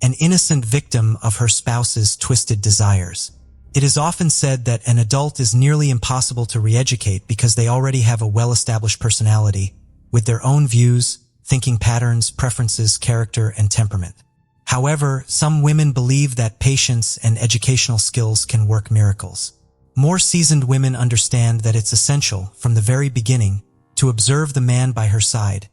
an innocent victim of her spouse's twisted desires. It is often said that an adult is nearly impossible to re-educate because they already have a well-established personality, with their own views, thinking patterns, preferences, character, and temperament. However, some women believe that patience and educational skills can work miracles. More seasoned women understand that it's essential, from the very beginning, to observe the man by her side,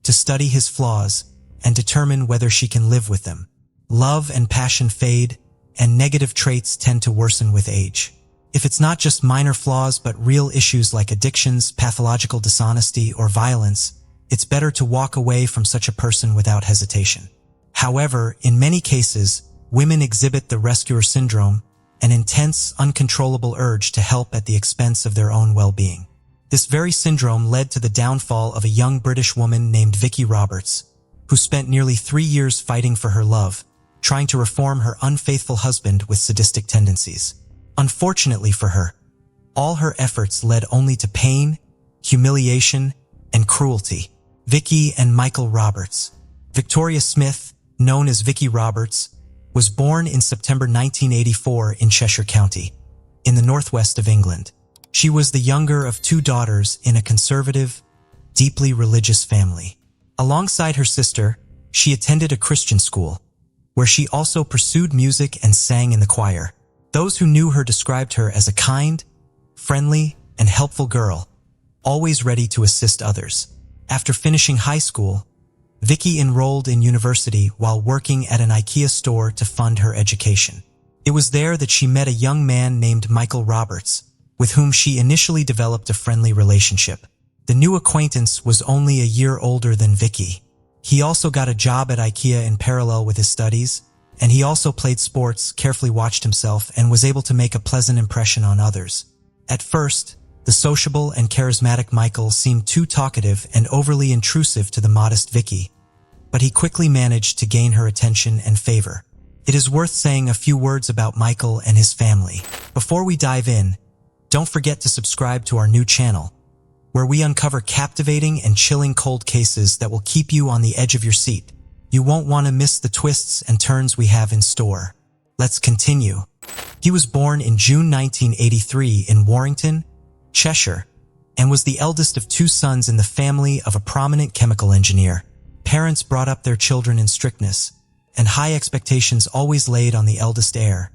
to study his flaws, and determine whether she can live with them. Love and passion fade, and negative traits tend to worsen with age. If it's not just minor flaws but real issues like addictions, pathological dishonesty, or violence, it's better to walk away from such a person without hesitation. However, in many cases, women exhibit the rescuer syndrome, an intense, uncontrollable urge to help at the expense of their own well-being. This very syndrome led to the downfall of a young British woman named Vicky Roberts, who spent nearly 3 years fighting for her love, trying to reform her unfaithful husband with sadistic tendencies. Unfortunately for her, all her efforts led only to pain, humiliation, and cruelty. Vicky and Michael Roberts. Victoria Smith, known as Vicky Roberts, was born in September 1984 in Cheshire County, in the northwest of England. She was the younger of 2 daughters in a conservative, deeply religious family. Alongside her sister, she attended a Christian school, where she also pursued music and sang in the choir. Those who knew her described her as a kind, friendly, and helpful girl, always ready to assist others. After finishing high school, Vicky enrolled in university while working at an IKEA store to fund her education. It was there that she met a young man named Michael Roberts, with whom she initially developed a friendly relationship. The new acquaintance was only a year older than Vicky. He also got a job at IKEA in parallel with his studies, and he also played sports, carefully watched himself, and was able to make a pleasant impression on others. At first, the sociable and charismatic Michael seemed too talkative and overly intrusive to the modest Vicky, but he quickly managed to gain her attention and favor. It is worth saying a few words about Michael and his family. Before we dive in, don't forget to subscribe to our new channel, where we uncover captivating and chilling cold cases that will keep you on the edge of your seat. You won't want to miss the twists and turns we have in store. Let's continue. He was born in June 1983 in Warrington, Cheshire, and was the eldest of 2 sons in the family of a prominent chemical engineer. Parents brought up their children in strictness, and high expectations always laid on the eldest heir,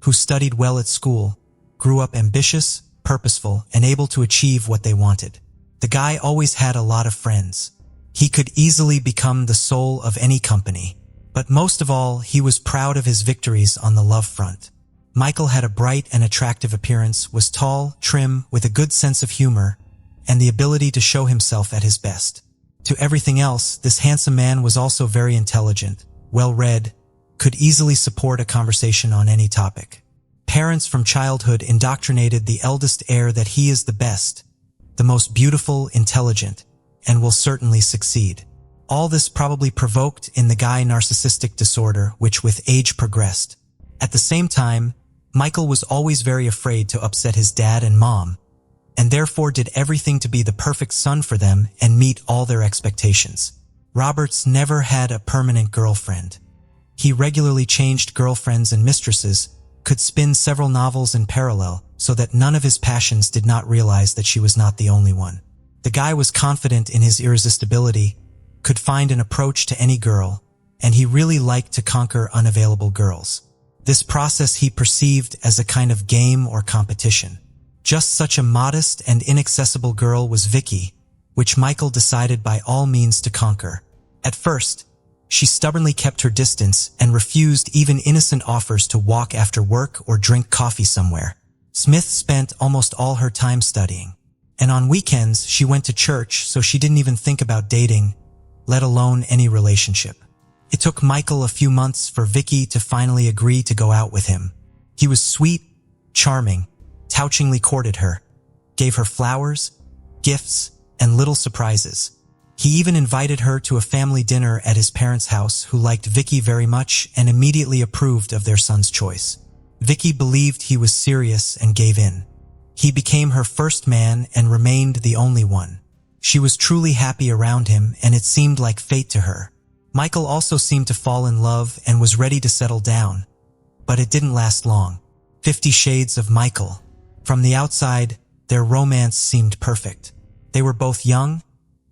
who studied well at school, grew up ambitious, purposeful, and able to achieve what they wanted. The guy always had a lot of friends. He could easily become the soul of any company. But most of all, he was proud of his victories on the love front. Michael had a bright and attractive appearance, was tall, trim, with a good sense of humor, and the ability to show himself at his best. To everything else, this handsome man was also very intelligent, well-read, could easily support a conversation on any topic. Parents from childhood indoctrinated the eldest heir that he is the best, the most beautiful, intelligent, and will certainly succeed. All this probably provoked in the guy narcissistic disorder, which with age progressed. At the same time, Michael was always very afraid to upset his dad and mom, and therefore did everything to be the perfect son for them and meet all their expectations. Roberts never had a permanent girlfriend. He regularly changed girlfriends and mistresses, could spin several novels in parallel, so that none of his passions did not realize that she was not the only one. The guy was confident in his irresistibility, could find an approach to any girl, and he really liked to conquer unavailable girls. This process he perceived as a kind of game or competition. Just such a modest and inaccessible girl was Vicky, which Michael decided by all means to conquer. At first, she stubbornly kept her distance and refused even innocent offers to walk after work or drink coffee somewhere. Smith spent almost all her time studying, and on weekends she went to church, so she didn't even think about dating, let alone any relationship. It took Michael a few months for Vicky to finally agree to go out with him. He was sweet, charming, touchingly courted her, gave her flowers, gifts, and little surprises. He even invited her to a family dinner at his parents' house, who liked Vicky very much and immediately approved of their son's choice. Vicky believed he was serious and gave in. He became her first man and remained the only one. She was truly happy around him, and it seemed like fate to her. Michael also seemed to fall in love and was ready to settle down, but it didn't last long. 50 Shades of Michael. From the outside, their romance seemed perfect. They were both young,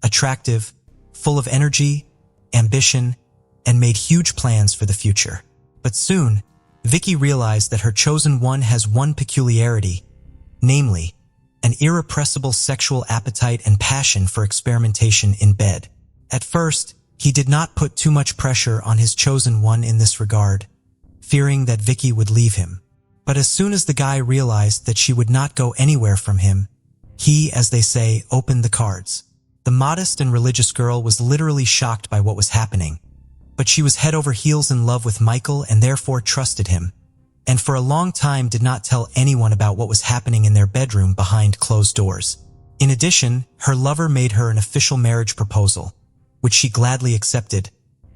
attractive, full of energy, ambition, and made huge plans for the future. But soon, Vicky realized that her chosen one has one peculiarity, namely, an irrepressible sexual appetite and passion for experimentation in bed. At first, he did not put too much pressure on his chosen one in this regard, fearing that Vicky would leave him. But as soon as the guy realized that she would not go anywhere from him, he, as they say, opened the cards. The modest and religious girl was literally shocked by what was happening, but she was head over heels in love with Michael and therefore trusted him, and for a long time did not tell anyone about what was happening in their bedroom behind closed doors. In addition, her lover made her an official marriage proposal, which she gladly accepted,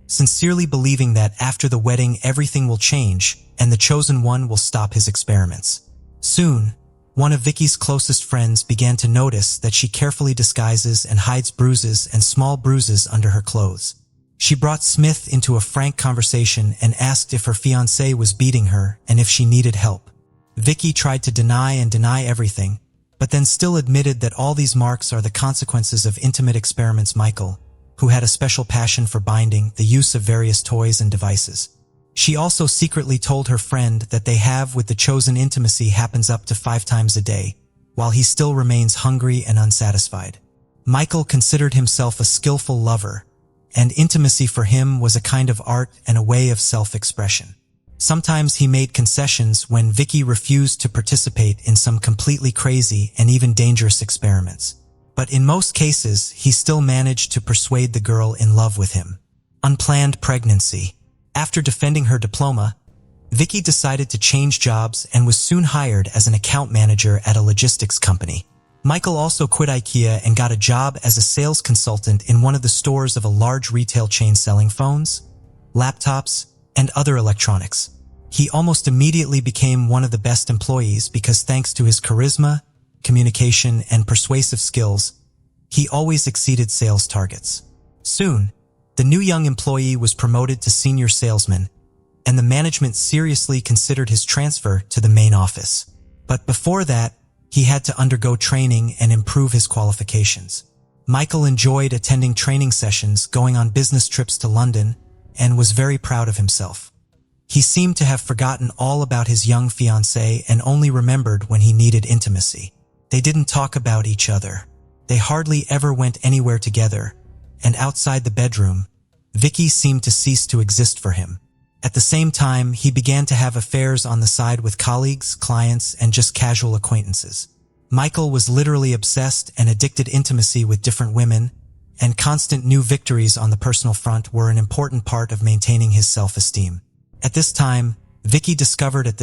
sincerely believing that after the wedding everything will change and the chosen one will stop his experiments. Soon, one of Vicky's closest friends began to notice that she carefully disguises and hides bruises and small bruises under her clothes. She brought Smith into a frank conversation and asked if her fiancé was beating her and if she needed help. Vicky tried to deny everything, but then still admitted that all these marks are the consequences of intimate experiments. Michael, who had a special passion for binding, the use of various toys and devices. She also secretly told her friend that they have with the chosen intimacy happens up to 5 times a day, while he still remains hungry and unsatisfied. Michael considered himself a skillful lover, and intimacy for him was a kind of art and a way of self-expression. Sometimes he made concessions when Vicky refused to participate in some completely crazy and even dangerous experiments. But in most cases, he still managed to persuade the girl in love with him. Unplanned pregnancy. After defending her diploma, Vicky decided to change jobs and was soon hired as an account manager at a logistics company. Michael also quit IKEA and got a job as a sales consultant in one of the stores of a large retail chain selling phones, laptops, and other electronics. He almost immediately became one of the best employees because thanks to his charisma, communication, and persuasive skills, he always exceeded sales targets. Soon, the new young employee was promoted to senior salesman, and the management seriously considered his transfer to the main office. But before that, he had to undergo training and improve his qualifications. Michael enjoyed attending training sessions, going on business trips to London, and was very proud of himself. He seemed to have forgotten all about his young fiancée and only remembered when he needed intimacy. They didn't talk about each other. They hardly ever went anywhere together, and outside the bedroom, Vicky seemed to cease to exist for him. At the same time, he began to have affairs on the side with colleagues, clients, and just casual acquaintances. Michael was literally obsessed and addicted intimacy with different women, and constant new victories on the personal front were an important part of maintaining his self-esteem. At this time, Vicky discovered that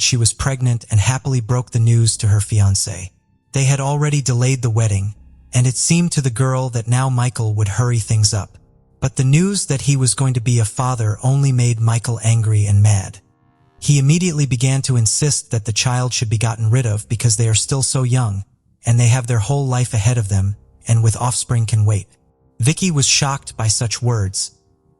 she was pregnant and happily broke the news to her fiancé. They had already delayed the wedding, and it seemed to the girl that now Michael would hurry things up. But the news that he was going to be a father only made Michael angry and mad. He immediately began to insist that the child should be gotten rid of because they are still so young, and they have their whole life ahead of them, and with offspring can wait. Vicky was shocked by such words,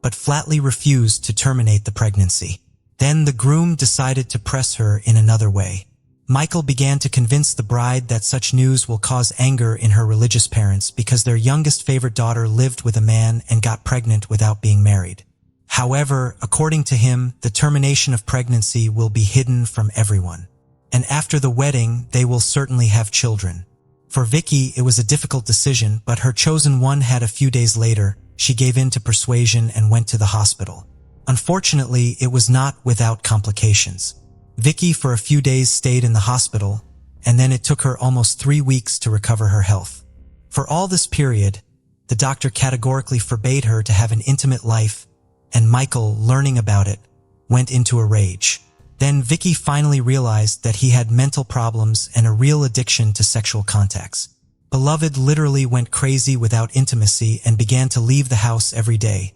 but flatly refused to terminate the pregnancy. Then the groom decided to press her in another way. Michael began to convince the bride that such news will cause anger in her religious parents because their youngest favorite daughter lived with a man and got pregnant without being married. However, according to him, the termination of pregnancy will be hidden from everyone. And after the wedding, they will certainly have children. For Vicky, it was a difficult decision, but her chosen one had a few days later, she gave in to persuasion and went to the hospital. Unfortunately, it was not without complications. Vicky for a few days stayed in the hospital, and then it took her almost 3 weeks to recover her health. For all this period, the doctor categorically forbade her to have an intimate life, and Michael, learning about it, went into a rage. Then Vicky finally realized that he had mental problems and a real addiction to sexual contacts. Beloved literally went crazy without intimacy and began to leave the house every day,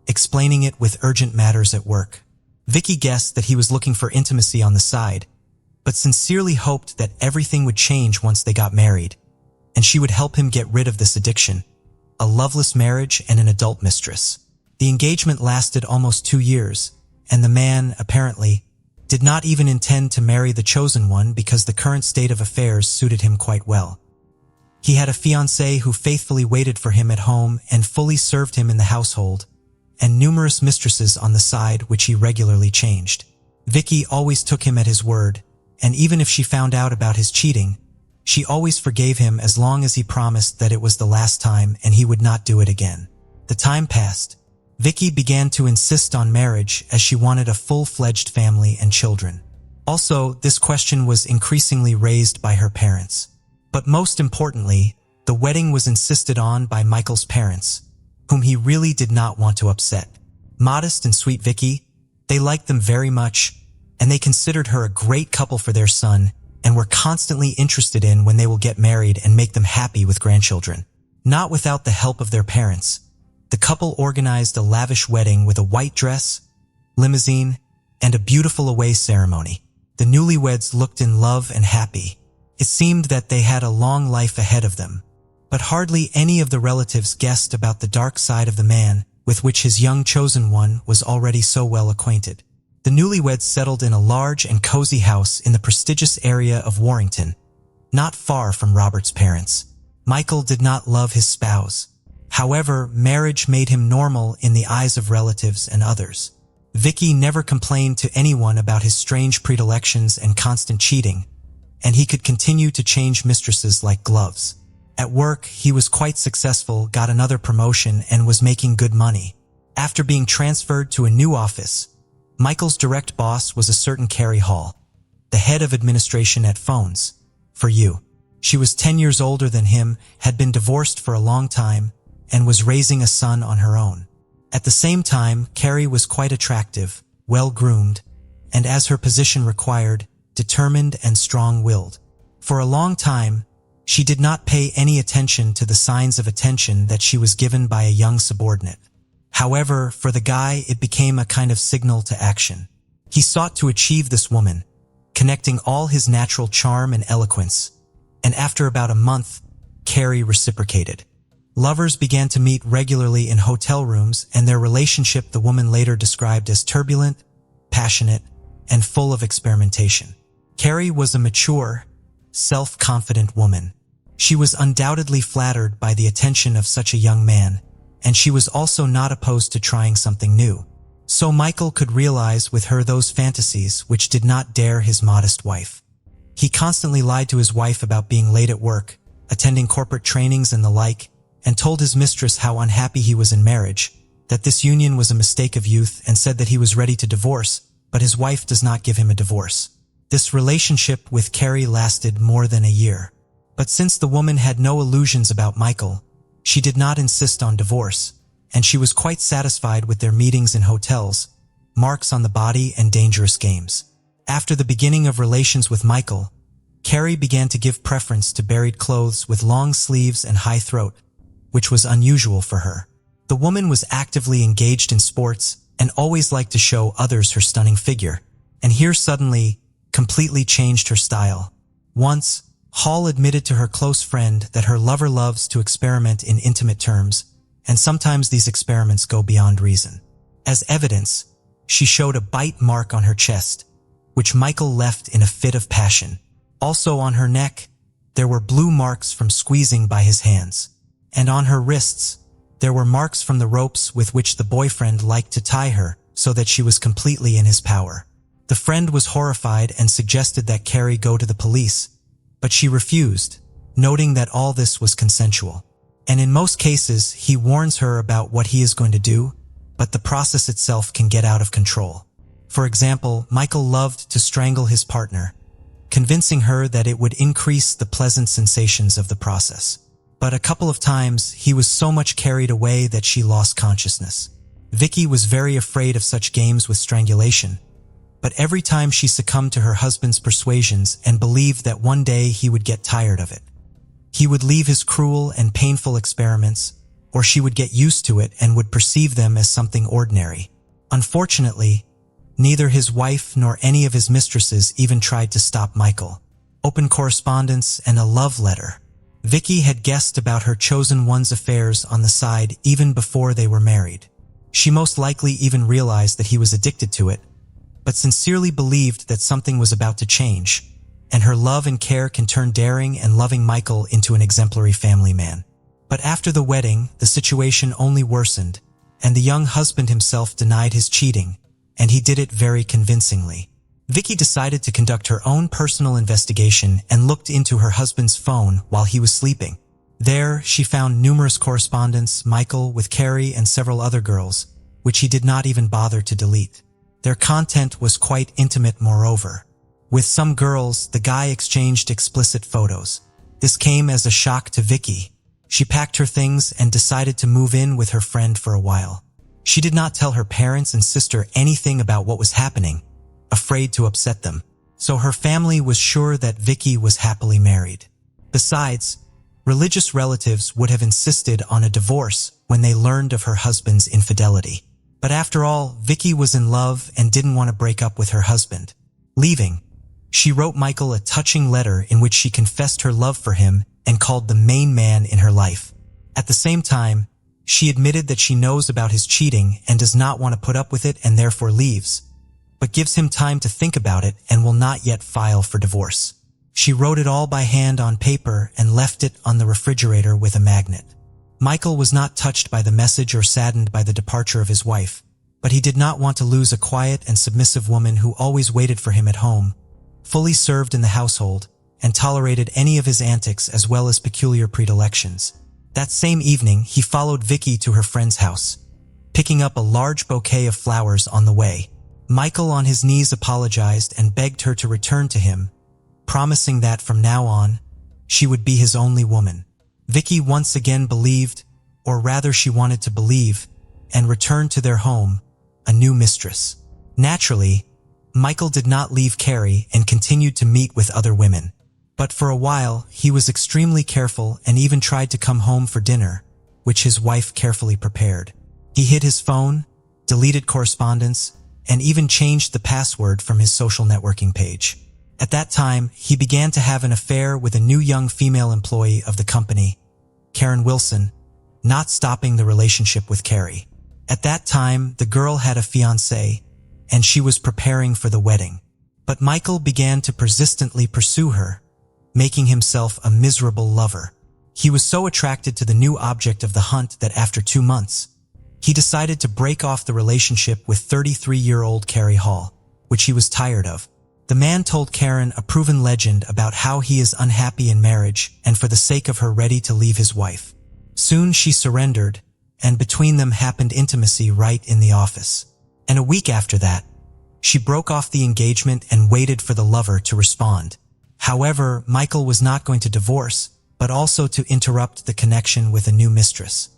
explaining it with urgent matters at work. Vicky guessed that he was looking for intimacy on the side, but sincerely hoped that everything would change once they got married, and she would help him get rid of this addiction. a loveless marriage, and an adult mistress. The engagement lasted almost 2 years, and the man, apparently, did not even intend to marry the chosen one because the current state of affairs suited him quite well. He had a fiancée who faithfully waited for him at home and fully served him in the household, and numerous mistresses on the side which he regularly changed. Vicky always took him at his word, and even if she found out about his cheating, she always forgave him as long as he promised that it was the last time and he would not do it again. The time passed. Vicky began to insist on marriage as she wanted a full-fledged family and children. Also, this question was increasingly raised by her parents. But most importantly, the wedding was insisted on by Michael's parents, whom he really did not want to upset. Modest and sweet Vicky, they liked them very much, and they considered her a great couple for their son and were constantly interested in when they will get married and make them happy with grandchildren. Not without the help of their parents, the couple organized a lavish wedding with a white dress, limousine, and a beautiful away ceremony. The newlyweds looked in love and happy. It seemed that they had a long life ahead of them, but hardly any of the relatives guessed about the dark side of the man with which his young chosen one was already so well acquainted. The newlyweds settled in a large and cozy house in the prestigious area of Warrington, not far from Robert's parents. Michael did not love his spouse. However, marriage made him normal in the eyes of relatives and others. Vicky never complained to anyone about his strange predilections and constant cheating, and he could continue to change mistresses like gloves. At work, he was quite successful, got another promotion, and was making good money. After being transferred to a new office, Michael's direct boss was a certain Carrie Hall, the head of administration at Phones for You. She was 10 years older than him, had been divorced for a long time, and was raising a son on her own. At the same time, Carrie was quite attractive, well-groomed, and as her position required, determined and strong-willed. For a long time, she did not pay any attention to the signs of attention that she was given by a young subordinate. However, for the guy, it became a kind of signal to action. He sought to achieve this woman, connecting all his natural charm and eloquence, and after about a month, Carrie reciprocated. Lovers began to meet regularly in hotel rooms, and their relationship the woman later described as turbulent, passionate, and full of experimentation. Carrie was a mature, self-confident woman. She was undoubtedly flattered by the attention of such a young man, and she was also not opposed to trying something new. So Michael could realize with her those fantasies which did not dare his modest wife. He constantly lied to his wife about being late at work, attending corporate trainings and the like, and told his mistress how unhappy he was in marriage, that this union was a mistake of youth, and said that he was ready to divorce, but his wife does not give him a divorce. This relationship with Carrie lasted more than a year. But since the woman had no illusions about Michael, she did not insist on divorce, and she was quite satisfied with their meetings in hotels, marks on the body, and dangerous games. After the beginning of relations with Michael, Carrie began to give preference to buried clothes with long sleeves and high throat, which was unusual for her. The woman was actively engaged in sports and always liked to show others her stunning figure, and here suddenly completely changed her style. Once, Hall admitted to her close friend that her lover loves to experiment in intimate terms, and sometimes these experiments go beyond reason. As evidence, she showed a bite mark on her chest, which Michael left in a fit of passion. Also on her neck, there were blue marks from squeezing by his hands. And on her wrists, there were marks from the ropes with which the boyfriend liked to tie her so that she was completely in his power. The friend was horrified and suggested that Carrie go to the police, but she refused, noting that all this was consensual. And in most cases, he warns her about what he is going to do, but the process itself can get out of control. For example, Michael loved to strangle his partner, convincing her that it would increase the pleasant sensations of the process. But a couple of times, he was so much carried away that she lost consciousness. Vicky was very afraid of such games with strangulation, but every time she succumbed to her husband's persuasions and believed that one day he would get tired of it. He would leave his cruel and painful experiments, or she would get used to it and would perceive them as something ordinary. Unfortunately, neither his wife nor any of his mistresses even tried to stop Michael. Open correspondence and a love letter. Vicky had guessed about her chosen one's affairs on the side even before they were married. She most likely even realized that he was addicted to it, but sincerely believed that something was about to change, and her love and care can turn daring and loving Michael into an exemplary family man. But after the wedding, the situation only worsened, and the young husband himself denied his cheating, and he did it very convincingly. Vicky decided to conduct her own personal investigation and looked into her husband's phone while he was sleeping. There, she found numerous correspondence, Michael with Carrie and several other girls, which he did not even bother to delete. Their content was quite intimate moreover. With some girls, the guy exchanged explicit photos. This came as a shock to Vicky. She packed her things and decided to move in with her friend for a while. She did not tell her parents and sister anything about what was happening, afraid to upset them, so her family was sure that Vicky was happily married. Besides, religious relatives would have insisted on a divorce when they learned of her husband's infidelity. But after all, Vicky was in love and didn't want to break up with her husband. Leaving, she wrote Michael a touching letter in which she confessed her love for him and called the main man in her life. At the same time, she admitted that she knows about his cheating and does not want to put up with it and therefore leaves, but gives him time to think about it and will not yet file for divorce. She wrote it all by hand on paper and left it on the refrigerator with a magnet. Michael was not touched by the message or saddened by the departure of his wife, but he did not want to lose a quiet and submissive woman who always waited for him at home, fully served in the household, and tolerated any of his antics as well as peculiar predilections. That same evening, he followed Vicky to her friend's house, picking up a large bouquet of flowers on the way. Michael on his knees apologized and begged her to return to him, promising that from now on, she would be his only woman. Vicky once again believed, or rather she wanted to believe, and returned to their home, a new mistress. Naturally, Michael did not leave Carrie and continued to meet with other women. But for a while, he was extremely careful and even tried to come home for dinner, which his wife carefully prepared. He hid his phone, deleted correspondence, and even changed the password from his social networking page. At that time, he began to have an affair with a new young female employee of the company, Karen Wilson, not stopping the relationship with Carrie. At that time, the girl had a fiancé, and she was preparing for the wedding. But Michael began to persistently pursue her, making himself a miserable lover. He was so attracted to the new object of the hunt that after 2 months, he decided to break off the relationship with 33-year-old Carrie Hall, which he was tired of. The man told Karen a proven legend about how he is unhappy in marriage and for the sake of her ready to leave his wife. Soon she surrendered, and between them happened intimacy right in the office. And a week after that, she broke off the engagement and waited for the lover to respond. However, Michael was not going to divorce, but also to interrupt the connection with a new mistress.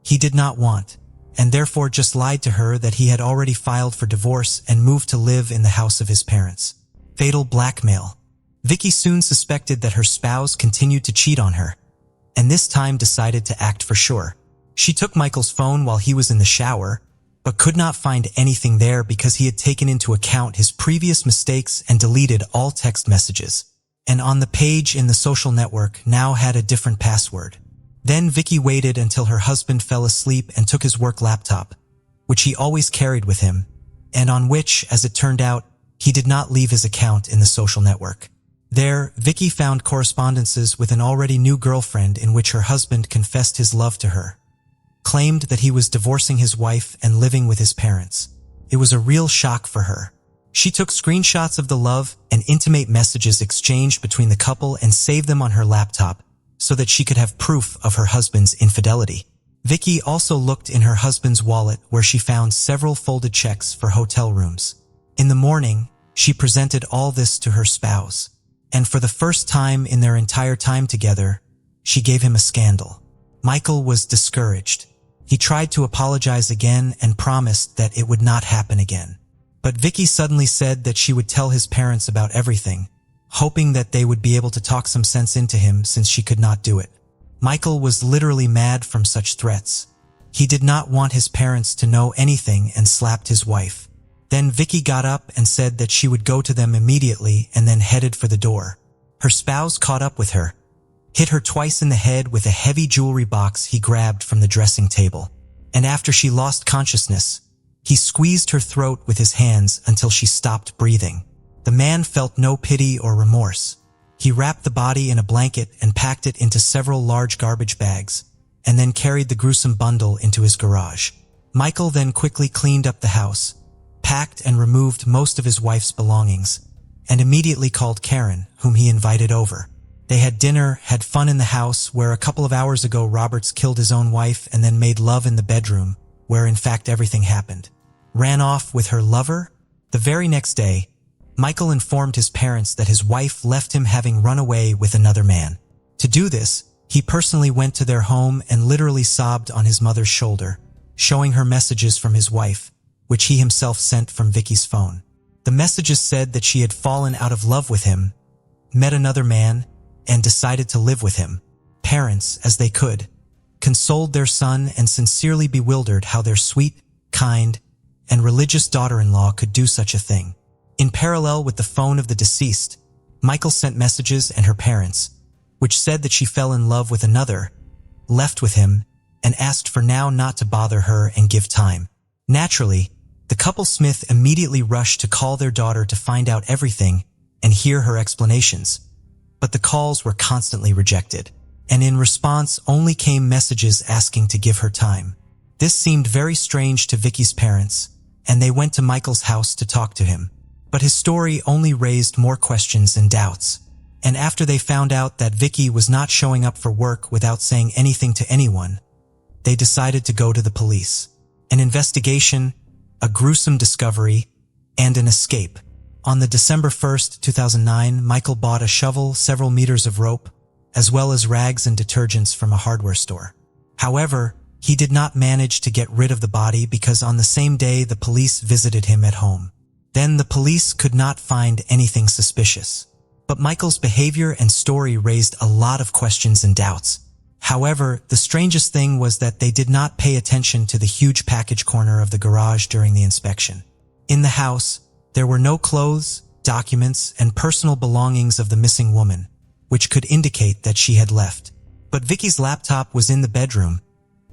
He did not want, and therefore just lied to her that he had already filed for divorce and moved to live in the house of his parents. Fatal blackmail. Vicky soon suspected that her spouse continued to cheat on her, and this time decided to act for sure. She took Michael's phone while he was in the shower, but could not find anything there because he had taken into account his previous mistakes and deleted all text messages. And on the page in the social network now had a different password. Then Vicky waited until her husband fell asleep and took his work laptop, which he always carried with him, and on which, as it turned out, he did not leave his account in the social network. There, Vicky found correspondences with an already new girlfriend in which her husband confessed his love to her, claimed that he was divorcing his wife and living with his parents. It was a real shock for her. She took screenshots of the love and intimate messages exchanged between the couple and saved them on her laptop so that she could have proof of her husband's infidelity. Vicky also looked in her husband's wallet where she found several folded checks for hotel rooms. In the morning, she presented all this to her spouse, and for the first time in their entire time together, she gave him a scandal. Michael was discouraged. He tried to apologize again and promised that it would not happen again. But Vicky suddenly said that she would tell his parents about everything, hoping that they would be able to talk some sense into him since she could not do it. Michael was literally mad from such threats. He did not want his parents to know anything and slapped his wife. Then Vicky got up and said that she would go to them immediately and then headed for the door. Her spouse caught up with her, hit her twice in the head with a heavy jewelry box he grabbed from the dressing table. And after she lost consciousness, he squeezed her throat with his hands until she stopped breathing. The man felt no pity or remorse. He wrapped the body in a blanket and packed it into several large garbage bags, and then carried the gruesome bundle into his garage. Michael then quickly cleaned up the house, packed and removed most of his wife's belongings, and immediately called Karen, whom he invited over. They had dinner, had fun in the house, where a couple of hours ago Roberts killed his own wife and then made love in the bedroom, where in fact everything happened. Ran off with her lover? The very next day, Michael informed his parents that his wife left him having run away with another man. To do this, he personally went to their home and literally sobbed on his mother's shoulder, showing her messages from his wife, which he himself sent from Vicky's phone. The messages said that she had fallen out of love with him, met another man, and decided to live with him. Parents, as they could, consoled their son and sincerely bewildered how their sweet, kind, and religious daughter-in-law could do such a thing. In parallel with the phone of the deceased, Michael sent messages and her parents, which said that she fell in love with another, left with him, and asked for now not to bother her and give time. Naturally, the couple Smith immediately rushed to call their daughter to find out everything and hear her explanations. But the calls were constantly rejected, and in response only came messages asking to give her time. This seemed very strange to Vicky's parents, and they went to Michael's house to talk to him. But his story only raised more questions and doubts. And after they found out that Vicky was not showing up for work without saying anything to anyone, they decided to go to the police. An investigation, a gruesome discovery, and an escape. On the December 1st, 2009, Michael bought a shovel, several meters of rope, as well as rags and detergents from a hardware store. However, he did not manage to get rid of the body because on the same day the police visited him at home. Then the police could not find anything suspicious. But Michael's behavior and story raised a lot of questions and doubts. However, the strangest thing was that they did not pay attention to the huge package corner of the garage during the inspection. In the house, there were no clothes, documents, and personal belongings of the missing woman, which could indicate that she had left. But Vicky's laptop was in the bedroom,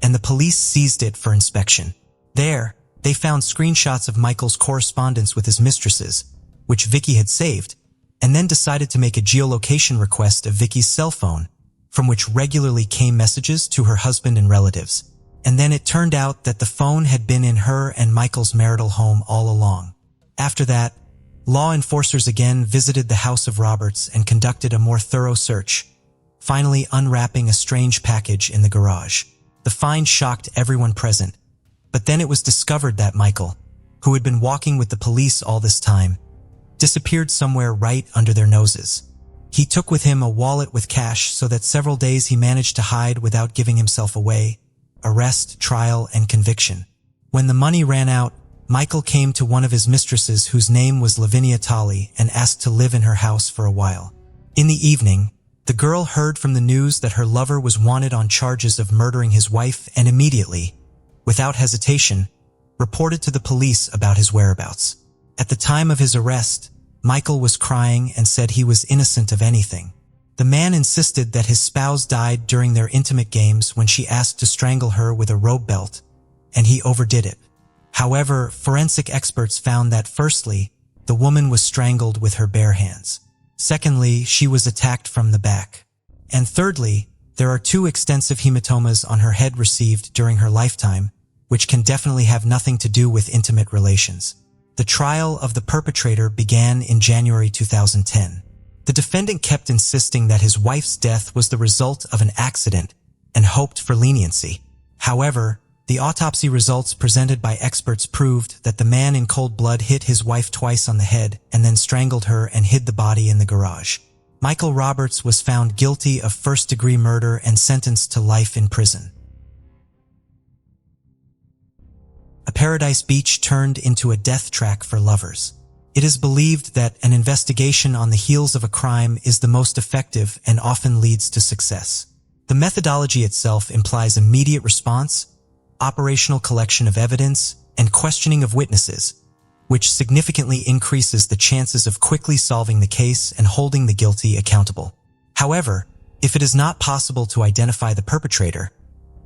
and the police seized it for inspection. There, they found screenshots of Michael's correspondence with his mistresses, which Vicky had saved, and then decided to make a geolocation request of Vicky's cell phone, from which regularly came messages to her husband and relatives. And then it turned out that the phone had been in her and Michael's marital home all along. After that, law enforcers again visited the house of Roberts and conducted a more thorough search, finally unwrapping a strange package in the garage. The find shocked everyone present, but then it was discovered that Michael, who had been walking with the police all this time, disappeared somewhere right under their noses. He took with him a wallet with cash so that several days he managed to hide without giving himself away, arrest, trial, and conviction. When the money ran out, Michael came to one of his mistresses whose name was Lavinia Tolley and asked to live in her house for a while. In the evening, the girl heard from the news that her lover was wanted on charges of murdering his wife and immediately, without hesitation, reported to the police about his whereabouts. At the time of his arrest, Michael was crying and said he was innocent of anything. The man insisted that his spouse died during their intimate games when she asked to strangle her with a rope belt, and he overdid it. However, forensic experts found that firstly, the woman was strangled with her bare hands. Secondly, she was attacked from the back. And thirdly, there are 2 extensive hematomas on her head received during her lifetime, which can definitely have nothing to do with intimate relations. The trial of the perpetrator began in January 2010. The defendant kept insisting that his wife's death was the result of an accident and hoped for leniency. However, the autopsy results presented by experts proved that the man in cold blood hit his wife twice on the head and then strangled her and hid the body in the garage. Michael Roberts was found guilty of first-degree murder and sentenced to life in prison. A Paradise Beach turned into a death track for lovers. It is believed that an investigation on the heels of a crime is the most effective and often leads to success. The methodology itself implies immediate response, operational collection of evidence, and questioning of witnesses, which significantly increases the chances of quickly solving the case and holding the guilty accountable. However, If it is not possible to identify the perpetrator,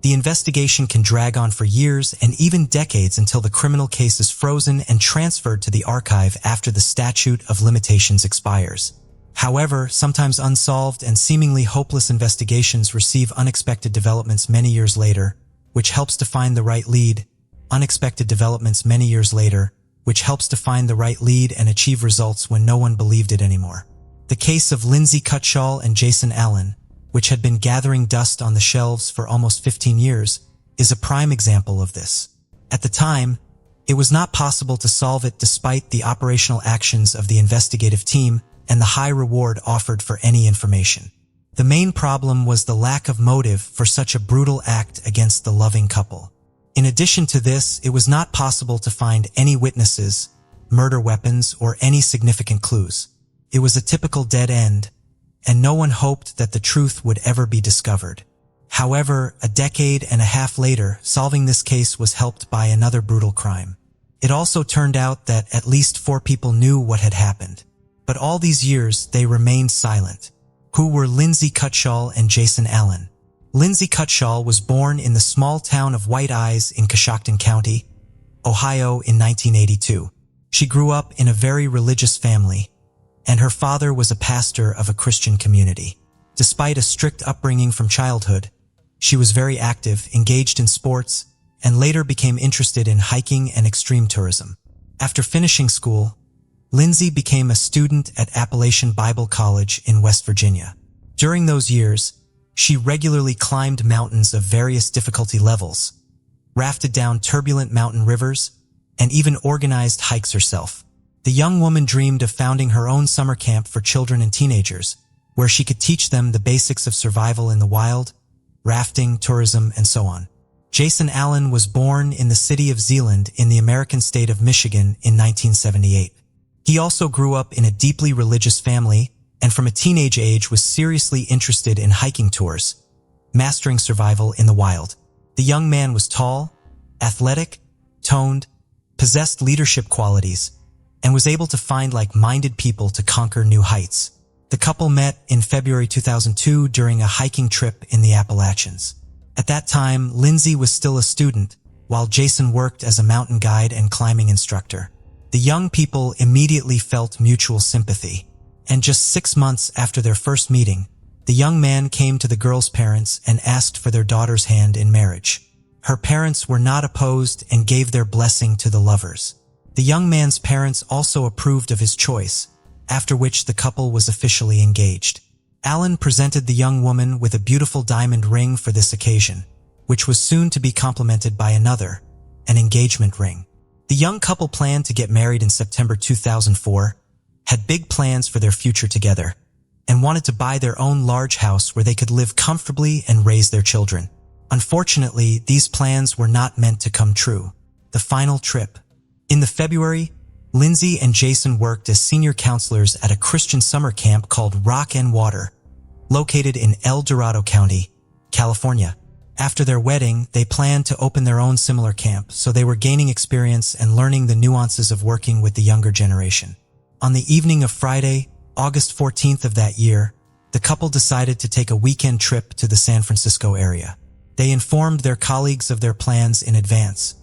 the investigation can drag on for years and even decades until the criminal case is frozen and transferred to the archive after the statute of limitations expires. However, sometimes unsolved and seemingly hopeless investigations receive unexpected developments many years later, which helps to find the right lead. Unexpected developments many years later, which helps to find the right lead and achieve results when no one believed it anymore. The case of Lindsay Cutshall and Jason Allen, which had been gathering dust on the shelves for almost 15 years, is a prime example of this. At the time, it was not possible to solve it despite the operational actions of the investigative team and the high reward offered for any information. The main problem was the lack of motive for such a brutal act against the loving couple. In addition to this, it was not possible to find any witnesses, murder weapons, or any significant clues. It was a typical dead end, and no one hoped that the truth would ever be discovered. However, a decade and a half later, solving this case was helped by another brutal crime. It also turned out that at least 4 people knew what had happened. But all these years, they remained silent. Who were Lindsay Cutshall and Jason Allen? Lindsay Cutshall was born in the small town of White Eyes in Coshocton County, Ohio in 1982. She grew up in a very religious family, and her father was a pastor of a Christian community. Despite a strict upbringing from childhood, she was very active, engaged in sports, and later became interested in hiking and extreme tourism. After finishing school, Lindsay became a student at Appalachian Bible College in West Virginia. During those years, she regularly climbed mountains of various difficulty levels, rafted down turbulent mountain rivers, and even organized hikes herself. The young woman dreamed of founding her own summer camp for children and teenagers, where she could teach them the basics of survival in the wild, rafting, tourism, and so on. Jason Allen was born in the city of Zeeland in the American state of Michigan in 1978. He also grew up in a deeply religious family and from a teenage age was seriously interested in hiking tours, mastering survival in the wild. The young man was tall, athletic, toned, possessed leadership qualities, and was able to find like-minded people to conquer new heights. The couple met in February 2002 during a hiking trip in the Appalachians. At that time, Lindsay was still a student, while Jason worked as a mountain guide and climbing instructor. The young people immediately felt mutual sympathy, and just 6 months after their first meeting, the young man came to the girl's parents and asked for their daughter's hand in marriage. Her parents were not opposed and gave their blessing to the lovers. The young man's parents also approved of his choice, after which the couple was officially engaged. Allen presented the young woman with a beautiful diamond ring for this occasion, which was soon to be complemented by another, an engagement ring. The young couple planned to get married in September 2004, had big plans for their future together, and wanted to buy their own large house where they could live comfortably and raise their children. Unfortunately, these plans were not meant to come true. The final trip. In February, Lindsay and Jason worked as senior counselors at a Christian summer camp called Rock and Water, located in El Dorado County, California. After their wedding, they planned to open their own similar camp, so they were gaining experience and learning the nuances of working with the younger generation. On the evening of Friday, August 14th of that year, the couple decided to take a weekend trip to the San Francisco area. They informed their colleagues of their plans in advance,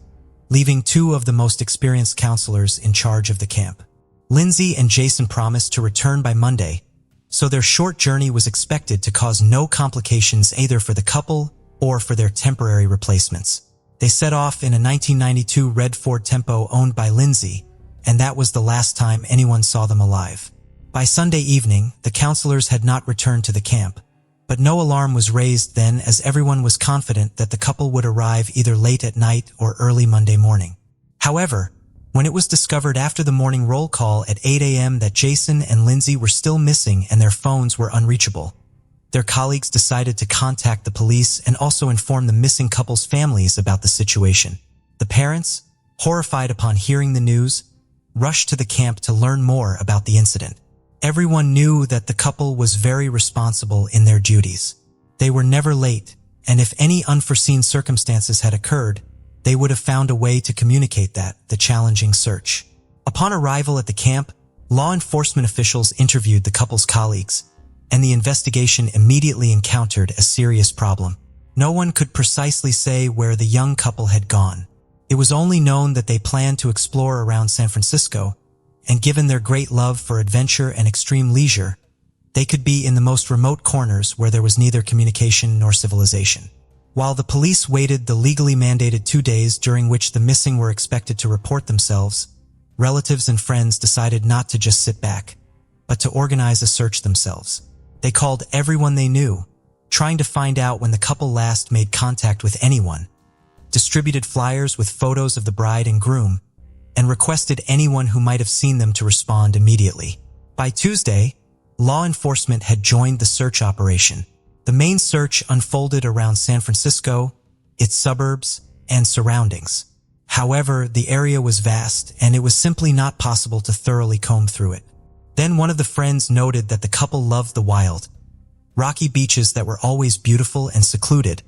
leaving 2 of the most experienced counselors in charge of the camp. Lindsay and Jason promised to return by Monday, so their short journey was expected to cause no complications either for the couple or for their temporary replacements. They set off in a 1992 red Ford Tempo owned by Lindsay, and that was the last time anyone saw them alive. By Sunday evening, the counselors had not returned to the camp, but no alarm was raised then as everyone was confident that the couple would arrive either late at night or early Monday morning. However, when it was discovered after the morning roll call at 8 a.m. that Jason and Lindsay were still missing and their phones were unreachable, their colleagues decided to contact the police and also inform the missing couple's families about the situation. The parents, horrified upon hearing the news, rushed to the camp to learn more about the incident. Everyone knew that the couple was very responsible in their duties. They were never late, and if any unforeseen circumstances had occurred, they would have found a way to communicate the challenging search. Upon arrival at the camp, law enforcement officials interviewed the couple's colleagues, and the investigation immediately encountered a serious problem. No one could precisely say where the young couple had gone. It was only known that they planned to explore around San Francisco, and given their great love for adventure and extreme leisure, they could be in the most remote corners where there was neither communication nor civilization. While the police waited the legally mandated 2 days during which the missing were expected to report themselves, relatives and friends decided not to just sit back, but to organize a search themselves. They called everyone they knew, trying to find out when the couple last made contact with anyone, distributed flyers with photos of the bride and groom, and requested anyone who might have seen them to respond immediately. By Tuesday, law enforcement had joined the search operation. The main search unfolded around San Francisco, its suburbs, and surroundings. However, the area was vast, and it was simply not possible to thoroughly comb through it. Then one of the friends noted that the couple loved the wild, rocky beaches that were always beautiful and secluded,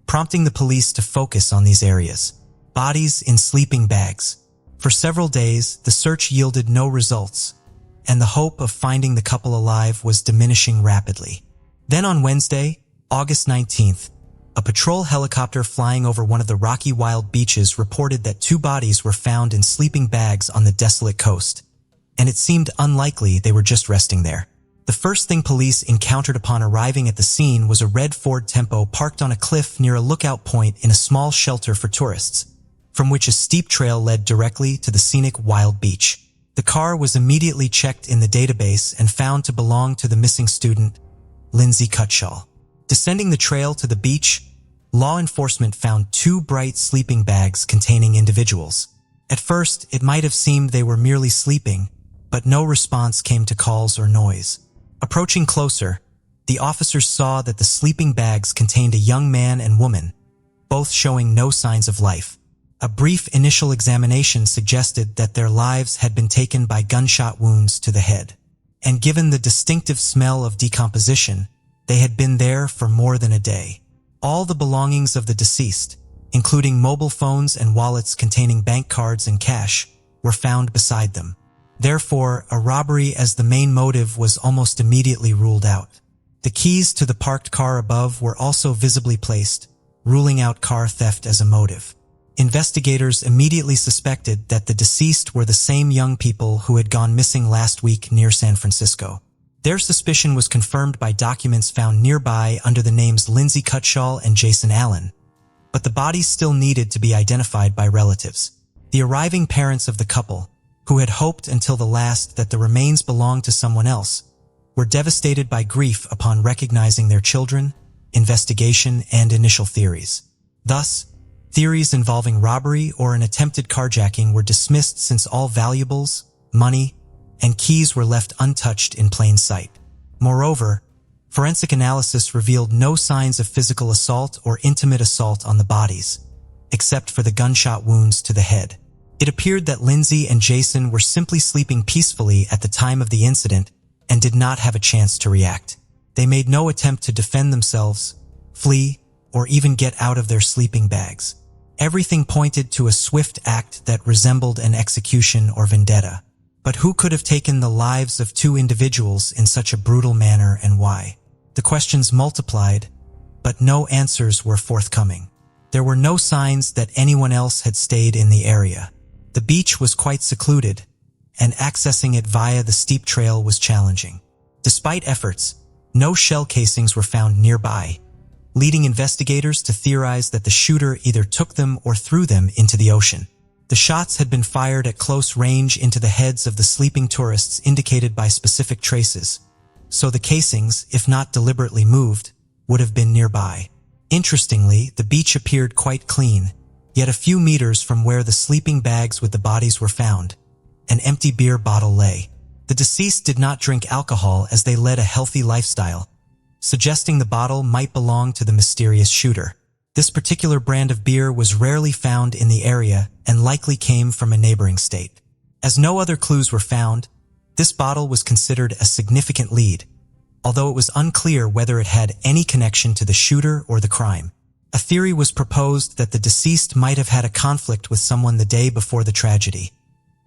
prompting the police to focus on these areas. Bodies in sleeping bags. For several days, the search yielded no results, and the hope of finding the couple alive was diminishing rapidly. Then on Wednesday, August 19th, a patrol helicopter flying over one of the rocky wild beaches reported that 2 bodies were found in sleeping bags on the desolate coast, and it seemed unlikely they were just resting there. The first thing police encountered upon arriving at the scene was a red Ford Tempo parked on a cliff near a lookout point in a small shelter for tourists, from which a steep trail led directly to the scenic wild beach. The car was immediately checked in the database and found to belong to the missing student, Lindsay Cutshall. Descending the trail to the beach, law enforcement found 2 bright sleeping bags containing individuals. At first, it might have seemed they were merely sleeping, but no response came to calls or noise. Approaching closer, the officers saw that the sleeping bags contained a young man and woman, both showing no signs of life. A brief initial examination suggested that their lives had been taken by gunshot wounds to the head. And given the distinctive smell of decomposition, they had been there for more than a day. All the belongings of the deceased, including mobile phones and wallets containing bank cards and cash, were found beside them. Therefore, a robbery as the main motive was almost immediately ruled out. The keys to the parked car above were also visibly placed, ruling out car theft as a motive. Investigators immediately suspected that the deceased were the same young people who had gone missing last week near San Francisco. Their suspicion was confirmed by documents found nearby under the names Lindsay Cutshall and Jason Allen, but the bodies still needed to be identified by relatives. The arriving parents of the couple, who had hoped until the last that the remains belonged to someone else, were devastated by grief upon recognizing their children, investigation, and initial theories. Thus, theories involving robbery or an attempted carjacking were dismissed since all valuables, money, and keys were left untouched in plain sight. Moreover, forensic analysis revealed no signs of physical assault or intimate assault on the bodies, except for the gunshot wounds to the head. It appeared that Lindsay and Jason were simply sleeping peacefully at the time of the incident and did not have a chance to react. They made no attempt to defend themselves, flee, or even get out of their sleeping bags. Everything pointed to a swift act that resembled an execution or vendetta. But who could have taken the lives of 2 individuals in such a brutal manner, and why? The questions multiplied, but no answers were forthcoming. There were no signs that anyone else had stayed in the area. The beach was quite secluded, and accessing it via the steep trail was challenging. Despite efforts, no shell casings were found nearby, leading investigators to theorize that the shooter either took them or threw them into the ocean. The shots had been fired at close range into the heads of the sleeping tourists indicated by specific traces, so the casings, if not deliberately moved, would have been nearby. Interestingly, the beach appeared quite clean, yet a few meters from where the sleeping bags with the bodies were found, an empty beer bottle lay. The deceased did not drink alcohol as they led a healthy lifestyle, suggesting the bottle might belong to the mysterious shooter. This particular brand of beer was rarely found in the area and likely came from a neighboring state. As no other clues were found, this bottle was considered a significant lead, although it was unclear whether it had any connection to the shooter or the crime. A theory was proposed that the deceased might have had a conflict with someone the day before the tragedy,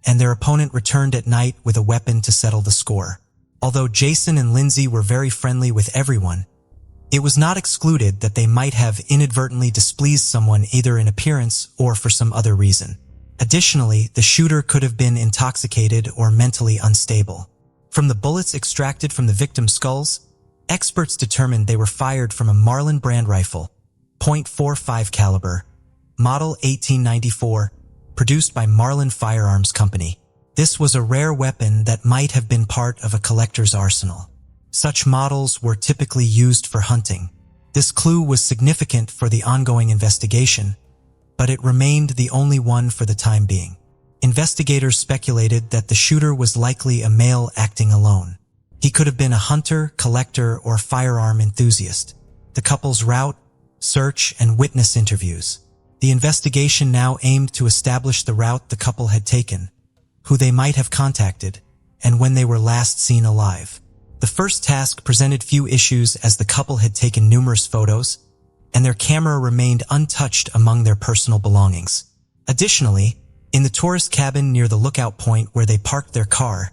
and their opponent returned at night with a weapon to settle the score. Although Jason and Lindsay were very friendly with everyone, it was not excluded that they might have inadvertently displeased someone either in appearance or for some other reason. Additionally, the shooter could have been intoxicated or mentally unstable. From the bullets extracted from the victim's skulls, experts determined they were fired from a Marlin brand rifle, .45 caliber, model 1894, produced by Marlin Firearms Company. This was a rare weapon that might have been part of a collector's arsenal. Such models were typically used for hunting. This clue was significant for the ongoing investigation, but it remained the only one for the time being. Investigators speculated that the shooter was likely a male acting alone. He could have been a hunter, collector, or firearm enthusiast. The couple's route, search, and witness interviews. The investigation now aimed to establish the route the couple had taken, who they might have contacted, and when they were last seen alive. The first task presented few issues as the couple had taken numerous photos, and their camera remained untouched among their personal belongings. Additionally, in the tourist cabin near the lookout point where they parked their car,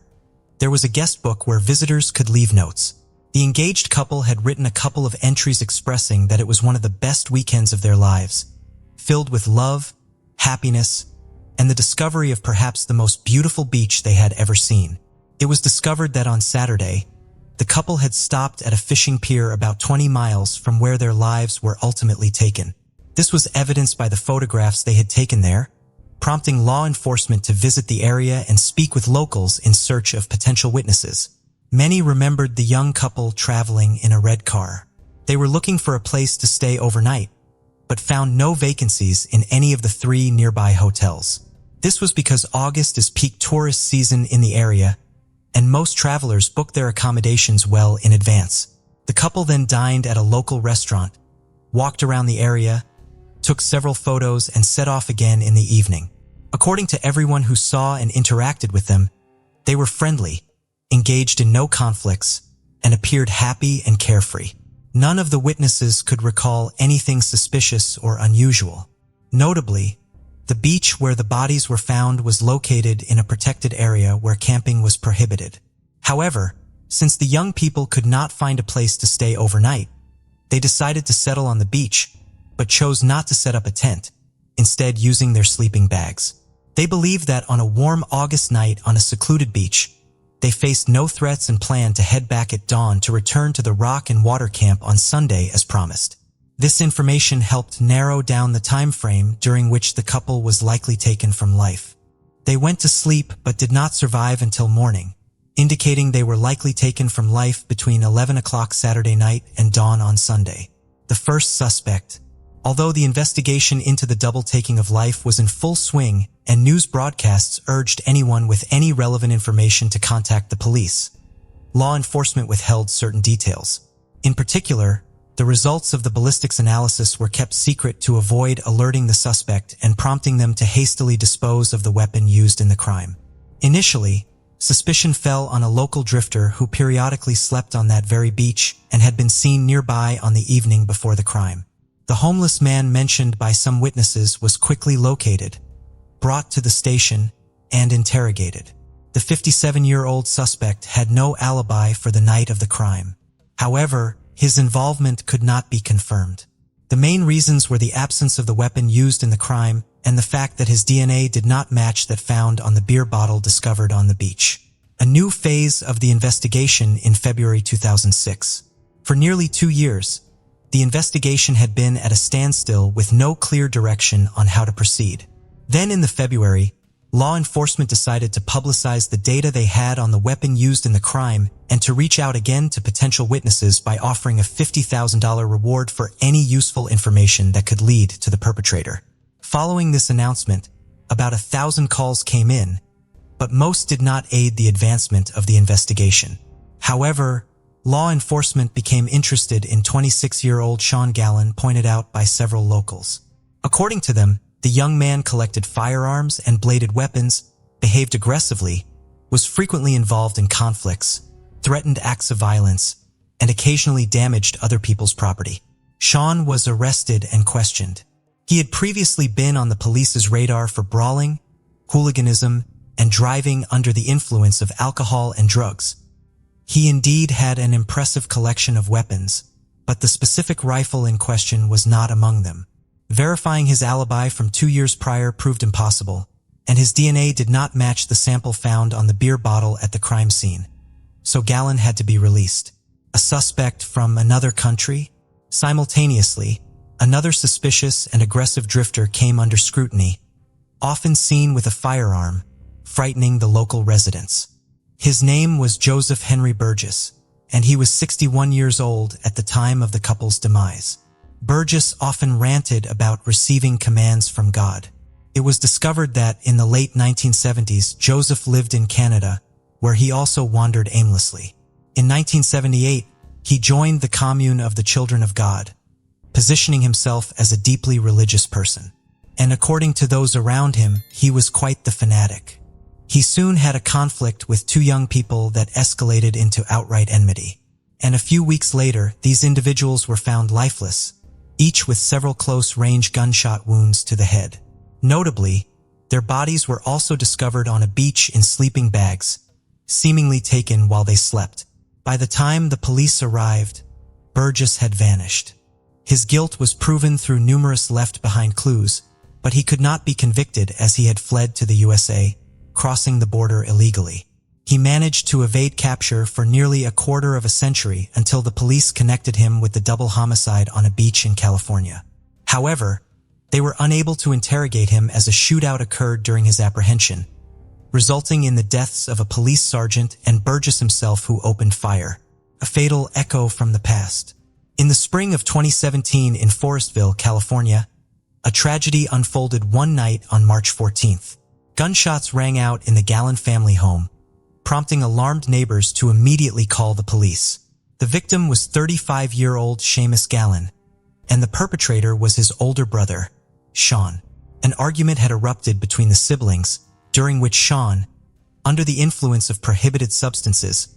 there was a guest book where visitors could leave notes. The engaged couple had written a couple of entries expressing that it was one of the best weekends of their lives, filled with love, happiness, and the discovery of perhaps the most beautiful beach they had ever seen. It was discovered that on Saturday, the couple had stopped at a fishing pier about 20 miles from where their lives were ultimately taken. This was evidenced by the photographs they had taken there, prompting law enforcement to visit the area and speak with locals in search of potential witnesses. Many remembered the young couple traveling in a red car. They were looking for a place to stay overnight, but found no vacancies in any of the 3 nearby hotels. This was because August is peak tourist season in the area, and most travelers book their accommodations well in advance. The couple then dined at a local restaurant, walked around the area, took several photos, and set off again in the evening. According to everyone who saw and interacted with them, they were friendly, engaged in no conflicts, and appeared happy and carefree. None of the witnesses could recall anything suspicious or unusual. Notably, the beach where the bodies were found was located in a protected area where camping was prohibited. However, since the young people could not find a place to stay overnight, they decided to settle on the beach, but chose not to set up a tent, instead using their sleeping bags. They believed that on a warm August night on a secluded beach, they faced no threats and planned to head back at dawn to return to the rock and water camp on Sunday as promised. This information helped narrow down the time frame during which the couple was likely taken from life. They went to sleep but did not survive until morning, indicating they were likely taken from life between 11 o'clock Saturday night and dawn on Sunday. The first suspect. Although the investigation into the double taking of life was in full swing and news broadcasts urged anyone with any relevant information to contact the police, law enforcement withheld certain details. In particular, the results of the ballistics analysis were kept secret to avoid alerting the suspect and prompting them to hastily dispose of the weapon used in the crime. Initially, suspicion fell on a local drifter who periodically slept on that very beach and had been seen nearby on the evening before the crime. The homeless man mentioned by some witnesses was quickly located, brought to the station, and interrogated. The 57-year-old suspect had no alibi for the night of the crime. However, his involvement could not be confirmed. The main reasons were the absence of the weapon used in the crime and the fact that his DNA did not match that found on the beer bottle discovered on the beach. A new phase of the investigation in February 2006. For nearly 2 years, the investigation had been at a standstill with no clear direction on how to proceed. Then in February, law enforcement decided to publicize the data they had on the weapon used in the crime and to reach out again to potential witnesses by offering a $50,000 reward for any useful information that could lead to the perpetrator. Following this announcement, about 1,000 calls came in, but most did not aid the advancement of the investigation. However, law enforcement became interested in 26-year-old Sean Gallen, pointed out by several locals. According to them, the young man collected firearms and bladed weapons, behaved aggressively, was frequently involved in conflicts, threatened acts of violence, and occasionally damaged other people's property. Sean was arrested and questioned. He had previously been on the police's radar for brawling, hooliganism, and driving under the influence of alcohol and drugs. He indeed had an impressive collection of weapons, but the specific rifle in question was not among them. Verifying his alibi from 2 years prior proved impossible, and his DNA did not match the sample found on the beer bottle at the crime scene. So Gallon had to be released. A suspect from another country? Simultaneously, another suspicious and aggressive drifter came under scrutiny, often seen with a firearm, frightening the local residents. His name was Joseph Henry Burgess, and he was 61 years old at the time of the couple's demise. Burgess often ranted about receiving commands from God. It was discovered that in the late 1970s, Joseph lived in Canada, where he also wandered aimlessly. In 1978, he joined the Commune of the Children of God, positioning himself as a deeply religious person. And according to those around him, he was quite the fanatic. He soon had a conflict with 2 young people that escalated into outright enmity. And a few weeks later, these individuals were found lifeless, each with several close-range gunshot wounds to the head. Notably, their bodies were also discovered on a beach in sleeping bags, seemingly taken while they slept. By the time the police arrived, Burgess had vanished. His guilt was proven through numerous left-behind clues, but he could not be convicted as he had fled to the USA, crossing the border illegally. He managed to evade capture for nearly a quarter of a century until the police connected him with the double homicide on a beach in California. However, they were unable to interrogate him as a shootout occurred during his apprehension, resulting in the deaths of a police sergeant and Burgess himself, who opened fire, a fatal echo from the past. In the spring of 2017 in Forestville, California, a tragedy unfolded one night on March 14th. Gunshots rang out in the Gallon family home, prompting alarmed neighbors to immediately call the police. The victim was 35-year-old Seamus Gallon, and the perpetrator was his older brother, Sean. An argument had erupted between the siblings, during which Sean, under the influence of prohibited substances,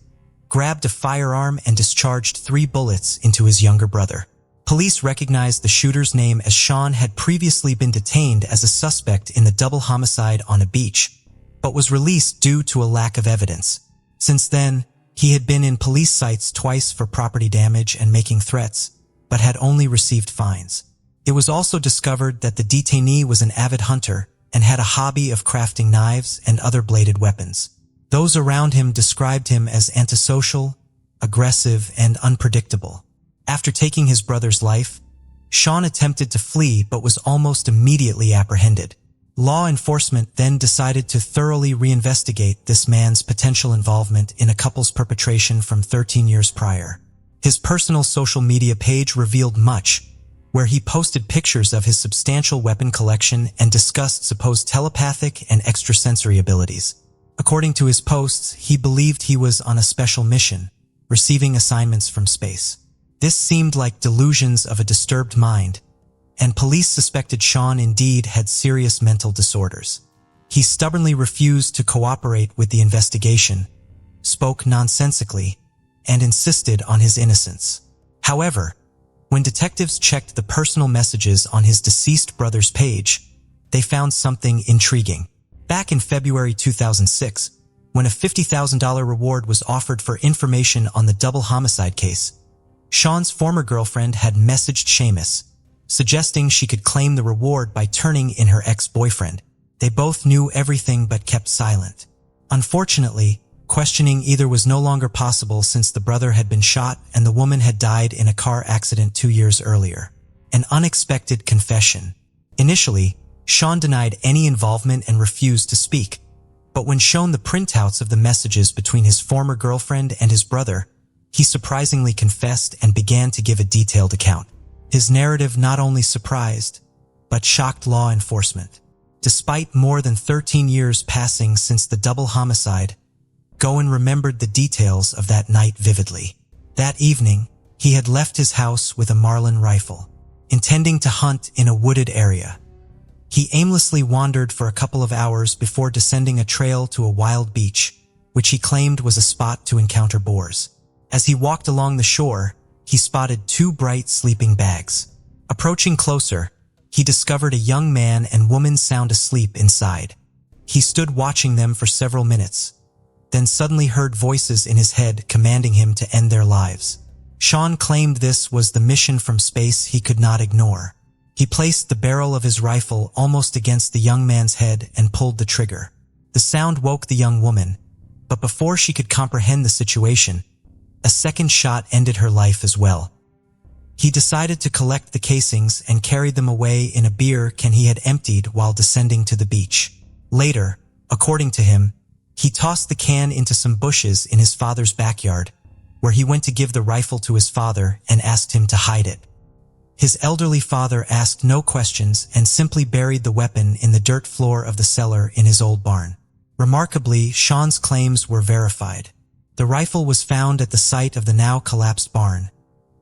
grabbed a firearm and discharged 3 bullets into his younger brother. Police recognized the shooter's name as Sean had previously been detained as a suspect in the double homicide on a beach, but was released due to a lack of evidence. Since then, he had been in police sites twice for property damage and making threats, but had only received fines. It was also discovered that the detainee was an avid hunter and had a hobby of crafting knives and other bladed weapons. Those around him described him as antisocial, aggressive, and unpredictable. After taking his brother's life, Sean attempted to flee but was almost immediately apprehended. Law enforcement then decided to thoroughly reinvestigate this man's potential involvement in a couple's perpetration from 13 years prior. His personal social media page revealed much, where he posted pictures of his substantial weapon collection and discussed supposed telepathic and extrasensory abilities. According to his posts, he believed he was on a special mission, receiving assignments from space. This seemed like delusions of a disturbed mind, and police suspected Sean indeed had serious mental disorders. He stubbornly refused to cooperate with the investigation, spoke nonsensically, and insisted on his innocence. However, when detectives checked the personal messages on his deceased brother's page, they found something intriguing. Back in February 2006, when a $50,000 reward was offered for information on the double homicide case, Sean's former girlfriend had messaged Seamus, suggesting she could claim the reward by turning in her ex-boyfriend. They both knew everything but kept silent. Unfortunately, questioning either was no longer possible since the brother had been shot and the woman had died in a car accident 2 years earlier. An unexpected confession. Initially, Sean denied any involvement and refused to speak, but when shown the printouts of the messages between his former girlfriend and his brother, he surprisingly confessed and began to give a detailed account. His narrative not only surprised, but shocked law enforcement. Despite more than 13 years passing since the double homicide, Gowan remembered the details of that night vividly. That evening, he had left his house with a Marlin rifle, intending to hunt in a wooded area. He aimlessly wandered for a couple of hours before descending a trail to a wild beach, which he claimed was a spot to encounter boars. As he walked along the shore, he spotted 2 bright sleeping bags. Approaching closer, he discovered a young man and woman sound asleep inside. He stood watching them for several minutes, then suddenly heard voices in his head commanding him to end their lives. Sean claimed this was the mission from space he could not ignore. He placed the barrel of his rifle almost against the young man's head and pulled the trigger. The sound woke the young woman, but before she could comprehend the situation, a second shot ended her life as well. He decided to collect the casings and carried them away in a beer can he had emptied while descending to the beach. Later, according to him, he tossed the can into some bushes in his father's backyard, where he went to give the rifle to his father and asked him to hide it. His elderly father asked no questions and simply buried the weapon in the dirt floor of the cellar in his old barn. Remarkably, Sean's claims were verified. The rifle was found at the site of the now collapsed barn,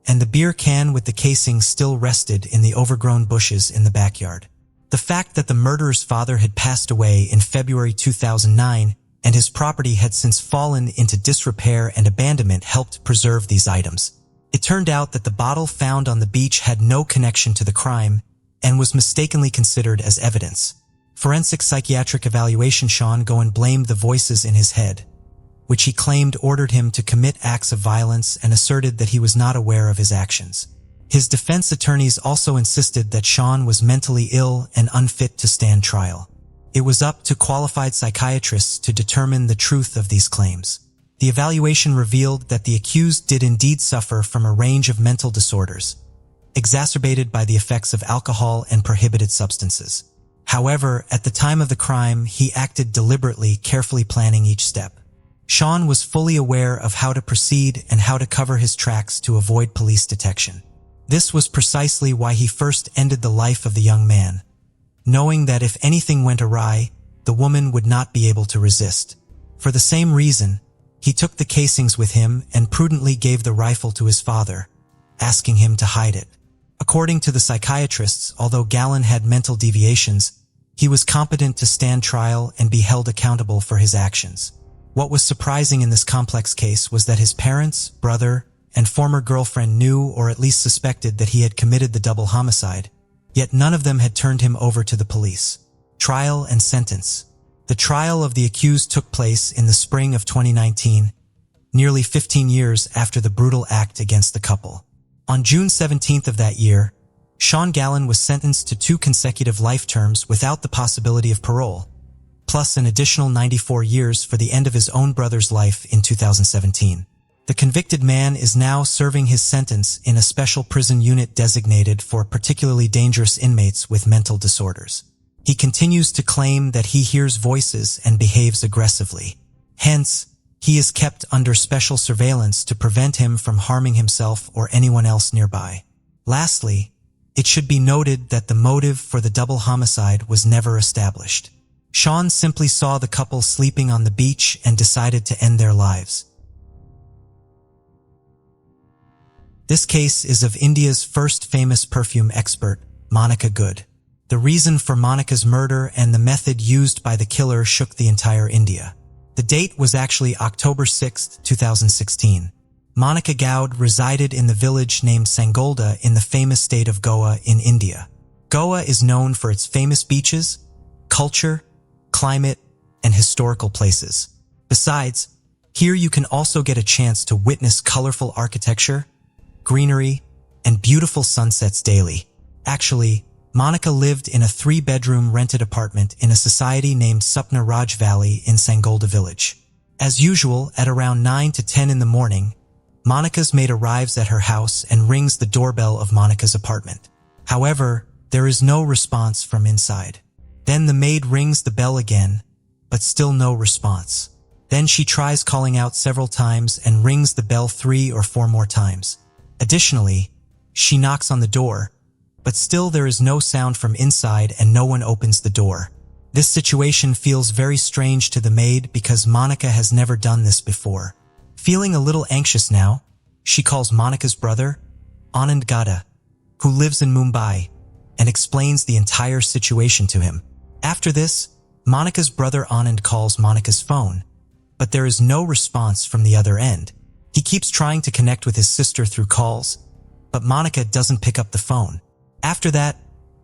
and the beer can with the casing still rested in the overgrown bushes in the backyard. The fact that the murderer's father had passed away in February 2009 and his property had since fallen into disrepair and abandonment helped preserve these items. It turned out that the bottle found on the beach had no connection to the crime and was mistakenly considered as evidence. Forensic psychiatric evaluation Sean Goen blamed the voices in his head, which he claimed ordered him to commit acts of violence and asserted that he was not aware of his actions. His defense attorneys also insisted that Sean was mentally ill and unfit to stand trial. It was up to qualified psychiatrists to determine the truth of these claims. The evaluation revealed that the accused did indeed suffer from a range of mental disorders, exacerbated by the effects of alcohol and prohibited substances. However, at the time of the crime, he acted deliberately, carefully planning each step. Sean was fully aware of how to proceed and how to cover his tracks to avoid police detection. This was precisely why he first ended the life of the young man, knowing that if anything went awry, the woman would not be able to resist. For the same reason, he took the casings with him and prudently gave the rifle to his father, asking him to hide it. According to the psychiatrists, although Gallen had mental deviations, he was competent to stand trial and be held accountable for his actions. What was surprising in this complex case was that his parents, brother, and former girlfriend knew or at least suspected that he had committed the double homicide, yet none of them had turned him over to the police. Trial and sentence. The trial of the accused took place in the spring of 2019, nearly 15 years after the brutal act against the couple. On June 17th of that year, Sean Gallen was sentenced to 2 consecutive life terms without the possibility of parole, plus an additional 94 years for the end of his own brother's life in 2017. The convicted man is now serving his sentence in a special prison unit designated for particularly dangerous inmates with mental disorders. He continues to claim that he hears voices and behaves aggressively. Hence, he is kept under special surveillance to prevent him from harming himself or anyone else nearby. Lastly, it should be noted that the motive for the double homicide was never established. Sean simply saw the couple sleeping on the beach and decided to end their lives. This case is of India's first famous perfume expert, Monica Good. The reason for Monica's murder and the method used by the killer shook the entire India. The date was actually October 6, 2016. Monica Goud resided in the village named Sangolda in the famous state of Goa in India. Goa is known for its famous beaches, culture, climate, and historical places. Besides, here you can also get a chance to witness colorful architecture, greenery, and beautiful sunsets daily. Actually, Monica lived in a 3-bedroom rented apartment in a society named Supna Raj Valley in Sangolda village. As usual, at around 9 to 10 in the morning, Monica's maid arrives at her house and rings the doorbell of Monica's apartment. However, there is no response from inside. Then the maid rings the bell again, but still no response. Then she tries calling out several times and rings the bell 3 or 4 more times. Additionally, she knocks on the door, but still there is no sound from inside and no one opens the door. This situation feels very strange to the maid because Monica has never done this before. Feeling a little anxious now, she calls Monica's brother, Anand Gada, who lives in Mumbai, and explains the entire situation to him. After this, Monica's brother Anand calls Monica's phone, but there is no response from the other end. He keeps trying to connect with his sister through calls, but Monica doesn't pick up the phone. After that,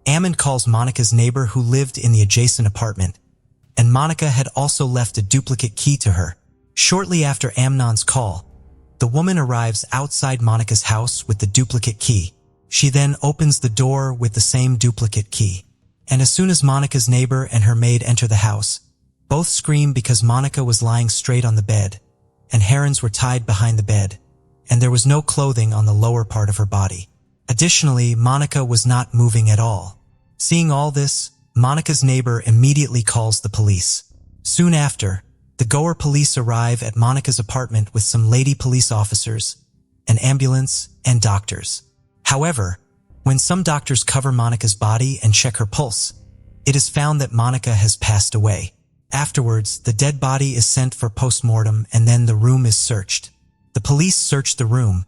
Anand calls Monica's neighbor who lived in the adjacent apartment, and Monica had also left a duplicate key to her. Shortly after Amnon's call, the woman arrives outside Monica's house with the duplicate key. She then opens the door with the same duplicate key. And as soon as Monica's neighbor and her maid enter the house, both scream because Monica was lying straight on the bed, and herons were tied behind the bed, and there was no clothing on the lower part of her body. Additionally, Monica was not moving at all. Seeing all this, Monica's neighbor immediately calls the police. Soon after, the Goa police arrive at Monica's apartment with some lady police officers, an ambulance, and doctors. However, when some doctors cover Monica's body and check her pulse, it is found that Monica has passed away. Afterwards, the dead body is sent for post-mortem and then the room is searched. The police searched the room,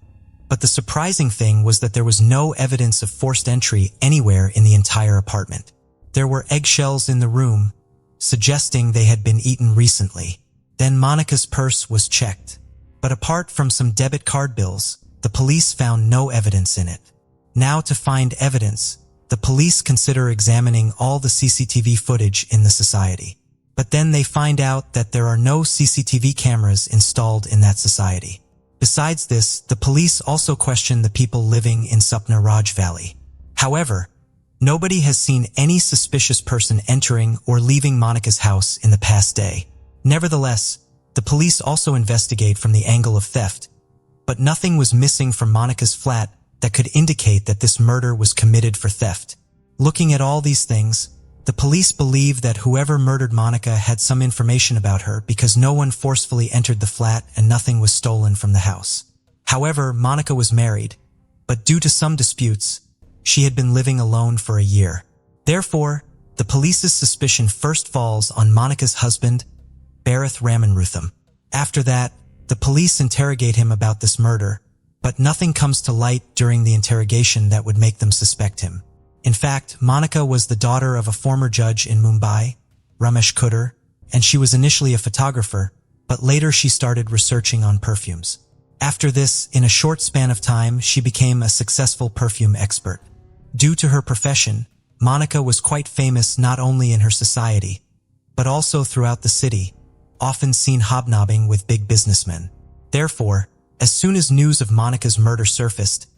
but the surprising thing was that there was no evidence of forced entry anywhere in the entire apartment. There were eggshells in the room, suggesting they had been eaten recently. Then Monica's purse was checked, but apart from some debit card bills, the police found no evidence in it. Now, to find evidence, the police consider examining all the CCTV footage in the society. But then they find out that there are no CCTV cameras installed in that society. Besides this, the police also question the people living in Sapna Raj Valley. However, nobody has seen any suspicious person entering or leaving Monica's house in the past day. Nevertheless, the police also investigate from the angle of theft, but nothing was missing from Monica's flat that could indicate that this murder was committed for theft. Looking at all these things, the police believe that whoever murdered Monica had some information about her because no one forcefully entered the flat and nothing was stolen from the house. However, Monica was married, but due to some disputes, she had been living alone for a year. Therefore, the police's suspicion first falls on Monica's husband, Barath Ramanrutham. After that, the police interrogate him about this murder, but nothing comes to light during the interrogation that would make them suspect him. In fact, Monica was the daughter of a former judge in Mumbai, Ramesh Kutter, and she was initially a photographer, but later she started researching on perfumes. After this, in a short span of time, she became a successful perfume expert. Due to her profession, Monica was quite famous not only in her society, but also throughout the city, often seen hobnobbing with big businessmen. Therefore, as soon as news of Monica's murder surfaced,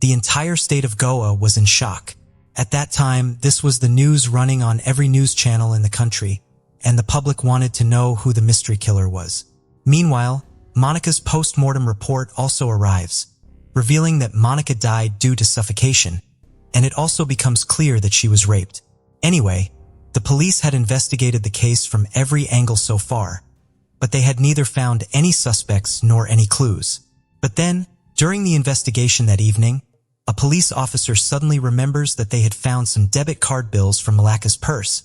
the entire state of Goa was in shock. At that time, this was the news running on every news channel in the country, and the public wanted to know who the mystery killer was. Meanwhile, Monica's post-mortem report also arrives, revealing that Monica died due to suffocation, and it also becomes clear that she was raped. Anyway, the police had investigated the case from every angle so far, but they had neither found any suspects nor any clues. But then, during the investigation that evening, a police officer suddenly remembers that they had found some debit card bills from Malaka's purse,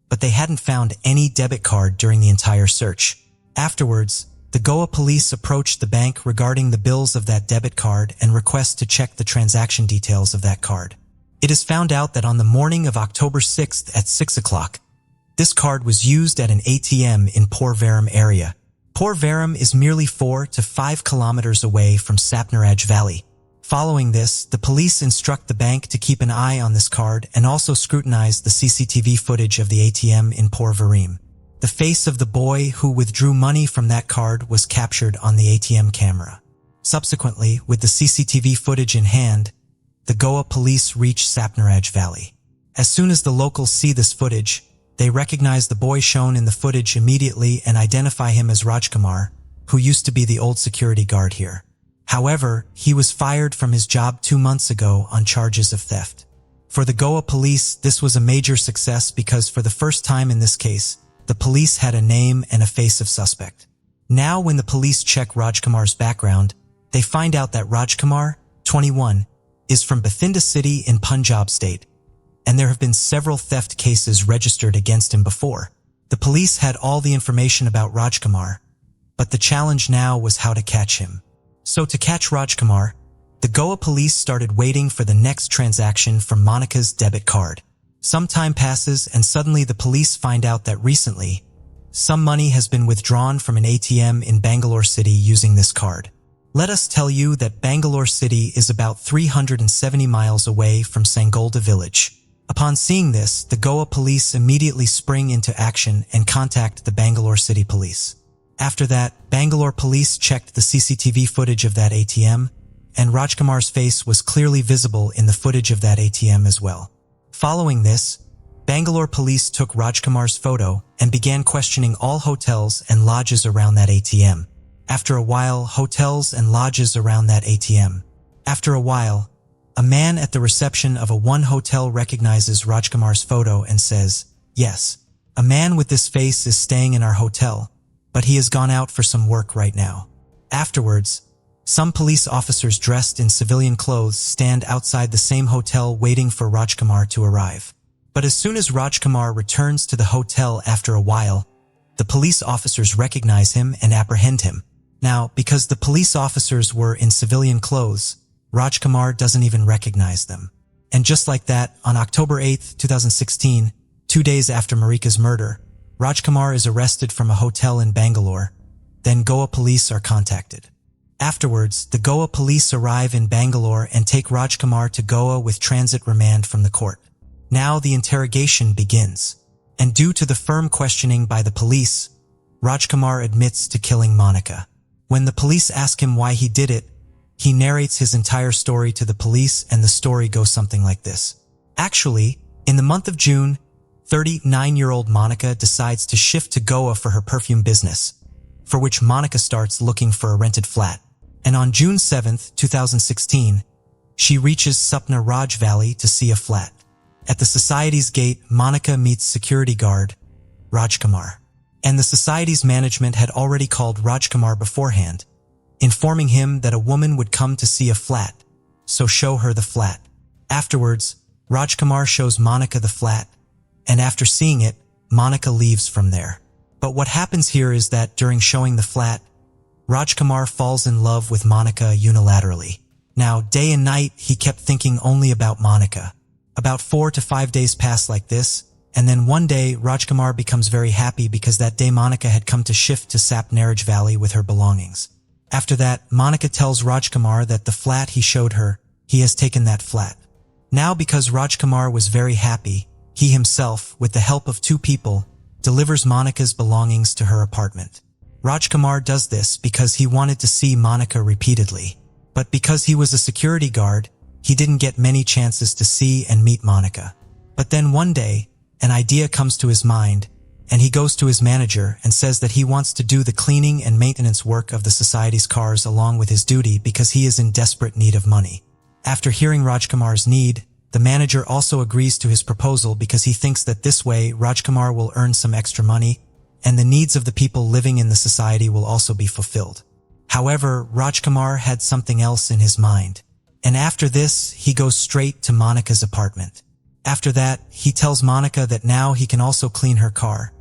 but they hadn't found any debit card during the entire search. Afterwards, the Goa police approached the bank regarding the bills of that debit card and request to check the transaction details of that card. It is found out that on the morning of October 6th at 6 o'clock, this card was used at an ATM in Porvaram area. Porvaram is merely 4 to 5 kilometers away from Sapnaraj Valley. Following this, the police instruct the bank to keep an eye on this card and also scrutinize the CCTV footage of the ATM in Porvaram. The face of the boy who withdrew money from that card was captured on the ATM camera. Subsequently, with the CCTV footage in hand, the Goa police reach Sapnaraj Valley. As soon as the locals see this footage, they recognize the boy shown in the footage immediately and identify him as Rajkumar, who used to be the old security guard here. However, he was fired from his job 2 months ago on charges of theft. For the Goa police, this was a major success because for the first time in this case, the police had a name and a face of suspect. Now when the police check Rajkumar's background, they find out that Rajkumar, 21, is from Bathinda city in Punjab state, and there have been several theft cases registered against him before. The police had all the information about Rajkumar, but the challenge now was how to catch him. So to catch Rajkumar, the Goa police started waiting for the next transaction from Monica's debit card. Some time passes and suddenly the police find out that recently, some money has been withdrawn from an ATM in Bangalore city using this card. Let us tell you that Bangalore city is about 370 miles away from Sangolda village. Upon seeing this, the Goa police immediately spring into action and contact the Bangalore city police. After that, Bangalore police checked the CCTV footage of that ATM, and Rajkumar's face was clearly visible in the footage of that ATM as well. Following this, Bangalore police took Rajkumar's photo and began questioning all hotels and lodges around that ATM. After a while, a man at the reception of one hotel recognizes Rajkumar's photo and says, "Yes, a man with this face is staying in our hotel, but he has gone out for some work right now." Afterwards, some police officers dressed in civilian clothes stand outside the same hotel waiting for Rajkumar to arrive. But as soon as Rajkumar returns to the hotel after a while, the police officers recognize him and apprehend him. Now, because the police officers were in civilian clothes, Rajkumar doesn't even recognize them. And just like that, on October 8, 2016, 2 days after Marika's murder, Rajkumar is arrested from a hotel in Bangalore. Then Goa police are contacted. Afterwards, the Goa police arrive in Bangalore and take Rajkumar to Goa with transit remand from the court. Now the interrogation begins. And due to the firm questioning by the police, Rajkumar admits to killing Monica. When the police ask him why he did it, he narrates his entire story to the police, and the story goes something like this. Actually, in the month of June, 39-year-old Monica decides to shift to Goa for her perfume business, for which Monica starts looking for a rented flat. And on June 7, 2016, she reaches Sapna Raj Valley to see a flat. At the society's gate, Monica meets security guard Rajkumar. And the society's management had already called Rajkumar beforehand, informing him that a woman would come to see a flat, so show her the flat. Afterwards, Rajkumar shows Monica the flat, and after seeing it, Monica leaves from there. But what happens here is that during showing the flat, Rajkumar falls in love with Monica unilaterally. Now, day and night, he kept thinking only about Monica. About 4 to 5 days pass like this, and then one day, Rajkumar becomes very happy because that day Monica had come to shift to Sapna Valley with her belongings. After that, Monica tells Rajkumar that the flat he showed her, he has taken that flat. Now, because Rajkumar was very happy, he himself, with the help of 2 people, delivers Monica's belongings to her apartment. Rajkumar does this because he wanted to see Monica repeatedly. But because he was a security guard, he didn't get many chances to see and meet Monica. But then one day, an idea comes to his mind, and he goes to his manager and says that he wants to do the cleaning and maintenance work of the society's cars along with his duty because he is in desperate need of money. After hearing Rajkumar's need, the manager also agrees to his proposal because he thinks that this way Rajkumar will earn some extra money, and the needs of the people living in the society will also be fulfilled. However, Rajkumar had something else in his mind. And after this, he goes straight to Monica's apartment. After that, he tells Monica that now he can also clean her car,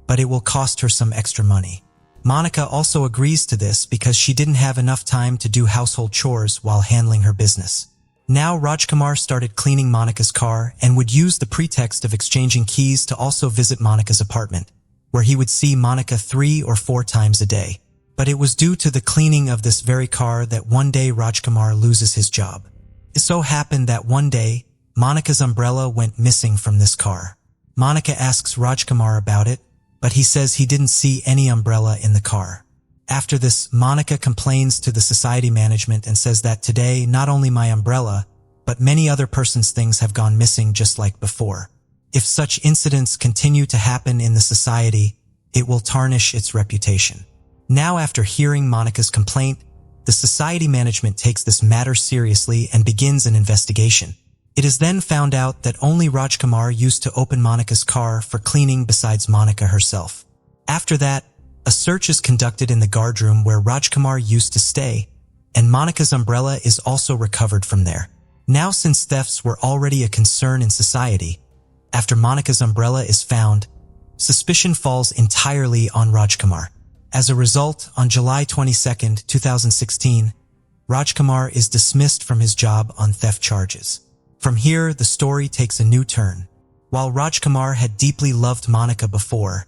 but it will cost her some extra money. Monica also agrees to this because she didn't have enough time to do household chores while handling her business. Now Rajkumar started cleaning Monica's car and would use the pretext of exchanging keys to also visit Monica's apartment, where he would see Monica 3 or 4 times a day. But it was due to the cleaning of this very car that one day Rajkumar loses his job. It so happened that one day, Monica's umbrella went missing from this car. Monica asks Rajkumar about it, but he says he didn't see any umbrella in the car. After this, Monica complains to the society management and says that today, not only my umbrella, but many other persons' things have gone missing just like before. If such incidents continue to happen in the society, it will tarnish its reputation. Now, after hearing Monica's complaint, the society management takes this matter seriously and begins an investigation. It is then found out that only Rajkumar used to open Monica's car for cleaning besides Monica herself. After that, a search is conducted in the guardroom where Rajkumar used to stay, and Monica's umbrella is also recovered from there. Now, since thefts were already a concern in society, after Monica's umbrella is found, suspicion falls entirely on Rajkumar. As a result, on July 22, 2016, Rajkumar is dismissed from his job on theft charges. From here, the story takes a new turn. While Rajkumar had deeply loved Monica before,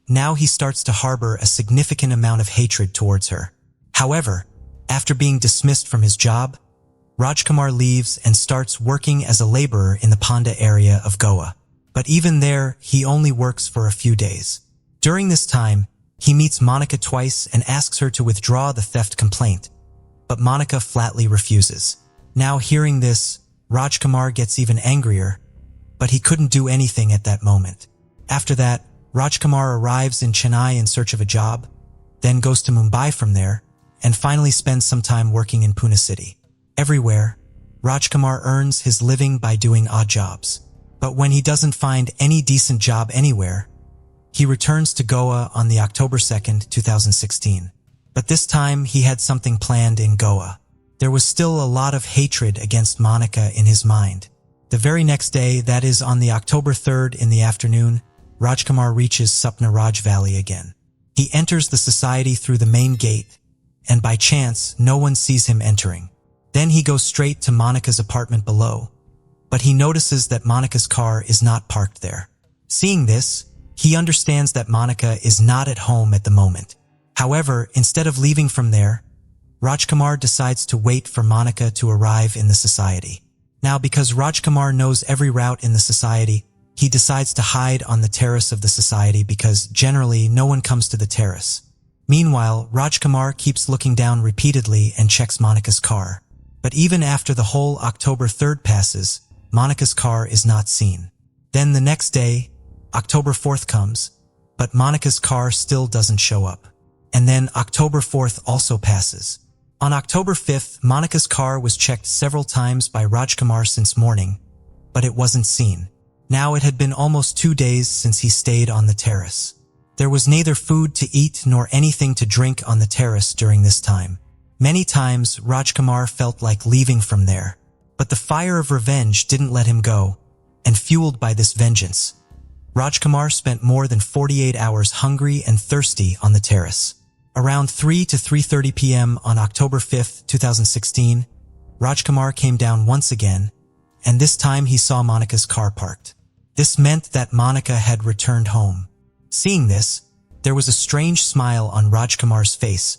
now he starts to harbor a significant amount of hatred towards her. However, after being dismissed from his job, Rajkumar leaves and starts working as a laborer in the Ponda area of Goa. But even there, he only works for a few days. During this time, He meets Monica twice and asks her to withdraw the theft complaint, but Monica flatly refuses. Now hearing this, Rajkumar gets even angrier, but he couldn't do anything at that moment. After that, Rajkumar arrives in Chennai in search of a job, then goes to Mumbai from there, and finally spends some time working in Pune city. Everywhere, Rajkumar earns his living by doing odd jobs. But when he doesn't find any decent job anywhere, he returns to Goa on the October 2nd, 2016. But this time he had something planned in Goa. There was still a lot of hatred against Monica in his mind. The very next day, that is on the October 3rd in the afternoon, Rajkumar reaches Sapna Raj Valley again. He enters the society through the main gate, and by chance, no one sees him entering. Then he goes straight to Monica's apartment below, but he notices that Monica's car is not parked there. Seeing this, he understands that Monica is not at home at the moment. However, instead of leaving from there, Rajkumar decides to wait for Monica to arrive in the society. Now, because Rajkumar knows every route in the society, he decides to hide on the terrace of the society because generally no one comes to the terrace. Meanwhile, Rajkumar keeps looking down repeatedly and checks Monica's car. But even after the whole October 3rd passes, Monica's car is not seen. Then the next day, October 4th comes, but Monica's car still doesn't show up. And then October 4th also passes. On October 5th, Monica's car was checked several times by Rajkumar since morning, but it wasn't seen. Now it had been almost 2 days since he stayed on the terrace. There was neither food to eat nor anything to drink on the terrace during this time. Many times, Rajkumar felt like leaving from there, but the fire of revenge didn't let him go, and fueled by this vengeance, Rajkumar spent more than 48 hours hungry and thirsty on the terrace. Around 3 to 3:30 p.m. on October 5th, 2016, Rajkumar came down once again, and this time he saw Monica's car parked. This meant that Monica had returned home. Seeing this, there was a strange smile on Rajkumar's face,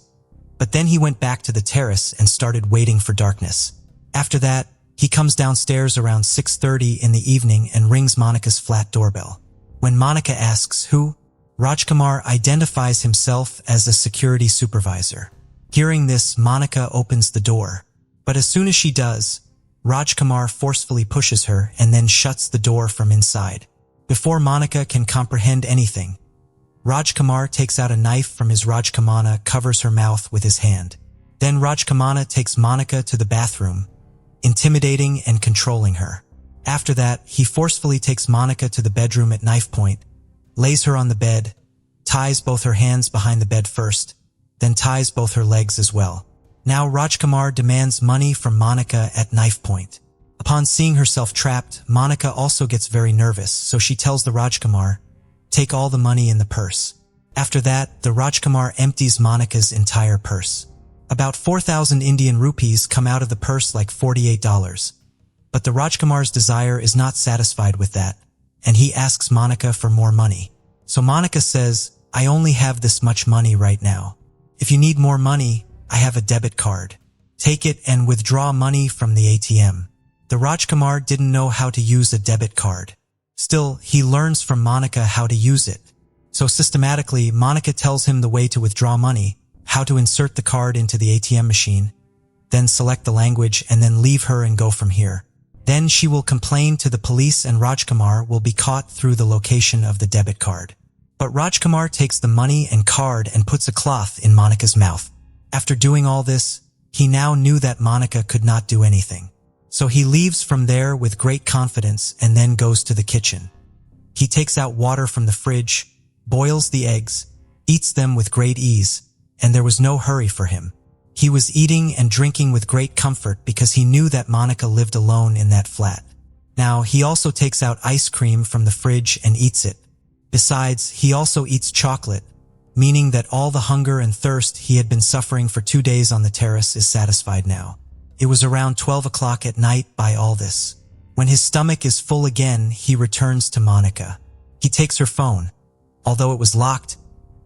but then he went back to the terrace and started waiting for darkness. After that, he comes downstairs around 6:30 in the evening and rings Monica's flat doorbell. When Monica asks who, Rajkumar identifies himself as a security supervisor. Hearing this, Monica opens the door, but as soon as she does, Rajkumar forcefully pushes her and then shuts the door from inside. Before Monica can comprehend anything, Rajkumar takes out a knife from his Rajkamana, covers her mouth with his hand. Then Rajkamana takes Monica to the bathroom, intimidating and controlling her. After that, he forcefully takes Monica to the bedroom at knife point, lays her on the bed, ties both her hands behind the bed first, then ties both her legs as well. Now Rajkumar demands money from Monica at knife point. Upon seeing herself trapped, Monica also gets very nervous, so she tells the Rajkumar, "Take all the money in the purse." After that, the Rajkumar empties Monica's entire purse. About 4,000 Indian rupees come out of the purse, like $48. But the Rajkumar's desire is not satisfied with that, and he asks Monica for more money. So Monica says, "I only have this much money right now. If you need more money, I have a debit card. Take it and withdraw money from the ATM." The Rajkumar didn't know how to use a debit card. Still, he learns from Monica how to use it. So systematically, Monica tells him the way to withdraw money, how to insert the card into the ATM machine, then select the language and then leave her and go from here. Then she will complain to the police and Rajkumar will be caught through the location of the debit card. But Rajkumar takes the money and card and puts a cloth in Monica's mouth. After doing all this, he now knew that Monica could not do anything. So he leaves from there with great confidence and then goes to the kitchen. He takes out water from the fridge, boils the eggs, eats them with great ease, and there was no hurry for him. He was eating and drinking with great comfort because he knew that Monica lived alone in that flat. Now, he also takes out ice cream from the fridge and eats it. Besides, he also eats chocolate, meaning that all the hunger and thirst he had been suffering for 2 days on the terrace is satisfied now. It was around 12 o'clock at night by all this. When his stomach is full again, he returns to Monica. He takes her phone, although it was locked,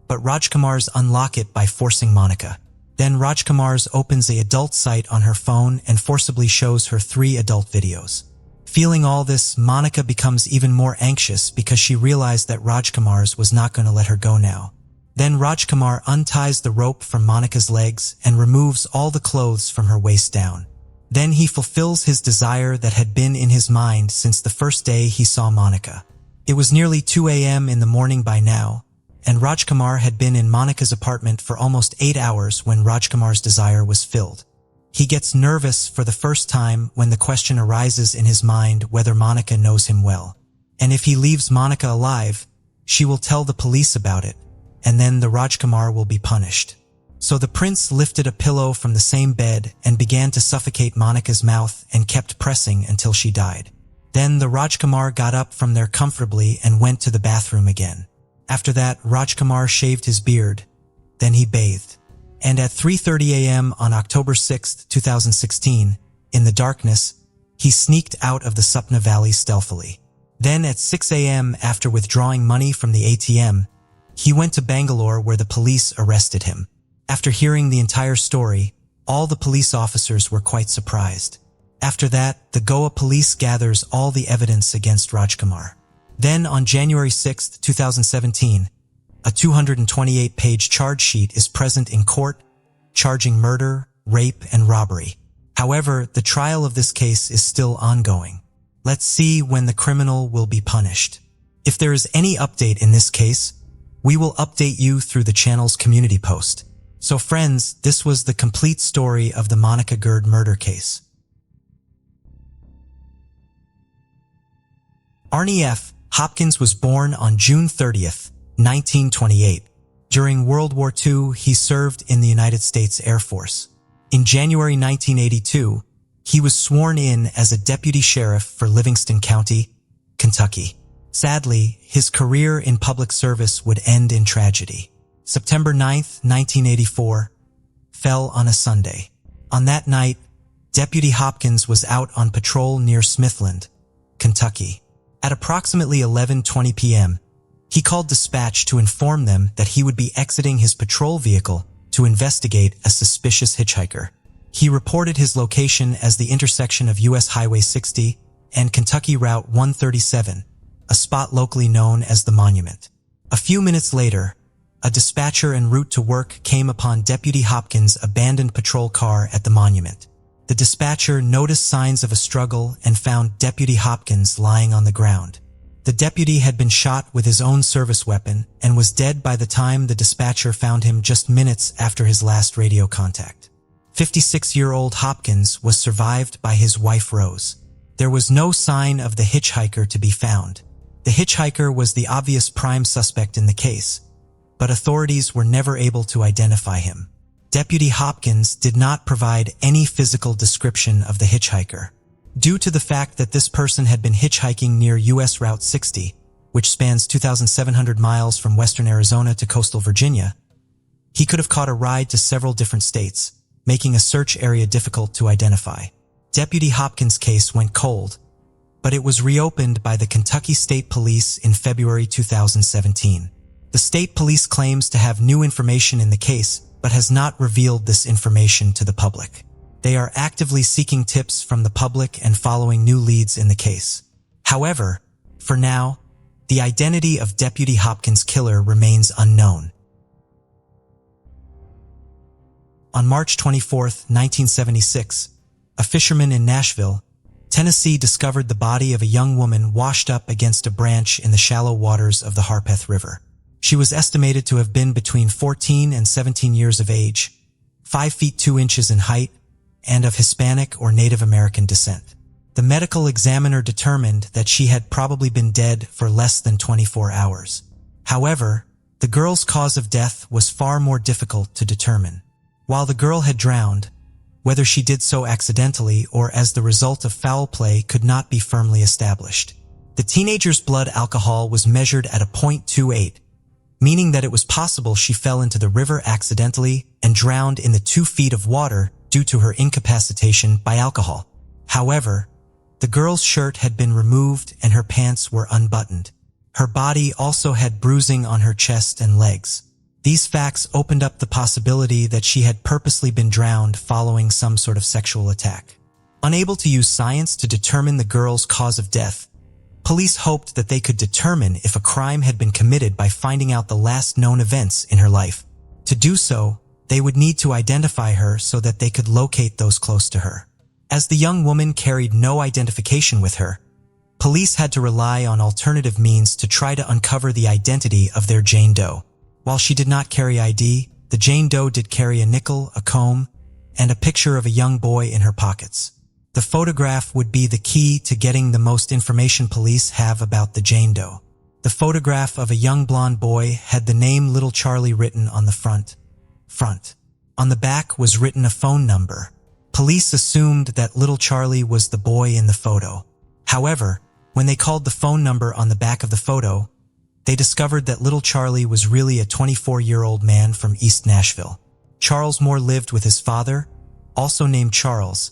but Rajkumar's unlock it by forcing Monica. Then Rajkumar's opens an adult site on her phone and forcibly shows her 3 adult videos. Feeling all this, Monica becomes even more anxious because she realized that Rajkumar's was not going to let her go now. Then Rajkumar unties the rope from Monica's legs and removes all the clothes from her waist down. Then he fulfills his desire that had been in his mind since the first day he saw Monica. It was nearly 2 a.m. in the morning by now, and Rajkumar had been in Monica's apartment for almost 8 hours when Rajkumar's desire was filled. He gets nervous for the first time when the question arises in his mind whether Monica knows him well. And if he leaves Monica alive, she will tell the police about it, and then the Rajkumar will be punished. So the prince lifted a pillow from the same bed and began to suffocate Monica's mouth and kept pressing until she died. Then the Rajkumar got up from there comfortably and went to the bathroom again. After that, Rajkumar shaved his beard. Then he bathed. And at 3:30 a.m. on October 6, 2016, in the darkness, he sneaked out of the Supna Valley stealthily. Then at 6 a.m. after withdrawing money from the ATM, he went to Bangalore where the police arrested him. After hearing the entire story, all the police officers were quite surprised. After that, the Goa police gathers all the evidence against Rajkumar. Then on January 6, 2017, a 228-page charge sheet is present in court, charging murder, rape, and robbery. However, the trial of this case is still ongoing. Let's see when the criminal will be punished. If there is any update in this case, we will update you through the channel's community post. So friends, this was the complete story of the Monica Gurd murder case. Arnie F. Hopkins was born on June 30th, 1928. During World War II, he served in the United States Air Force. In January 1982, he was sworn in as a deputy sheriff for Livingston County, Kentucky. Sadly, his career in public service would end in tragedy. September 9th, 1984, fell on a Sunday. On that night, Deputy Hopkins was out on patrol near Smithland, Kentucky. At approximately 11:20 p.m., he called dispatch to inform them that he would be exiting his patrol vehicle to investigate a suspicious hitchhiker. He reported his location as the intersection of U.S. Highway 60 and Kentucky Route 137, a spot locally known as the Monument. A few minutes later, a dispatcher en route to work came upon Deputy Hopkins' abandoned patrol car at the Monument. The dispatcher noticed signs of a struggle and found Deputy Hopkins lying on the ground. The deputy had been shot with his own service weapon and was dead by the time the dispatcher found him just minutes after his last radio contact. 56-year-old Hopkins was survived by his wife Rose. There was no sign of the hitchhiker to be found. The hitchhiker was the obvious prime suspect in the case, but authorities were never able to identify him. Deputy Hopkins did not provide any physical description of the hitchhiker. Due to the fact that this person had been hitchhiking near U.S. Route 60, which spans 2,700 miles from western Arizona to coastal Virginia, he could have caught a ride to several different states, making a search area difficult to identify. Deputy Hopkins' case went cold, but it was reopened by the Kentucky State Police in February 2017. The state police claims to have new information in the case, but has not revealed this information to the public. They are actively seeking tips from the public and following new leads in the case. However, for now, the identity of Deputy Hopkins' killer remains unknown. On March 24, 1976, a fisherman in Nashville, Tennessee discovered the body of a young woman washed up against a branch in the shallow waters of the Harpeth River. She was estimated to have been between 14 and 17 years of age, 5 feet 2 inches in height, and of Hispanic or Native American descent. The medical examiner determined that she had probably been dead for less than 24 hours. However, the girl's cause of death was far more difficult to determine. While the girl had drowned, whether she did so accidentally or as the result of foul play could not be firmly established. The teenager's blood alcohol was measured at a 0.28, meaning that it was possible she fell into the river accidentally and drowned in the 2 feet of water due to her incapacitation by alcohol. However, the girl's shirt had been removed and her pants were unbuttoned. Her body also had bruising on her chest and legs. These facts opened up the possibility that she had purposely been drowned following some sort of sexual attack. Unable to use science to determine the girl's cause of death, Police hoped that they could determine if a crime had been committed by finding out the last known events in her life. To do so, they would need to identify her so that they could locate those close to her. As the young woman carried no identification with her, police had to rely on alternative means to try to uncover the identity of their Jane Doe. While she did not carry ID, the Jane Doe did carry a nickel, a comb, and a picture of a young boy in her pockets. The photograph would be the key to getting the most information police have about the Jane Doe. The photograph of a young blonde boy had the name Little Charlie written on the front. On the back was written a phone number. Police assumed that Little Charlie was the boy in the photo. However, when they called the phone number on the back of the photo, they discovered that Little Charlie was really a 24-year-old man from East Nashville. Charles Moore lived with his father, also named Charles,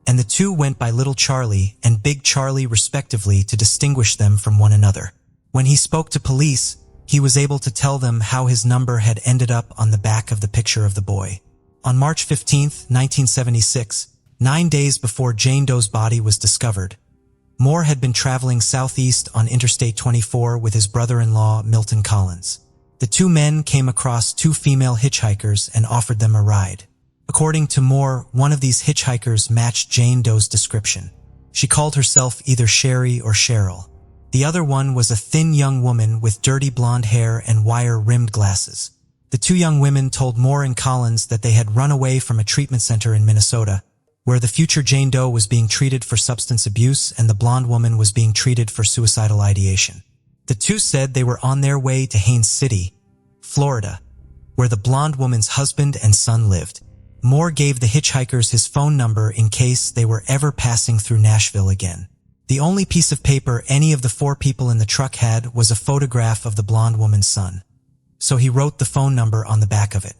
and the two went by Little Charlie and Big Charlie respectively to distinguish them from one another. When he spoke to police, he was able to tell them how his number had ended up on the back of the picture of the boy. On March 15, 1976, 9 days before Jane Doe's body was discovered, Moore had been traveling southeast on Interstate 24 with his brother-in-law, Milton Collins. The two men came across two female hitchhikers and offered them a ride. According to Moore, one of these hitchhikers matched Jane Doe's description. She called herself either Sherry or Cheryl. The other one was a thin young woman with dirty blonde hair and wire-rimmed glasses. The two young women told Moore and Collins that they had run away from a treatment center in Minnesota, where the future Jane Doe was being treated for substance abuse and the blonde woman was being treated for suicidal ideation. The two said they were on their way to Haines City, Florida, where the blonde woman's husband and son lived. Moore gave the hitchhikers his phone number in case they were ever passing through Nashville again. The only piece of paper any of the four people in the truck had was a photograph of the blonde woman's son, so he wrote the phone number on the back of it.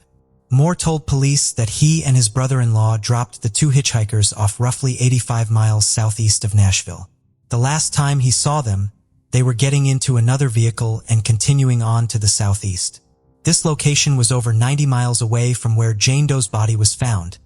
Moore told police that he and his brother-in-law dropped the two hitchhikers off roughly 85 miles southeast of Nashville. The last time he saw them, they were getting into another vehicle and continuing on to the southeast. This location was over 90 miles away from where Jane Doe's body was found,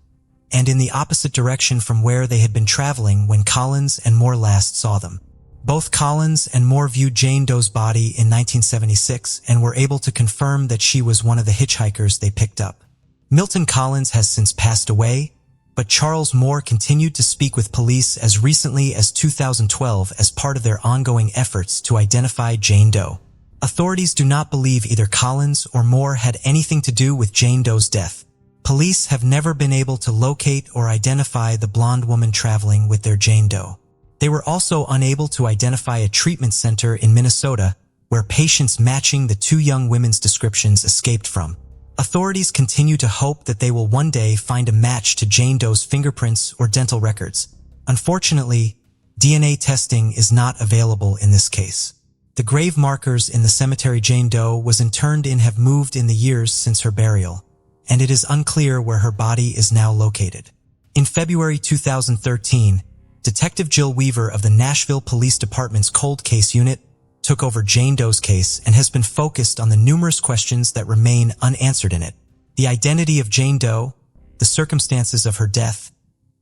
and in the opposite direction from where they had been traveling when Collins and Moore last saw them. Both Collins and Moore viewed Jane Doe's body in 1976 and were able to confirm that she was one of the hitchhikers they picked up. Milton Collins has since passed away, but Charles Moore continued to speak with police as recently as 2012 as part of their ongoing efforts to identify Jane Doe. Authorities do not believe either Collins or Moore had anything to do with Jane Doe's death. Police have never been able to locate or identify the blonde woman traveling with their Jane Doe. They were also unable to identify a treatment center in Minnesota where patients matching the two young women's descriptions escaped from. Authorities continue to hope that they will one day find a match to Jane Doe's fingerprints or dental records. Unfortunately, DNA testing is not available in this case. The grave markers in the cemetery Jane Doe was interned in have moved in the years since her burial, and it is unclear where her body is now located. In February 2013, Detective Jill Weaver of the Nashville Police Department's Cold Case Unit took over Jane Doe's case and has been focused on the numerous questions that remain unanswered in it. The identity of Jane Doe, the circumstances of her death,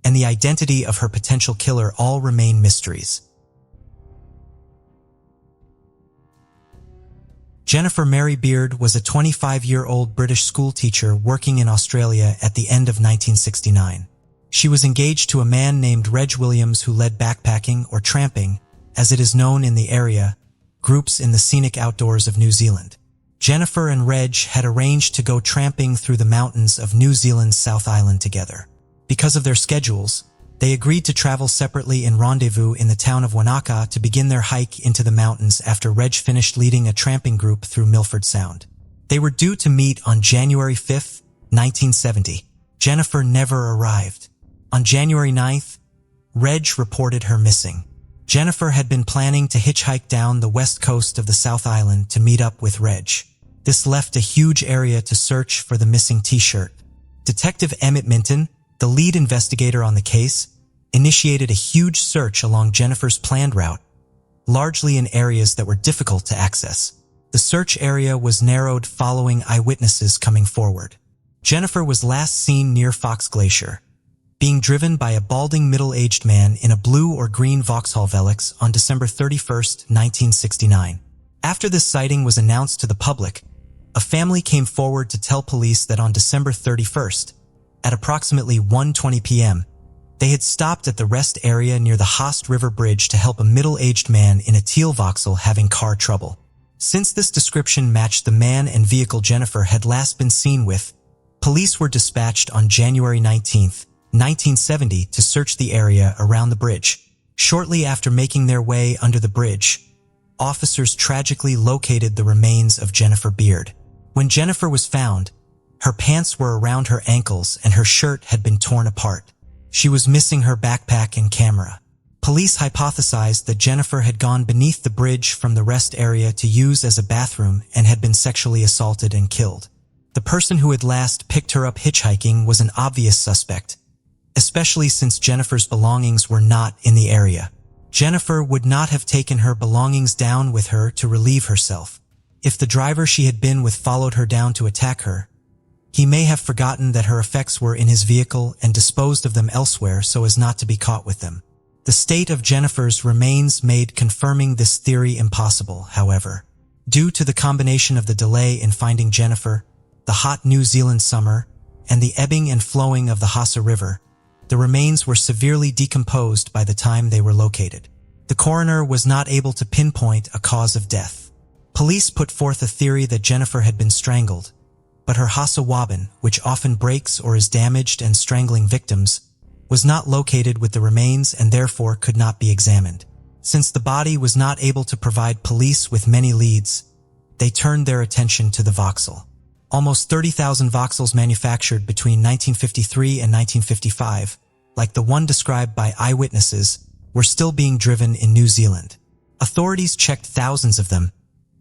and the identity of her potential killer all remain mysteries. Jennifer Mary Beard was a 25-year-old British schoolteacher working in Australia at the end of 1969. She was engaged to a man named Reg Williams who led backpacking or tramping, as it is known in the area, groups in the scenic outdoors of New Zealand. Jennifer and Reg had arranged to go tramping through the mountains of New Zealand's South Island together. Because of their schedules, they agreed to travel separately and rendezvous in the town of Wanaka to begin their hike into the mountains after Reg finished leading a tramping group through Milford Sound. They were due to meet on January 5, 1970. Jennifer never arrived. On January 9th, Reg reported her missing. Jennifer had been planning to hitchhike down the west coast of the South Island to meet up with Reg. This left a huge area to search for the missing t-shirt. Detective Emmett Minton, the lead investigator on the case, initiated a huge search along Jennifer's planned route, largely in areas that were difficult to access. The search area was narrowed following eyewitnesses coming forward. Jennifer was last seen near Fox Glacier. being driven by a balding middle-aged man in a blue or green Vauxhall Velox on December 31, 1969. After this sighting was announced to the public, a family came forward to tell police that on December 31st, at approximately 1:20 p.m., they had stopped at the rest area near the Haast River Bridge to help a middle-aged man in a teal Vauxhall having car trouble. Since this description matched the man and vehicle Jennifer had last been seen with, police were dispatched on January 19, 1970 to search the area around the bridge. Shortly after making their way under the bridge, officers tragically located the remains of Jennifer Beard. When Jennifer was found, her pants were around her ankles and her shirt had been torn apart. She was missing her backpack and camera. Police hypothesized that Jennifer had gone beneath the bridge from the rest area to use as a bathroom and had been sexually assaulted and killed. The person who had last picked her up hitchhiking was an obvious suspect, especially since Jennifer's belongings were not in the area. Jennifer would not have taken her belongings down with her to relieve herself. If the driver she had been with followed her down to attack her, he may have forgotten that her effects were in his vehicle and disposed of them elsewhere so as not to be caught with them. The state of Jennifer's remains made confirming this theory impossible, however. Due to the combination of the delay in finding Jennifer, the hot New Zealand summer, and the ebbing and flowing of the Haast River, the remains were severely decomposed by the time they were located. The coroner was not able to pinpoint a cause of death. Police put forth a theory that Jennifer had been strangled, but her hasa wabin, which often breaks or is damaged and strangling victims, was not located with the remains and therefore could not be examined. Since the body was not able to provide police with many leads, they turned their attention to the Vauxhall. Almost 30,000 Vauxhalls manufactured between 1953 and 1955, like the one described by eyewitnesses, were still being driven in New Zealand. Authorities checked thousands of them,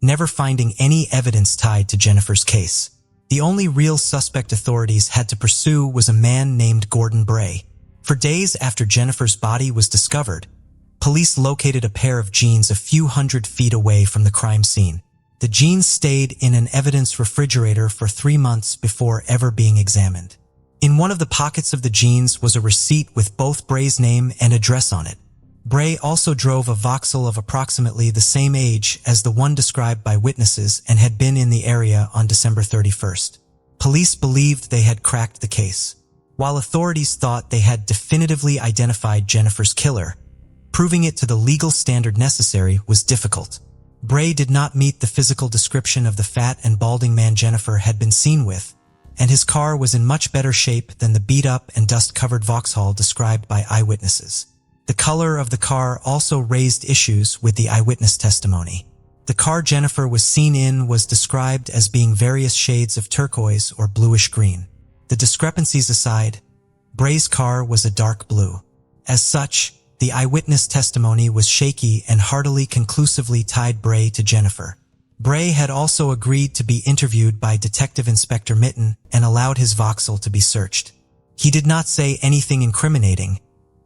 never finding any evidence tied to Jennifer's case. The only real suspect authorities had to pursue was a man named Gordon Bray. For days after Jennifer's body was discovered, police located a pair of jeans a few hundred feet away from the crime scene. The jeans stayed in an evidence refrigerator for 3 months before ever being examined. In one of the pockets of the jeans was a receipt with both Bray's name and address on it. Bray also drove a Vauxhall of approximately the same age as the one described by witnesses and had been in the area on December 31st. Police believed they had cracked the case. While authorities thought they had definitively identified Jennifer's killer, proving it to the legal standard necessary was difficult. Bray did not meet the physical description of the fat and balding man Jennifer had been seen with, and his car was in much better shape than the beat-up and dust-covered Vauxhall described by eyewitnesses. The color of the car also raised issues with the eyewitness testimony. The car Jennifer was seen in was described as being various shades of turquoise or bluish green. The discrepancies aside, Bray's car was a dark blue. As such, the eyewitness testimony was shaky and hardly conclusively tied Bray to Jennifer. Bray had also agreed to be interviewed by Detective Inspector Mitten and allowed his Vauxhall to be searched. He did not say anything incriminating,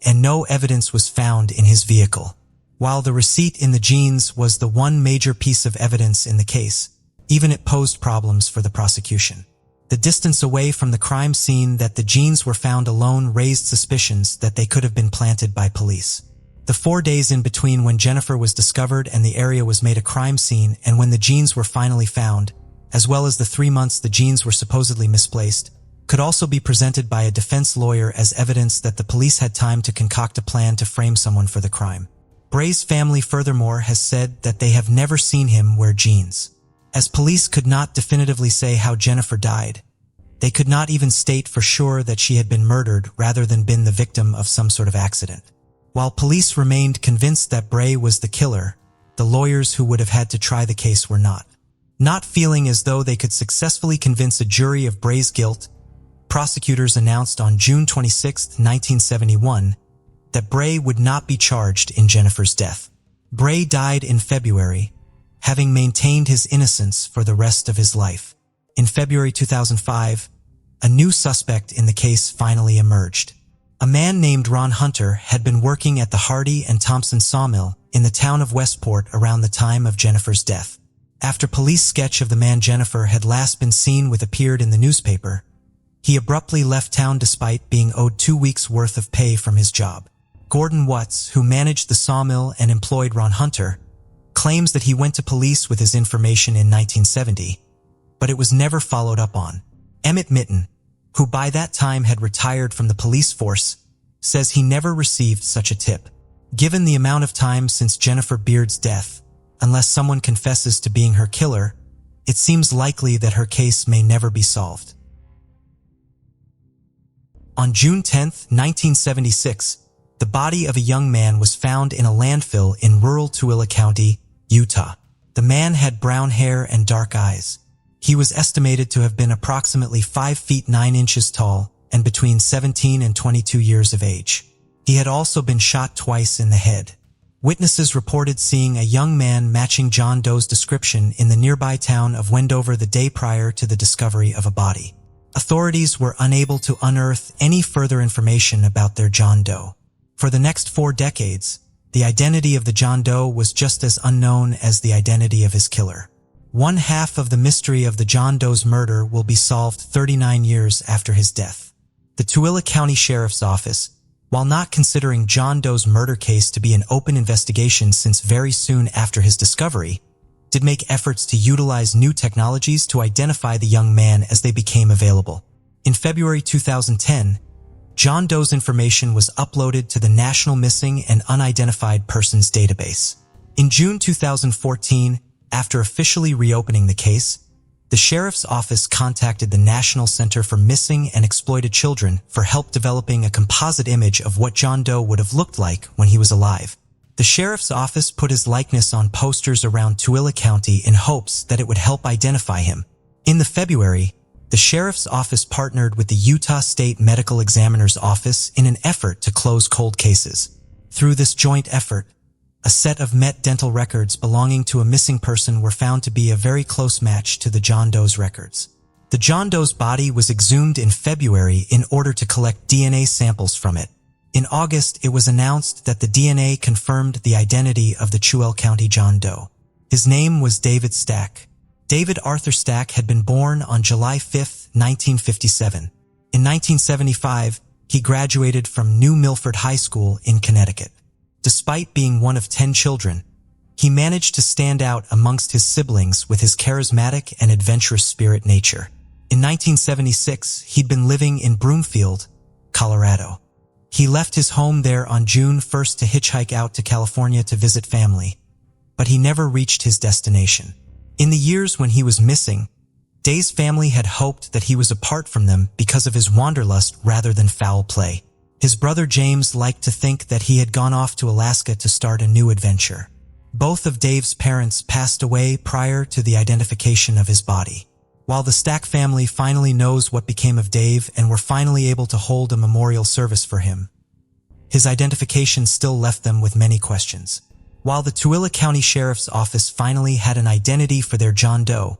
and no evidence was found in his vehicle. While the receipt in the jeans was the one major piece of evidence in the case, even it posed problems for the prosecution. The distance away from the crime scene that the jeans were found alone raised suspicions that they could have been planted by police. The 4 days in between when Jennifer was discovered and the area was made a crime scene and when the jeans were finally found, as well as the 3 months the jeans were supposedly misplaced, could also be presented by a defense lawyer as evidence that the police had time to concoct a plan to frame someone for the crime. Bray's family furthermore has said that they have never seen him wear jeans. As police could not definitively say how Jennifer died, they could not even state for sure that she had been murdered rather than been the victim of some sort of accident. While police remained convinced that Bray was the killer, the lawyers who would have had to try the case were not. Not feeling as though they could successfully convince a jury of Bray's guilt, prosecutors announced on June 26, 1971, that Bray would not be charged in Jennifer's death. Bray died in February, having maintained his innocence for the rest of his life. In February 2005, a new suspect in the case finally emerged. A man named Ron Hunter had been working at the Hardy and Thompson sawmill in the town of Westport around the time of Jennifer's death. After police sketch of the man Jennifer had last been seen with appeared in the newspaper, He abruptly left town despite being owed 2 weeks' worth of pay from his job. Gordon Watts, who managed the sawmill and employed Ron Hunter, claims that he went to police with his information in 1970, but it was never followed up on. Emmett Mitten, who by that time had retired from the police force, says he never received such a tip. Given the amount of time since Jennifer Beard's death, unless someone confesses to being her killer, it seems likely that her case may never be solved. On June 10, 1976, the body of a young man was found in a landfill in rural Tooele County, Utah. The man had brown hair and dark eyes. He was estimated to have been approximately 5 feet 9 inches tall and between 17 and 22 years of age. He had also been shot twice in the head. Witnesses reported seeing a young man matching John Doe's description in the nearby town of Wendover the day prior to the discovery of a body. Authorities were unable to unearth any further information about their John Doe. For the next 4 decades, the identity of the John Doe was just as unknown as the identity of his killer. One half of the mystery of the John Doe's murder will be solved 39 years after his death. The Tooele County Sheriff's Office, while not considering John Doe's murder case to be an open investigation since very soon after his discovery, did make efforts to utilize new technologies to identify the young man as they became available. In February 2010, John Doe's information was uploaded to the National Missing and Unidentified Persons Database. In June 2014, after officially reopening the case, the Sheriff's Office contacted the National Center for Missing and Exploited Children for help developing a composite image of what John Doe would have looked like when he was alive. The Sheriff's Office put his likeness on posters around Tooele County in hopes that it would help identify him. In February, the Sheriff's Office partnered with the Utah State Medical Examiner's Office in an effort to close cold cases. Through this joint effort, a set of Met dental records belonging to a missing person were found to be a very close match to the John Doe's records. The John Doe's body was exhumed in February in order to collect DNA samples from it. In August, it was announced that the DNA confirmed the identity of the Tooele County John Doe. His name was David Stack. David Arthur Stack had been born on July 5, 1957. In 1975, he graduated from New Milford High School in Connecticut. Despite being one of 10 children, he managed to stand out amongst his siblings with his charismatic and adventurous spirit nature. In 1976, he'd been living in Broomfield, Colorado. He left his home there on June 1st to hitchhike out to California to visit family, but he never reached his destination. In the years when he was missing, Day's family had hoped that he was apart from them because of his wanderlust rather than foul play. His brother James liked to think that he had gone off to Alaska to start a new adventure. Both of Dave's parents passed away prior to the identification of his body. While the Stack family finally knows what became of Dave and were finally able to hold a memorial service for him, his identification still left them with many questions. While the Tooele County Sheriff's Office finally had an identity for their John Doe,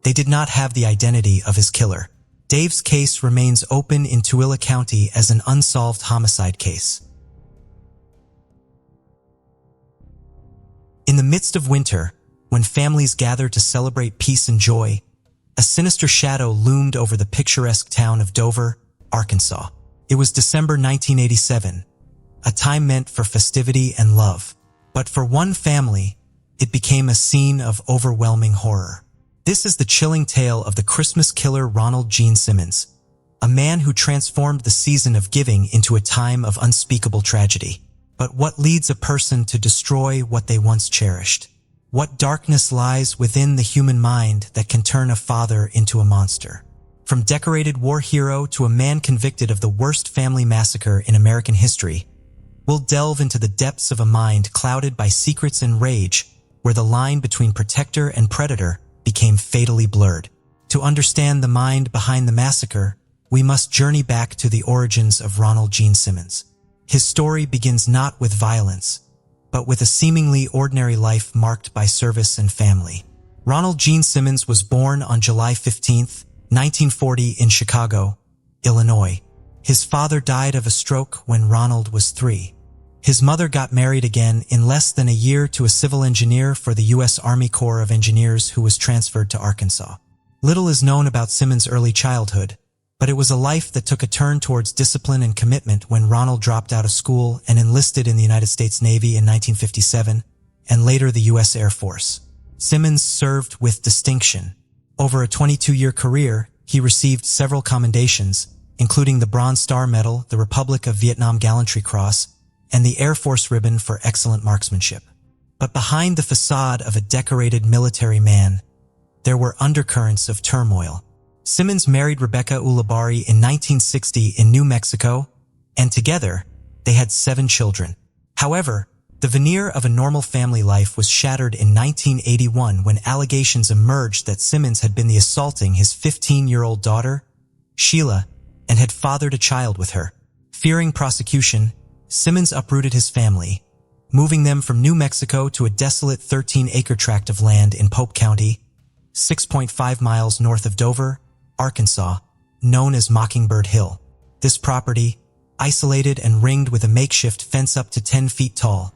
they did not have the identity of his killer. Dave's case remains open in Tooele County as an unsolved homicide case. In the midst of winter, when families gather to celebrate peace and joy, a sinister shadow loomed over the picturesque town of Dover, Arkansas. It was December 1987, a time meant for festivity and love. But for one family, it became a scene of overwhelming horror. This is the chilling tale of the Christmas killer Ronald Gene Simmons, a man who transformed the season of giving into a time of unspeakable tragedy. But what leads a person to destroy what they once cherished? What darkness lies within the human mind that can turn a father into a monster? From decorated war hero to a man convicted of the worst family massacre in American history, we'll delve into the depths of a mind clouded by secrets and rage, where the line between protector and predator became fatally blurred. To understand the mind behind the massacre, we must journey back to the origins of Ronald Gene Simmons. His story begins not with violence, but with a seemingly ordinary life marked by service and family. Ronald Gene Simmons was born on July 15, 1940 in Chicago, Illinois. His father died of a stroke when Ronald was 3. His mother got married again in less than a year to a civil engineer for the U.S. Army Corps of Engineers who was transferred to Arkansas. Little is known about Simmons' early childhood, But it was a life that took a turn towards discipline and commitment when Ronald dropped out of school and enlisted in the United States Navy in 1957, and later the U.S. Air Force. Simmons served with distinction. Over a 22-year career, he received several commendations, including the Bronze Star Medal, the Republic of Vietnam Gallantry Cross, and the Air Force Ribbon for excellent marksmanship. But behind the facade of a decorated military man, there were undercurrents of turmoil. Simmons married Rebecca Ulibarri in 1960 in New Mexico, and together, they had 7 children. However, the veneer of a normal family life was shattered in 1981 when allegations emerged that Simmons had been assaulting his 15-year-old daughter, Sheila, and had fathered a child with her. Fearing prosecution, Simmons uprooted his family, moving them from New Mexico to a desolate 13-acre tract of land in Pope County, 6.5 miles north of Dover, Arkansas, known as Mockingbird Hill. This property, isolated and ringed with a makeshift fence up to 10 feet tall,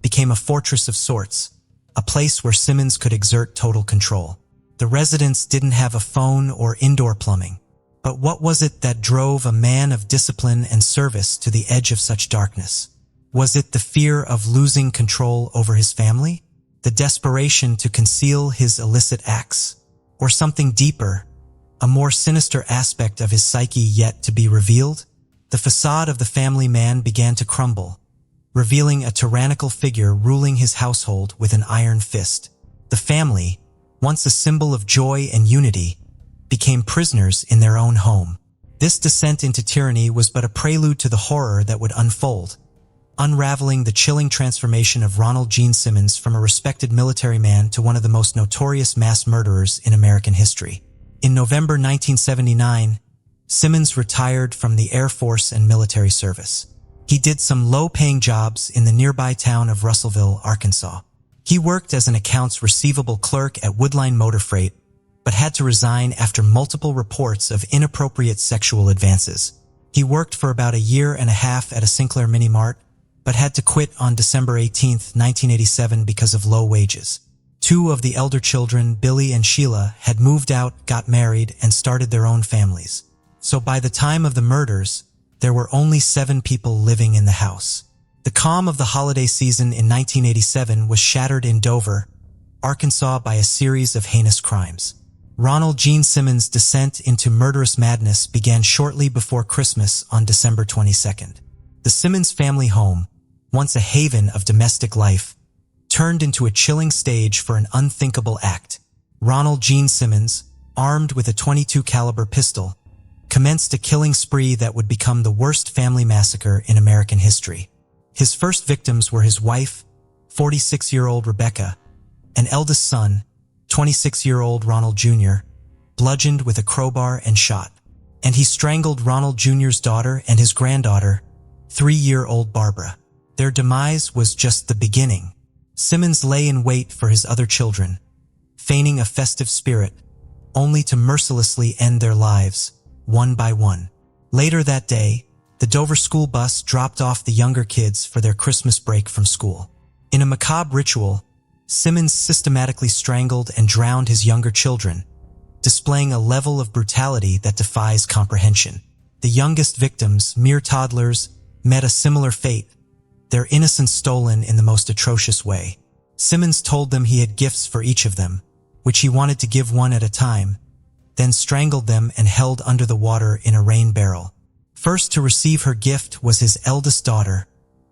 became a fortress of sorts, a place where Simmons could exert total control. The residents didn't have a phone or indoor plumbing. But what was it that drove a man of discipline and service to the edge of such darkness? Was it the fear of losing control over his family? The desperation to conceal his illicit acts? Or something deeper, a more sinister aspect of his psyche yet to be revealed? The facade of the family man began to crumble, revealing a tyrannical figure ruling his household with an iron fist. The family, once a symbol of joy and unity, became prisoners in their own home. This descent into tyranny was but a prelude to the horror that would unfold, unraveling the chilling transformation of Ronald Gene Simmons from a respected military man to one of the most notorious mass murderers in American history. In November 1979, Simmons retired from the Air Force and military service. He did some low-paying jobs in the nearby town of Russellville, Arkansas. He worked as an accounts receivable clerk at Woodline Motor Freight, but had to resign after multiple reports of inappropriate sexual advances. He worked for about a year and a half at a Sinclair Mini-Mart, but had to quit on December 18, 1987 because of low wages. 2 of the elder children, Billy and Sheila, had moved out, got married, and started their own families. So by the time of the murders, there were only 7 people living in the house. The calm of the holiday season in 1987 was shattered in Dover, Arkansas by a series of heinous crimes. Ronald Gene Simmons' descent into murderous madness began shortly before Christmas on December 22nd. The Simmons family home, once a haven of domestic life, turned into a chilling stage for an unthinkable act. Ronald Gene Simmons, armed with a .22 caliber pistol, commenced a killing spree that would become the worst family massacre in American history. His first victims were his wife, 46-year-old Rebecca, and eldest son, 26-year-old Ronald Jr., bludgeoned with a crowbar and shot. And he strangled Ronald Jr.'s daughter and his granddaughter, 3-year-old Barbara. Their demise was just the beginning. Simmons lay in wait for his other children, feigning a festive spirit, only to mercilessly end their lives, one by one. Later that day, the Dover school bus dropped off the younger kids for their Christmas break from school. In a macabre ritual, Simmons systematically strangled and drowned his younger children, displaying a level of brutality that defies comprehension. The youngest victims, mere toddlers, met a similar fate, their innocence stolen in the most atrocious way. Simmons told them he had gifts for each of them, which he wanted to give one at a time, then strangled them and held under the water in a rain barrel. First to receive her gift was his eldest daughter,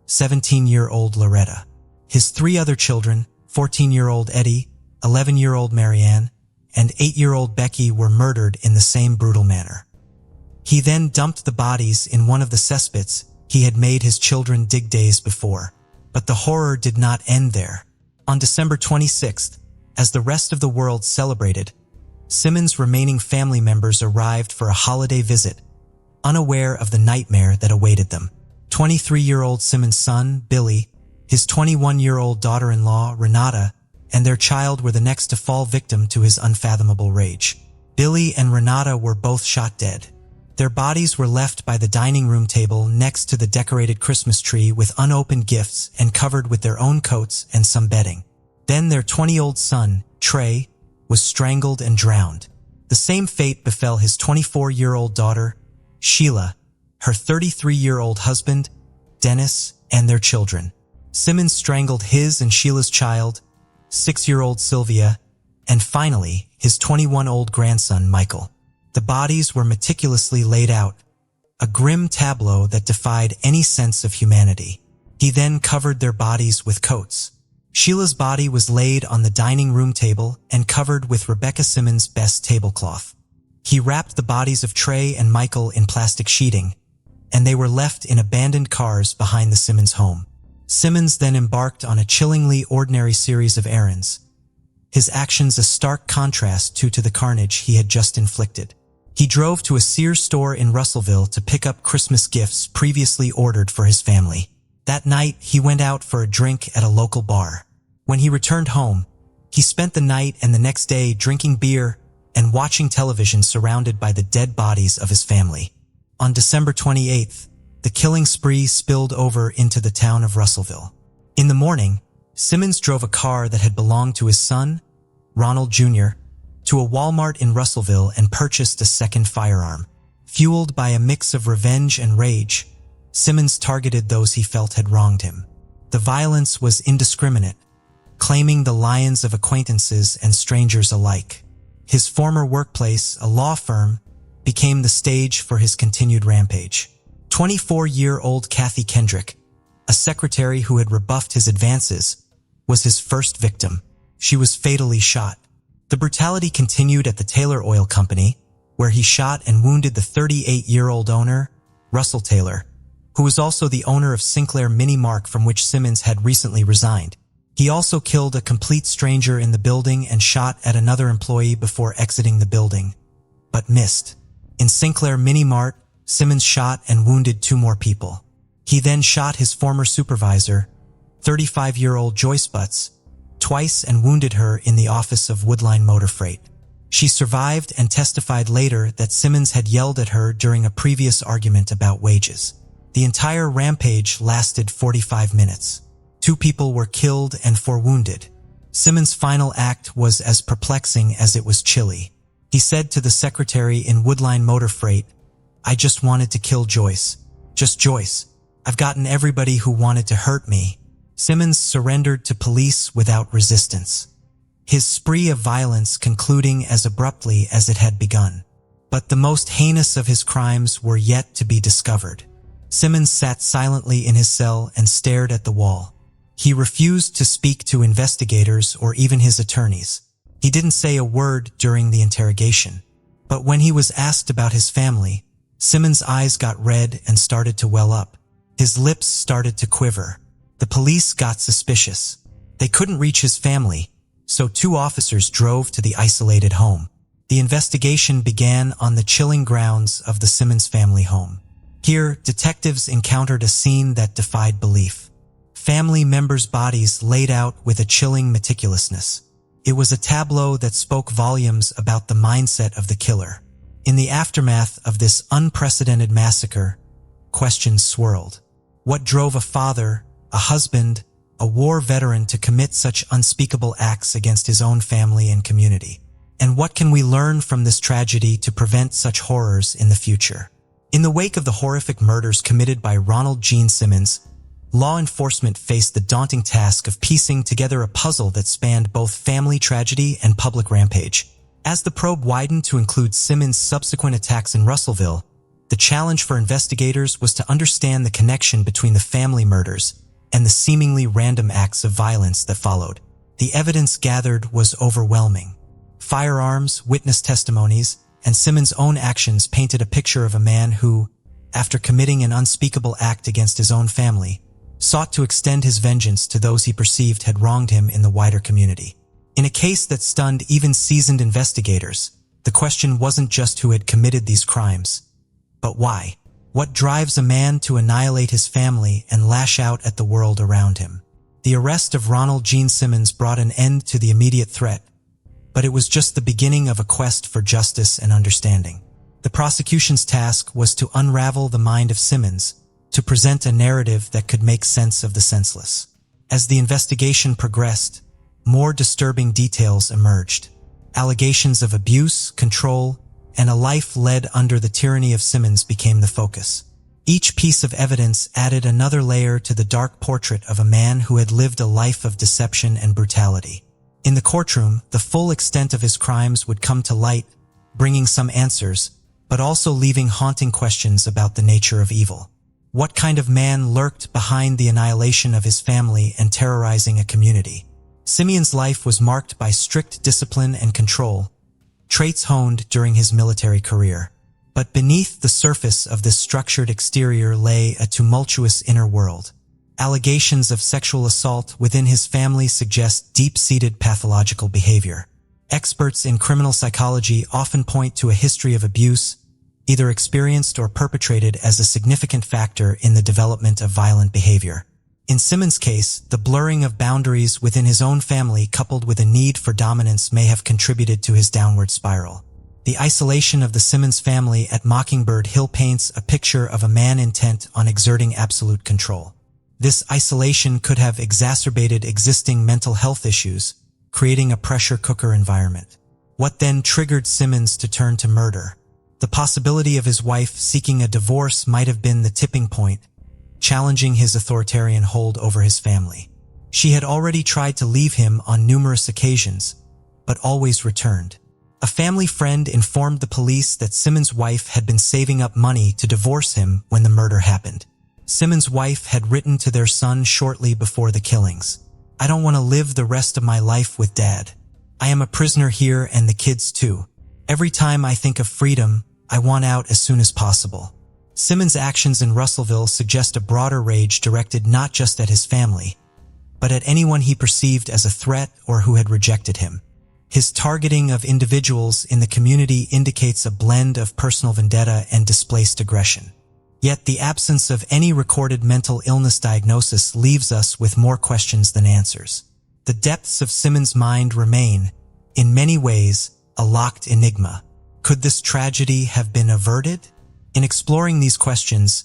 17-year-old Loretta. His 3 other children, 14-year-old Eddie, 11-year-old Marianne, and 8-year-old Becky were murdered in the same brutal manner. He then dumped the bodies in one of the cesspits he had made his children dig days before. But the horror did not end there. On December 26th, as the rest of the world celebrated, Simmons' remaining family members arrived for a holiday visit, unaware of the nightmare that awaited them. 23-year-old Simmons' son, Billy, his 21-year-old daughter-in-law, Renata, and their child were the next to fall victim to his unfathomable rage. Billy and Renata were both shot dead. Their bodies were left by the dining room table next to the decorated Christmas tree with unopened gifts and covered with their own coats and some bedding. Then their 20-year-old son, Trey, was strangled and drowned. The same fate befell his 24-year-old daughter, Sheila, her 33-year-old husband, Dennis, and their children. Simmons strangled his and Sheila's child, 6-year-old Sylvia, and finally, his 21-year-old grandson, Michael. The bodies were meticulously laid out, a grim tableau that defied any sense of humanity. He then covered their bodies with coats. Sheila's body was laid on the dining room table and covered with Rebecca Simmons' best tablecloth. He wrapped the bodies of Trey and Michael in plastic sheeting, and they were left in abandoned cars behind the Simmons home. Simmons then embarked on a chillingly ordinary series of errands, his actions a stark contrast to the carnage he had just inflicted. He drove to a Sears store in Russellville to pick up Christmas gifts previously ordered for his family. That night, he went out for a drink at a local bar. When he returned home, he spent the night and the next day drinking beer and watching television surrounded by the dead bodies of his family. On December 28th, the killing spree spilled over into the town of Russellville. In the morning, Simmons drove a car that had belonged to his son, Ronald Jr., to a Walmart in Russellville and purchased a second firearm. Fueled by a mix of revenge and rage, Simmons targeted those he felt had wronged him. The violence was indiscriminate, claiming the lives of acquaintances and strangers alike. His former workplace, a law firm, became the stage for his continued rampage. 24-year-old Kathy Kendrick, a secretary who had rebuffed his advances, was his first victim. She was fatally shot. The brutality continued at the Taylor Oil Company, where he shot and wounded the 38-year-old owner, Russell Taylor, who was also the owner of Sinclair Mini Mark, from which Simmons had recently resigned. He also killed a complete stranger in the building and shot at another employee before exiting the building, but missed. In Sinclair Mini Mart, Simmons shot and wounded 2 more people. He then shot his former supervisor, 35-year-old Joyce Butts, twice and wounded her in the office of Woodline Motor Freight. She survived and testified later that Simmons had yelled at her during a previous argument about wages. The entire rampage lasted 45 minutes. 2 people were killed and 4 wounded. Simmons' final act was as perplexing as it was chilly. He said to the secretary in Woodline Motor Freight, "I just wanted to kill Joyce. Just Joyce. I've gotten everybody who wanted to hurt me." Simmons surrendered to police without resistance, his spree of violence concluding as abruptly as it had begun. But the most heinous of his crimes were yet to be discovered. Simmons sat silently in his cell and stared at the wall. He refused to speak to investigators or even his attorneys. He didn't say a word during the interrogation. But when he was asked about his family, Simmons' eyes got red and started to well up. His lips started to quiver. The police got suspicious. They couldn't reach his family, so 2 officers drove to the isolated home. The investigation began on the chilling grounds of the Simmons family home. Here, detectives encountered a scene that defied belief. Family members' bodies laid out with a chilling meticulousness. It was a tableau that spoke volumes about the mindset of the killer. In the aftermath of this unprecedented massacre, questions swirled. What drove a father, a husband, a war veteran to commit such unspeakable acts against his own family and community? And what can we learn from this tragedy to prevent such horrors in the future? In the wake of the horrific murders committed by Ronald Gene Simmons, law enforcement faced the daunting task of piecing together a puzzle that spanned both family tragedy and public rampage. As the probe widened to include Simmons' subsequent attacks in Russellville, the challenge for investigators was to understand the connection between the family murders and the seemingly random acts of violence that followed. The evidence gathered was overwhelming. Firearms, witness testimonies, and Simmons' own actions painted a picture of a man who, after committing an unspeakable act against his own family, sought to extend his vengeance to those he perceived had wronged him in the wider community. In a case that stunned even seasoned investigators, the question wasn't just who had committed these crimes, but why. What drives a man to annihilate his family and lash out at the world around him? The arrest of Ronald Gene Simmons brought an end to the immediate threat, but it was just the beginning of a quest for justice and understanding. The prosecution's task was to unravel the mind of Simmons, to present a narrative that could make sense of the senseless. As the investigation progressed, more disturbing details emerged. Allegations of abuse, control, and a life led under the tyranny of Simmons became the focus. Each piece of evidence added another layer to the dark portrait of a man who had lived a life of deception and brutality. In the courtroom, the full extent of his crimes would come to light, bringing some answers, but also leaving haunting questions about the nature of evil. What kind of man lurked behind the annihilation of his family and terrorizing a community? Simeon's life was marked by strict discipline and control, traits honed during his military career. But beneath the surface of this structured exterior lay a tumultuous inner world. Allegations of sexual assault within his family suggest deep-seated pathological behavior. Experts in criminal psychology often point to a history of abuse, either experienced or perpetrated, as a significant factor in the development of violent behavior. In Simmons' case, the blurring of boundaries within his own family coupled with a need for dominance may have contributed to his downward spiral. The isolation of the Simmons family at Mockingbird Hill paints a picture of a man intent on exerting absolute control. This isolation could have exacerbated existing mental health issues, creating a pressure cooker environment. What then triggered Simmons to turn to murder? The possibility of his wife seeking a divorce might have been the tipping point, challenging his authoritarian hold over his family. She had already tried to leave him on numerous occasions, but always returned. A family friend informed the police that Simmons' wife had been saving up money to divorce him when the murder happened. Simmons' wife had written to their son shortly before the killings, "I don't want to live the rest of my life with Dad. I am a prisoner here and the kids too. Every time I think of freedom, I want out as soon as possible." Simmons' actions in Russellville suggest a broader rage directed not just at his family, but at anyone he perceived as a threat or who had rejected him. His targeting of individuals in the community indicates a blend of personal vendetta and displaced aggression. Yet the absence of any recorded mental illness diagnosis leaves us with more questions than answers. The depths of Simmons' mind remain, in many ways, a locked enigma. Could this tragedy have been averted? In exploring these questions,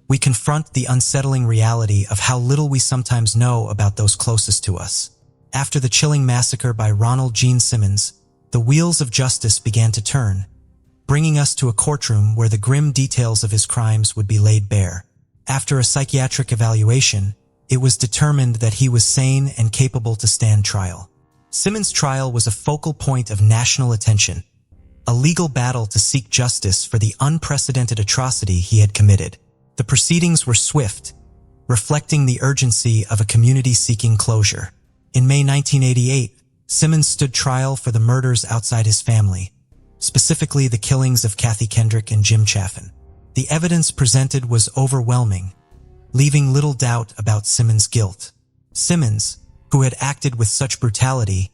we confront the unsettling reality of how little we sometimes know about those closest to us. After the chilling massacre by Ronald Gene Simmons, the wheels of justice began to turn, bringing us to a courtroom where the grim details of his crimes would be laid bare. After a psychiatric evaluation, it was determined that he was sane and capable to stand trial. Simmons' trial was a focal point of national attention, a legal battle to seek justice for the unprecedented atrocity he had committed. The proceedings were swift, reflecting the urgency of a community seeking closure. In May 1988, Simmons stood trial for the murders outside his family, specifically the killings of Kathy Kendrick and Jim Chaffin. The evidence presented was overwhelming, leaving little doubt about Simmons' guilt. Simmons, who had acted with such brutality,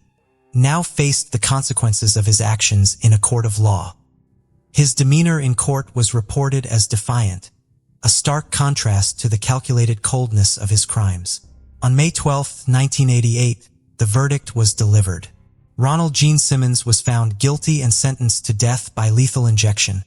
now faced the consequences of his actions in a court of law. His demeanor in court was reported as defiant, a stark contrast to the calculated coldness of his crimes. On May 12, 1988, the verdict was delivered. Ronald Gene Simmons was found guilty and sentenced to death by lethal injection,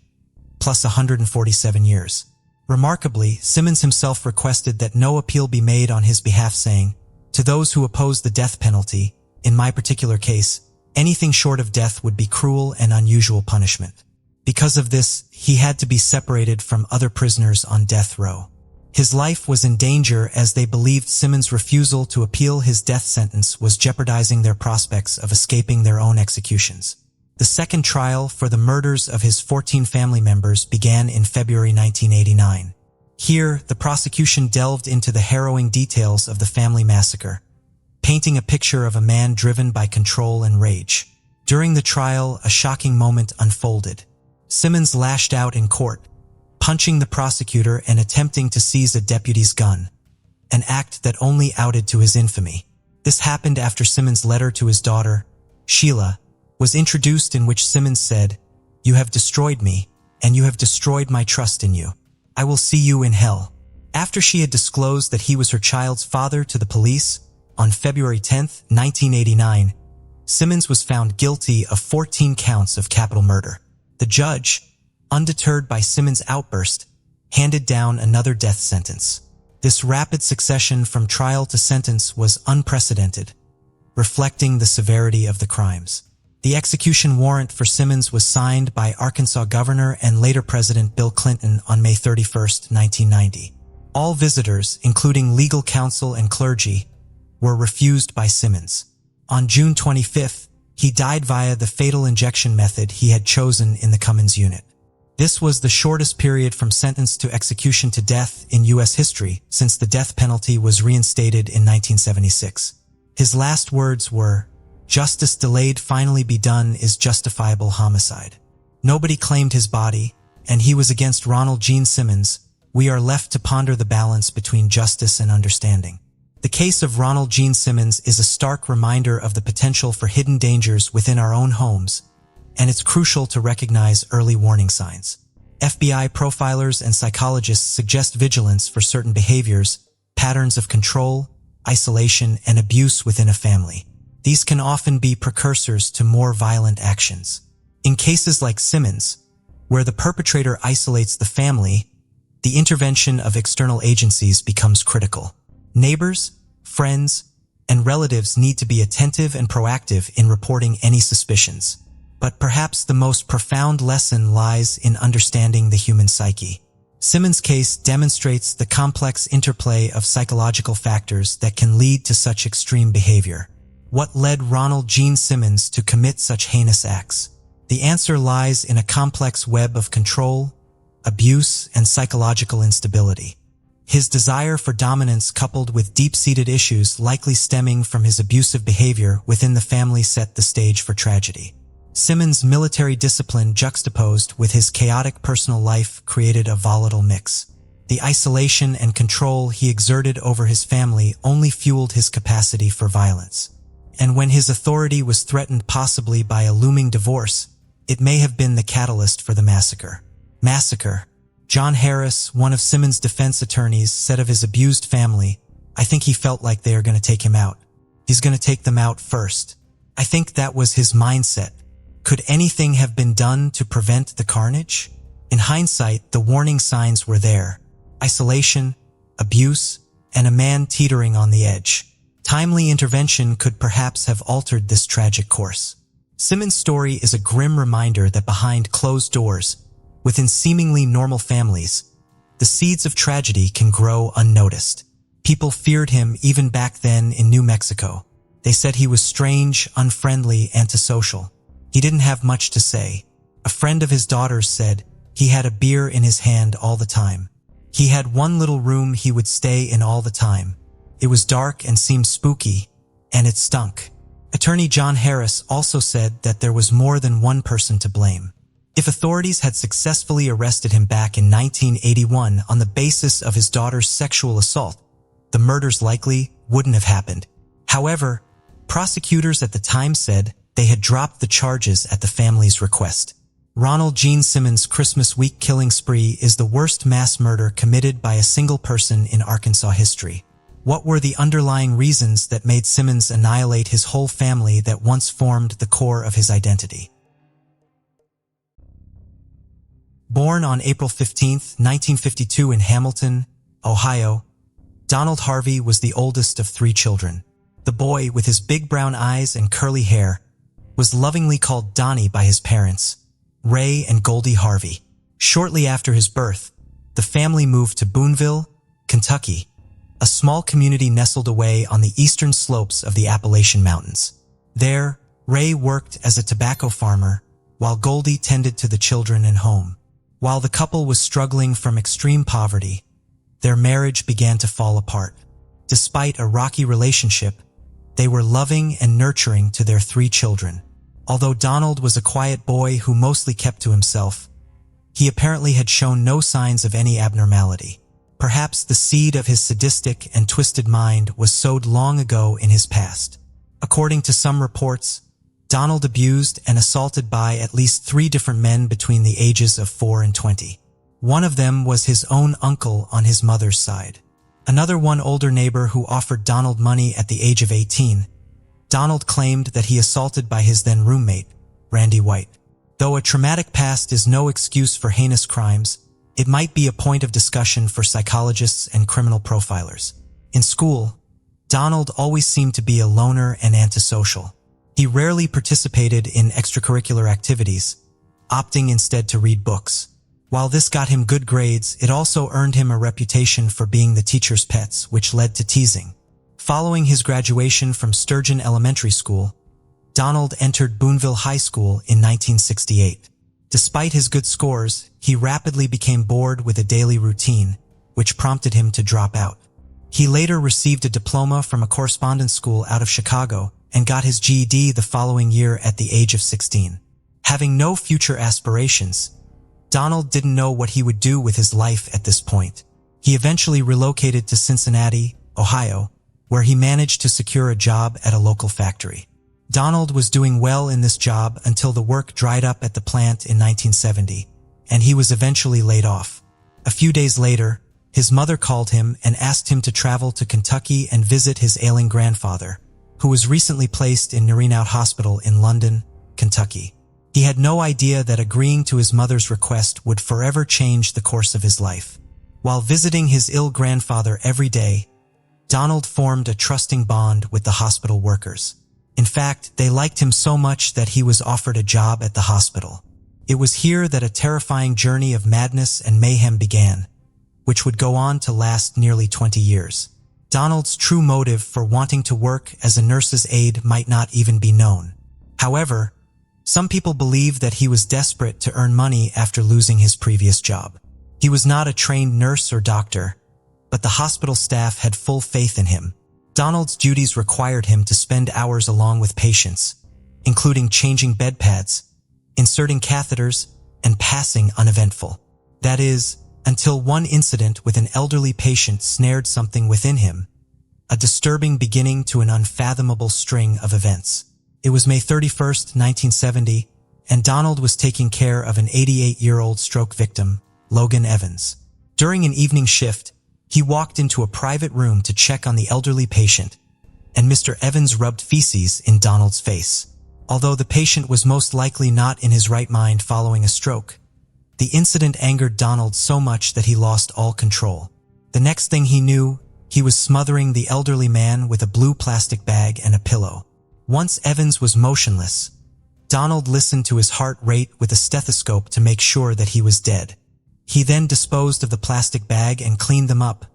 plus 147 years. Remarkably, Simmons himself requested that no appeal be made on his behalf, saying, "To those who oppose the death penalty, in my particular case, anything short of death would be cruel and unusual punishment." Because of this, he had to be separated from other prisoners on death row. His life was in danger as they believed Simmons' refusal to appeal his death sentence was jeopardizing their prospects of escaping their own executions. The second trial for the murders of his 14 family members began in February 1989. Here, the prosecution delved into the harrowing details of the family massacre, painting a picture of a man driven by control and rage. During the trial, a shocking moment unfolded. Simmons lashed out in court, punching the prosecutor and attempting to seize a deputy's gun, an act that only outed to his infamy. This happened after Simmons' letter to his daughter, Sheila, was introduced, in which Simmons said, "You have destroyed me, and you have destroyed my trust in you. I will see you in hell." After she had disclosed that he was her child's father to the police, on February 10, 1989, Simmons was found guilty of 14 counts of capital murder. The judge, undeterred by Simmons' outburst, handed down another death sentence. This rapid succession from trial to sentence was unprecedented, reflecting the severity of the crimes. The execution warrant for Simmons was signed by Arkansas Governor and later President Bill Clinton on May 31, 1990. All visitors, including legal counsel and clergy, were refused by Simmons. On June 25th, he died via the fatal injection method he had chosen in the Cummins unit. This was the shortest period from sentence to execution to death in U.S. history since the death penalty was reinstated in 1976. His last words were, "Justice delayed finally be done is justifiable homicide." Nobody claimed his body, and he was against Ronald Gene Simmons. We are left to ponder the balance between justice and understanding. The case of Ronald Gene Simmons is a stark reminder of the potential for hidden dangers within our own homes, and it's crucial to recognize early warning signs. FBI profilers and psychologists suggest vigilance for certain behaviors, patterns of control, isolation, and abuse within a family. These can often be precursors to more violent actions. In cases like Simmons, where the perpetrator isolates the family, the intervention of external agencies becomes critical. Neighbors, friends, and relatives need to be attentive and proactive in reporting any suspicions. But perhaps the most profound lesson lies in understanding the human psyche. Simmons' case demonstrates the complex interplay of psychological factors that can lead to such extreme behavior. What led Ronald Gene Simmons to commit such heinous acts? The answer lies in a complex web of control, abuse, and psychological instability. His desire for dominance coupled with deep-seated issues likely stemming from his abusive behavior within the family set the stage for tragedy. Simmons' military discipline juxtaposed with his chaotic personal life created a volatile mix. The isolation and control he exerted over his family only fueled his capacity for violence. And when his authority was threatened possibly by a looming divorce, it may have been the catalyst for the massacre. John Harris, one of Simmons' defense attorneys, said of his abused family, "I think he felt like they are going to take him out. He's going to take them out first." I think that was his mindset. Could anything have been done to prevent the carnage? In hindsight, the warning signs were there: isolation, abuse, and a man teetering on the edge. Timely intervention could perhaps have altered this tragic course. Simmons' story is a grim reminder that behind closed doors, within seemingly normal families, the seeds of tragedy can grow unnoticed. People feared him even back then in New Mexico. They said he was strange, unfriendly, antisocial. He didn't have much to say. A friend of his daughter's said he had a beer in his hand all the time. He had one little room he would stay in all the time. It was dark and seemed spooky, and it stunk. Attorney John Harris also said that there was more than one person to blame. If authorities had successfully arrested him back in 1981 on the basis of his daughter's sexual assault, the murders likely wouldn't have happened. However, prosecutors at the time said they had dropped the charges at the family's request. Ronald Gene Simmons' Christmas week killing spree is the worst mass murder committed by a single person in Arkansas history. What were the underlying reasons that made Simmons annihilate his whole family that once formed the core of his identity? Born on April 15, 1952 in Hamilton, Ohio, Donald Harvey was the oldest of 3 children. The boy, with his big brown eyes and curly hair, was lovingly called Donnie by his parents, Ray and Goldie Harvey. Shortly after his birth, the family moved to Boonville, Kentucky, a small community nestled away on the eastern slopes of the Appalachian Mountains. There, Ray worked as a tobacco farmer, while Goldie tended to the children and home. While the couple was struggling from extreme poverty, their marriage began to fall apart. Despite a rocky relationship, they were loving and nurturing to their 3 children. Although Donald was a quiet boy who mostly kept to himself, he apparently had shown no signs of any abnormality. Perhaps the seed of his sadistic and twisted mind was sowed long ago in his past. According to some reports, Donald abused and assaulted by at least 3 different men between the ages of 4 and 20. One of them was his own uncle on his mother's side. Another one older neighbor who offered Donald money at the age of 18. Donald claimed that he assaulted by his then roommate, Randy White. Though a traumatic past is no excuse for heinous crimes, it might be a point of discussion for psychologists and criminal profilers. In school, Donald always seemed to be a loner and antisocial. He rarely participated in extracurricular activities, opting instead to read books. While this got him good grades, it also earned him a reputation for being the teacher's pets, which led to teasing. Following his graduation from Sturgeon Elementary School, Donald entered Boonville High School in 1968. Despite his good scores, he rapidly became bored with a daily routine, which prompted him to drop out. He later received a diploma from a correspondence school out of Chicago and got his GED the following year at the age of 16. Having no future aspirations, Donald didn't know what he would do with his life at this point. He eventually relocated to Cincinnati, Ohio, where he managed to secure a job at a local factory. Donald was doing well in this job until the work dried up at the plant in 1970, and he was eventually laid off. A few days later, his mother called him and asked him to travel to Kentucky and visit his ailing grandfather, who was recently placed in Nerinout Hospital in London, Kentucky. He had no idea that agreeing to his mother's request would forever change the course of his life. While visiting his ill grandfather every day, Donald formed a trusting bond with the hospital workers. In fact, they liked him so much that he was offered a job at the hospital. It was here that a terrifying journey of madness and mayhem began, which would go on to last nearly 20 years. Donald's true motive for wanting to work as a nurse's aide might not even be known. However, some people believe that he was desperate to earn money after losing his previous job. He was not a trained nurse or doctor, but the hospital staff had full faith in him. Donald's duties required him to spend hours along with patients, including changing bed pads, inserting catheters, and passing uneventful. That is, until one incident with an elderly patient snared something within him, a disturbing beginning to an unfathomable string of events. It was May 31st, 1970, and Donald was taking care of an 88-year-old stroke victim, Logan Evans. During an evening shift, he walked into a private room to check on the elderly patient, and Mr. Evans rubbed feces in Donald's face. Although the patient was most likely not in his right mind following a stroke, the incident angered Donald so much that he lost all control. The next thing he knew, he was smothering the elderly man with a blue plastic bag and a pillow. Once Evans was motionless, Donald listened to his heart rate with a stethoscope to make sure that he was dead. He then disposed of the plastic bag and cleaned them up,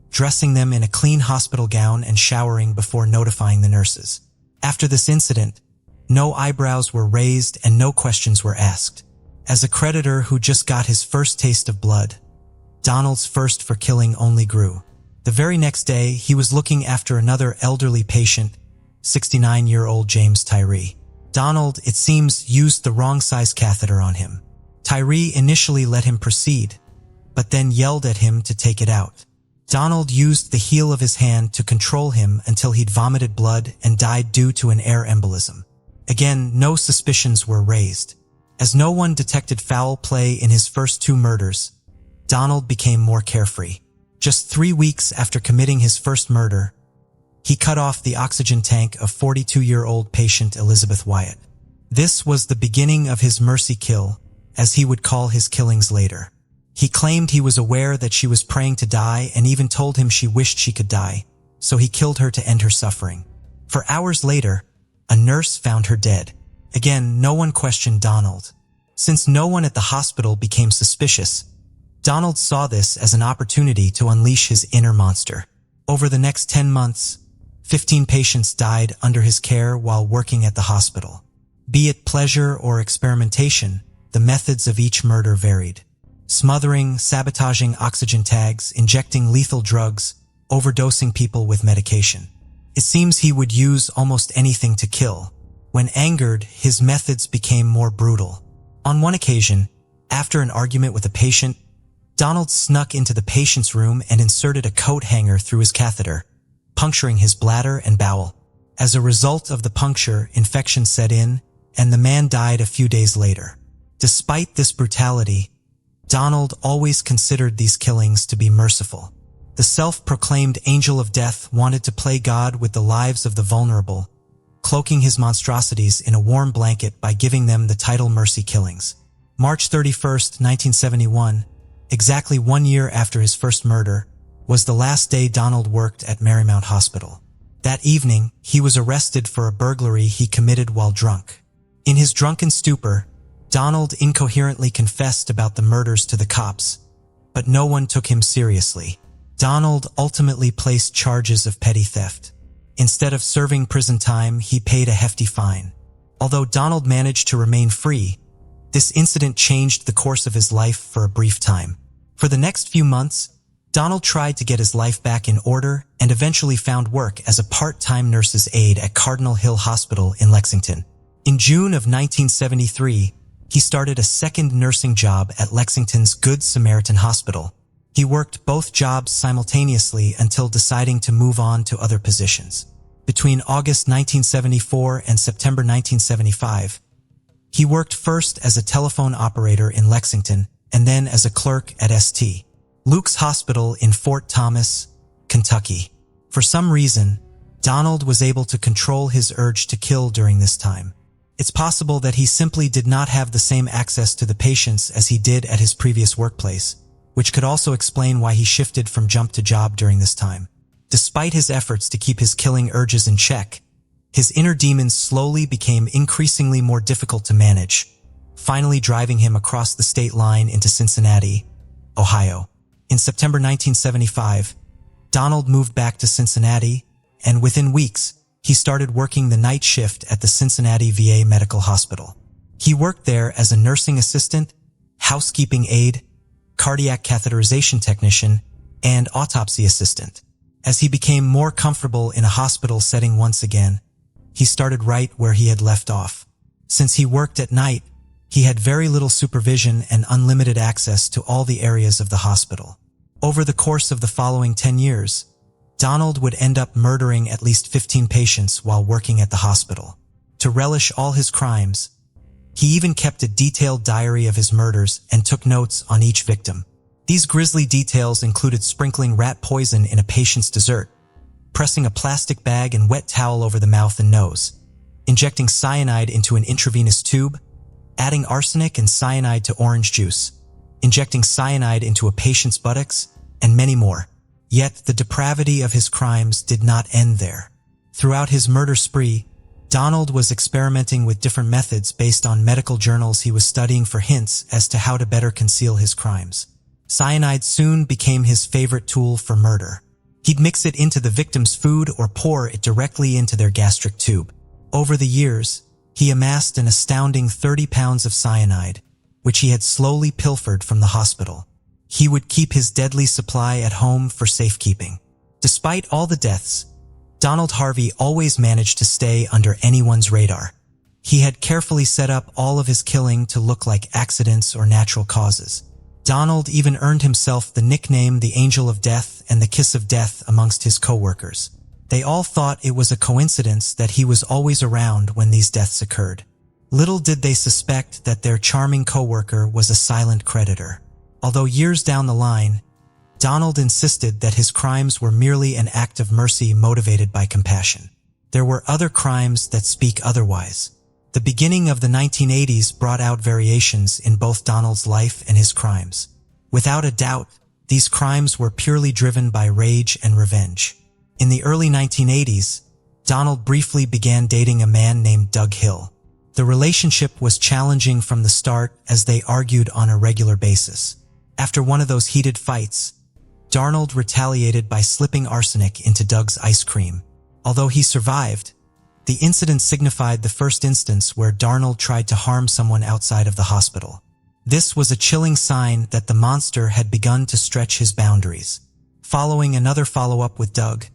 dressing them in a clean hospital gown and showering before notifying the nurses. After this incident, no eyebrows were raised and no questions were asked. As a creditor who just got his first taste of blood, Donald's thirst for killing only grew. The very next day, he was looking after another elderly patient, 69-year-old James Tyree. Donald, it seems, used the wrong size catheter on him. Tyree initially let him proceed, but then yelled at him to take it out. Donald used the heel of his hand to control him until he'd vomited blood and died due to an air embolism. Again, no suspicions were raised. As no one detected foul play in his first two murders, Donald became more carefree. Just 3 weeks after committing his first murder, he cut off the oxygen tank of 42-year-old patient Elizabeth Wyatt. This was the beginning of his mercy kill, as he would call his killings later. He claimed he was aware that she was praying to die and even told him she wished she could die, so he killed her to end her suffering. For hours later, a nurse found her dead. Again, no one questioned Donald. Since no one at the hospital became suspicious, Donald saw this as an opportunity to unleash his inner monster. Over the next 10 months, 15 patients died under his care while working at the hospital. Be it pleasure or experimentation, the methods of each murder varied. Smothering, sabotaging oxygen tags, injecting lethal drugs, overdosing people with medication. It seems he would use almost anything to kill. When angered, his methods became more brutal. On one occasion, after an argument with a patient, Donald snuck into the patient's room and inserted a coat hanger through his catheter, puncturing his bladder and bowel. As a result of the puncture, infection set in, and the man died a few days later. Despite this brutality, Donald always considered these killings to be merciful. The self-proclaimed angel of death wanted to play God with the lives of the vulnerable, cloaking his monstrosities in a warm blanket by giving them the title Mercy Killings. March 31st, 1971, exactly 1 year after his first murder, was the last day Donald worked at Marymount Hospital. That evening, he was arrested for a burglary he committed while drunk. In his drunken stupor, Donald incoherently confessed about the murders to the cops, but no one took him seriously. Donald ultimately placed charges of petty theft. Instead of serving prison time, he paid a hefty fine. Although Donald managed to remain free, this incident changed the course of his life for a brief time. For the next few months, Donald tried to get his life back in order and eventually found work as a part-time nurse's aide at Cardinal Hill Hospital in Lexington. In June of 1973, he started a second nursing job at Lexington's Good Samaritan Hospital. He worked both jobs simultaneously until deciding to move on to other positions. Between August 1974 and September 1975, he worked first as a telephone operator in Lexington and then as a clerk at St. Luke's Hospital in Fort Thomas, Kentucky. For some reason, Donald was able to control his urge to kill during this time. It's possible that he simply did not have the same access to the patients as he did at his previous workplace, which could also explain why he shifted from job to job during this time. Despite his efforts to keep his killing urges in check, his inner demons slowly became increasingly more difficult to manage, finally driving him across the state line into Cincinnati, Ohio. In September 1975, Donald moved back to Cincinnati, and within weeks, he started working the night shift at the Cincinnati VA Medical Hospital. He worked there as a nursing assistant, housekeeping aide, cardiac catheterization technician, and autopsy assistant. As he became more comfortable in a hospital setting once again, he started right where he had left off. Since he worked at night, he had very little supervision and unlimited access to all the areas of the hospital. Over the course of the following 10 years, Donald would end up murdering at least 15 patients while working at the hospital. To relish all his crimes, he even kept a detailed diary of his murders and took notes on each victim. These grisly details included sprinkling rat poison in a patient's dessert, pressing a plastic bag and wet towel over the mouth and nose, injecting cyanide into an intravenous tube, adding arsenic and cyanide to orange juice, injecting cyanide into a patient's buttocks, and many more. Yet the depravity of his crimes did not end there. Throughout his murder spree, Donald was experimenting with different methods based on medical journals he was studying for hints as to how to better conceal his crimes. Cyanide soon became his favorite tool for murder. He'd mix it into the victim's food or pour it directly into their gastric tube. Over the years, he amassed an astounding 30 pounds of cyanide, which he had slowly pilfered from the hospital. He would keep his deadly supply at home for safekeeping. Despite all the deaths, Donald Harvey always managed to stay under anyone's radar. He had carefully set up all of his killing to look like accidents or natural causes. Donald even earned himself the nickname the Angel of Death and the Kiss of Death amongst his co-workers. They all thought it was a coincidence that he was always around when these deaths occurred. Little did they suspect that their charming co-worker was a silent creditor. Although years down the line, Donald insisted that his crimes were merely an act of mercy motivated by compassion. There were other crimes that speak otherwise. The beginning of the 1980s brought out variations in both Donald's life and his crimes. Without a doubt, these crimes were purely driven by rage and revenge. In the early 1980s, Donald briefly began dating a man named Doug Hill. The relationship was challenging from the start as they argued on a regular basis. After one of those heated fights, Donald retaliated by slipping arsenic into Doug's ice cream. Although he survived, the incident signified the first instance where Donald tried to harm someone outside of the hospital. This was a chilling sign that the monster had begun to stretch his boundaries. Following another follow-up with Doug,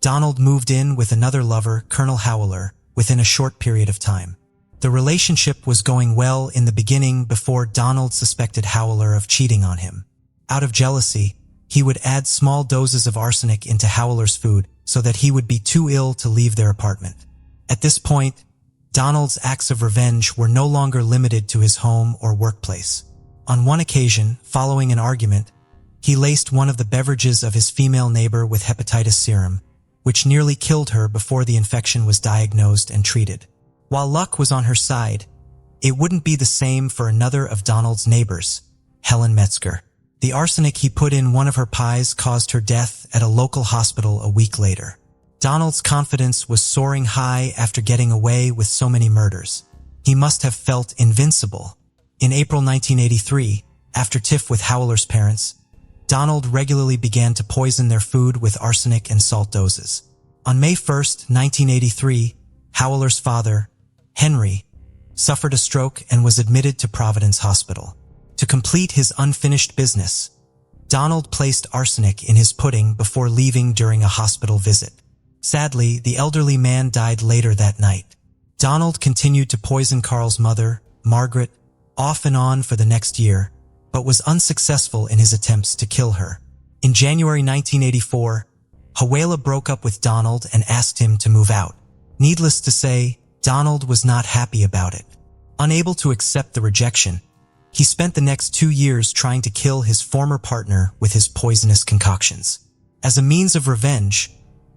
Donald moved in with another lover, Colonel Howler, within a short period of time. The relationship was going well in the beginning before Donald suspected Howler of cheating on him. Out of jealousy, he would add small doses of arsenic into Howler's food so that he would be too ill to leave their apartment. At this point, Donald's acts of revenge were no longer limited to his home or workplace. On one occasion, following an argument, he laced one of the beverages of his female neighbor with hepatitis serum, which nearly killed her before the infection was diagnosed and treated. While luck was on her side, it wouldn't be the same for another of Donald's neighbors, Helen Metzger. The arsenic he put in one of her pies caused her death at a local hospital a week later. Donald's confidence was soaring high after getting away with so many murders. He must have felt invincible. In April 1983, after tiff with Howler's parents, Donald regularly began to poison their food with arsenic and salt doses. On May 1, 1983, Howler's father, Henry, suffered a stroke and was admitted to Providence Hospital. To complete his unfinished business, Donald placed arsenic in his pudding before leaving during a hospital visit. Sadly, the elderly man died later that night. Donald continued to poison Carl's mother, Margaret, off and on for the next year, but was unsuccessful in his attempts to kill her. In January 1984, Hawela broke up with Donald and asked him to move out. Needless to say, Donald was not happy about it. Unable to accept the rejection, he spent the next 2 years trying to kill his former partner with his poisonous concoctions. As a means of revenge,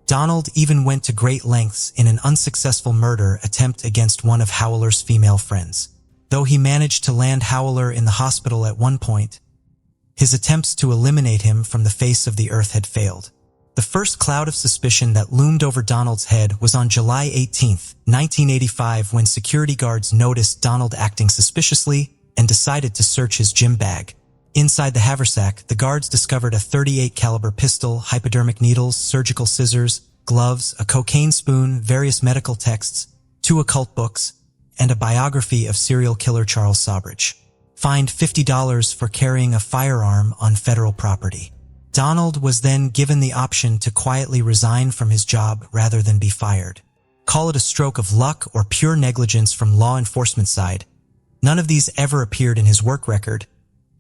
Donald even went to great lengths in an unsuccessful murder attempt against one of Howler's female friends. Though he managed to land Howler in the hospital at one point, his attempts to eliminate him from the face of the earth had failed. The first cloud of suspicion that loomed over Donald's head was on July 18, 1985, when security guards noticed Donald acting suspiciously and decided to search his gym bag. Inside the haversack, the guards discovered a .38 caliber pistol, hypodermic needles, surgical scissors, gloves, a cocaine spoon, various medical texts, 2 occult books, and a biography of serial killer Charles Sobridge. Fined $50 for carrying a firearm on federal property. Donald was then given the option to quietly resign from his job rather than be fired. Call it a stroke of luck or pure negligence from law enforcement side. None of these ever appeared in his work record,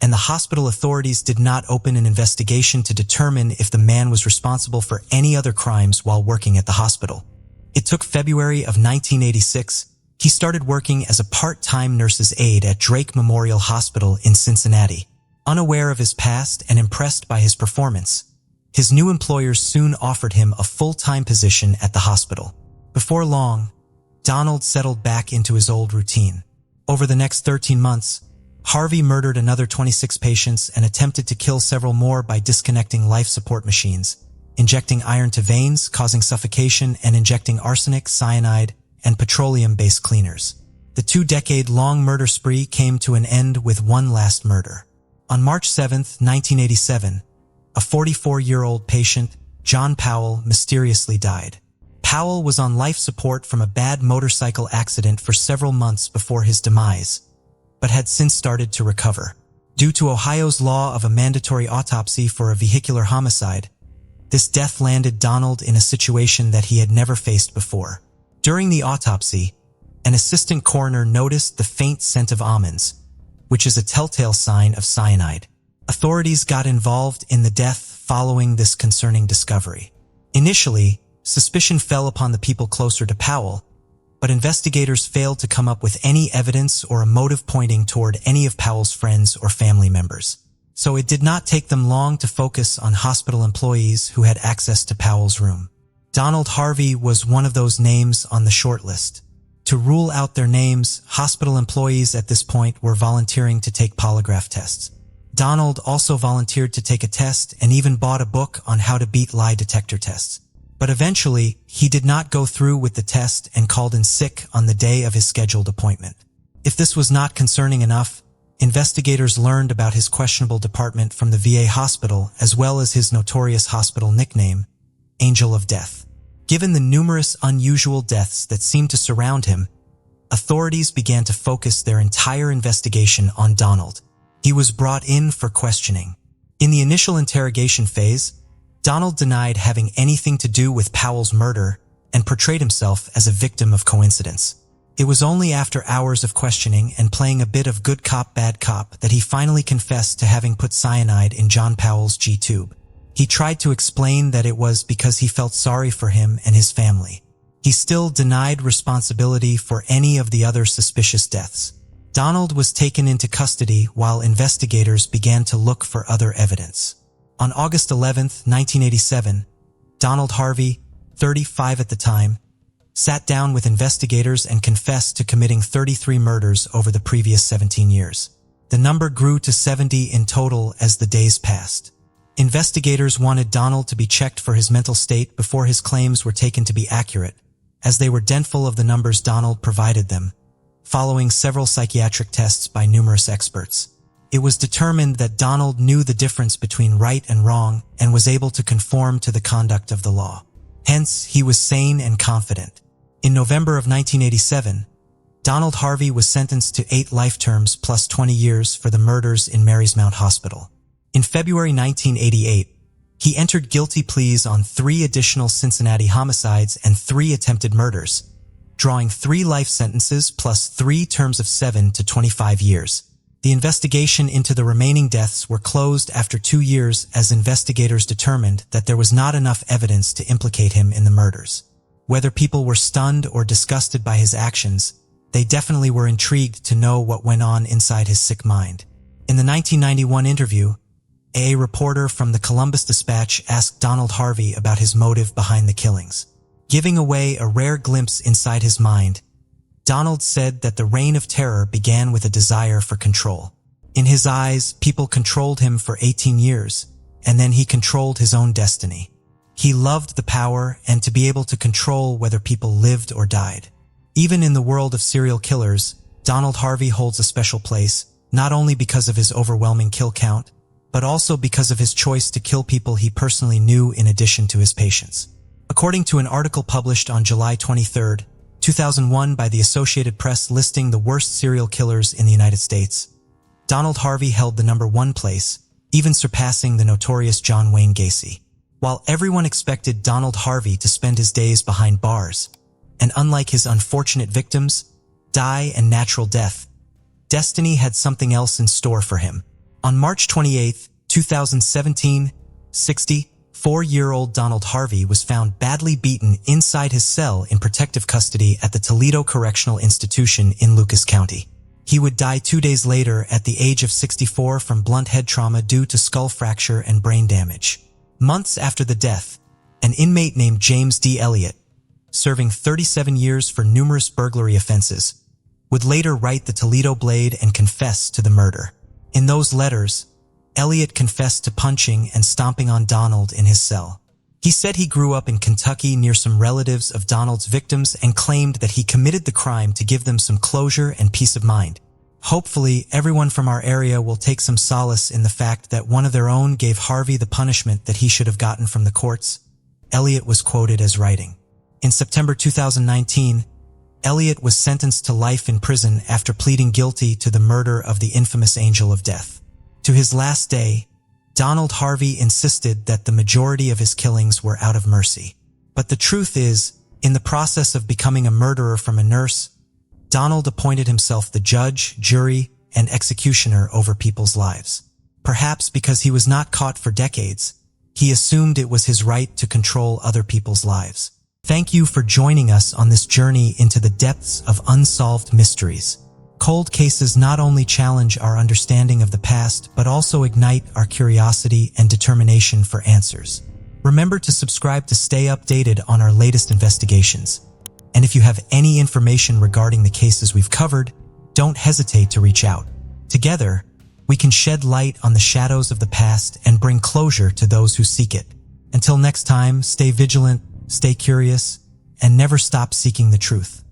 and the hospital authorities did not open an investigation to determine if the man was responsible for any other crimes while working at the hospital. It took February of 1986. He started working as a part-time nurse's aide at Drake Memorial Hospital in Cincinnati. Unaware of his past and impressed by his performance, his new employers soon offered him a full-time position at the hospital. Before long, Donald settled back into his old routine. Over the next 13 months, Harvey murdered another 26 patients and attempted to kill several more by disconnecting life support machines, injecting iron to veins, causing suffocation, and injecting arsenic, cyanide, and petroleum-based cleaners. The 2-decade-long murder spree came to an end with one last murder. On March 7, 1987, a 44-year-old patient, John Powell, mysteriously died. Powell was on life support from a bad motorcycle accident for several months before his demise, but had since started to recover. Due to Ohio's law of a mandatory autopsy for a vehicular homicide, this death landed Donald in a situation that he had never faced before. During the autopsy, an assistant coroner noticed the faint scent of almonds, which is a telltale sign of cyanide. Authorities got involved in the death following this concerning discovery. Initially, suspicion fell upon the people closer to Powell, but investigators failed to come up with any evidence or a motive pointing toward any of Powell's friends or family members. So it did not take them long to focus on hospital employees who had access to Powell's room. Donald Harvey was one of those names on the short list. To rule out their names, hospital employees at this point were volunteering to take polygraph tests. Donald also volunteered to take a test and even bought a book on how to beat lie detector tests. But eventually, he did not go through with the test and called in sick on the day of his scheduled appointment. If this was not concerning enough, investigators learned about his questionable department from the VA hospital as well as his notorious hospital nickname, Angel of Death. Given the numerous unusual deaths that seemed to surround him, authorities began to focus their entire investigation on Donald. He was brought in for questioning. In the initial interrogation phase, Donald denied having anything to do with Powell's murder and portrayed himself as a victim of coincidence. It was only after hours of questioning and playing a bit of good cop, bad cop that he finally confessed to having put cyanide in John Powell's G-tube. He tried to explain that it was because he felt sorry for him and his family. He still denied responsibility for any of the other suspicious deaths. Donald was taken into custody while investigators began to look for other evidence. On August 11, 1987, Donald Harvey, 35 at the time, sat down with investigators and confessed to committing 33 murders over the previous 17 years. The number grew to 70 in total as the days passed. Investigators wanted Donald to be checked for his mental state before his claims were taken to be accurate, as they were doubtful of the numbers Donald provided them. Following several psychiatric tests by numerous experts, it was determined that Donald knew the difference between right and wrong and was able to conform to the conduct of the law. Hence, he was sane and confident. In November of 1987, Donald Harvey was sentenced to 8 life terms plus 20 years for the murders in Marymount Hospital. In February 1988, he entered guilty pleas on 3 additional Cincinnati homicides and 3 attempted murders, drawing 3 life sentences plus 3 terms of 7 to 25 years. The investigation into the remaining deaths were closed after 2 years as investigators determined that there was not enough evidence to implicate him in the murders. Whether people were stunned or disgusted by his actions, they definitely were intrigued to know what went on inside his sick mind. In the 1991 interview, a reporter from the Columbus Dispatch asked Donald Harvey about his motive behind the killings. Giving away a rare glimpse inside his mind, Donald said that the reign of terror began with a desire for control. In his eyes, people controlled him for 18 years, and then he controlled his own destiny. He loved the power and to be able to control whether people lived or died. Even in the world of serial killers, Donald Harvey holds a special place, not only because of his overwhelming kill count, but also because of his choice to kill people he personally knew in addition to his patients. According to an article published on July 23, 2001 by the Associated Press listing the worst serial killers in the United States, Donald Harvey held the number 1 place, even surpassing the notorious John Wayne Gacy. While everyone expected Donald Harvey to spend his days behind bars, and unlike his unfortunate victims, die a natural death, destiny had something else in store for him. On March 28, 2017, 64-year-old Donald Harvey was found badly beaten inside his cell in protective custody at the Toledo Correctional Institution in Lucas County. He would die 2 days later at the age of 64 from blunt head trauma due to skull fracture and brain damage. Months after the death, an inmate named James D. Elliott, serving 37 years for numerous burglary offenses, would later write the Toledo Blade and confess to the murder. In those letters, Elliott confessed to punching and stomping on Donald in his cell. He said he grew up in Kentucky near some relatives of Donald's victims and claimed that he committed the crime to give them some closure and peace of mind. Hopefully, everyone from our area will take some solace in the fact that one of their own gave Harvey the punishment that he should have gotten from the courts. Elliott was quoted as writing. In September 2019, Elliott was sentenced to life in prison after pleading guilty to the murder of the infamous Angel of Death. To his last day, Donald Harvey insisted that the majority of his killings were out of mercy. But the truth is, in the process of becoming a murderer from a nurse, Donald appointed himself the judge, jury, and executioner over people's lives. Perhaps because he was not caught for decades, he assumed it was his right to control other people's lives. Thank you for joining us on this journey into the depths of unsolved mysteries. Cold cases not only challenge our understanding of the past, but also ignite our curiosity and determination for answers. Remember to subscribe to stay updated on our latest investigations. And if you have any information regarding the cases we've covered, don't hesitate to reach out. Together, we can shed light on the shadows of the past and bring closure to those who seek it. Until next time, stay vigilant, stay curious, and never stop seeking the truth.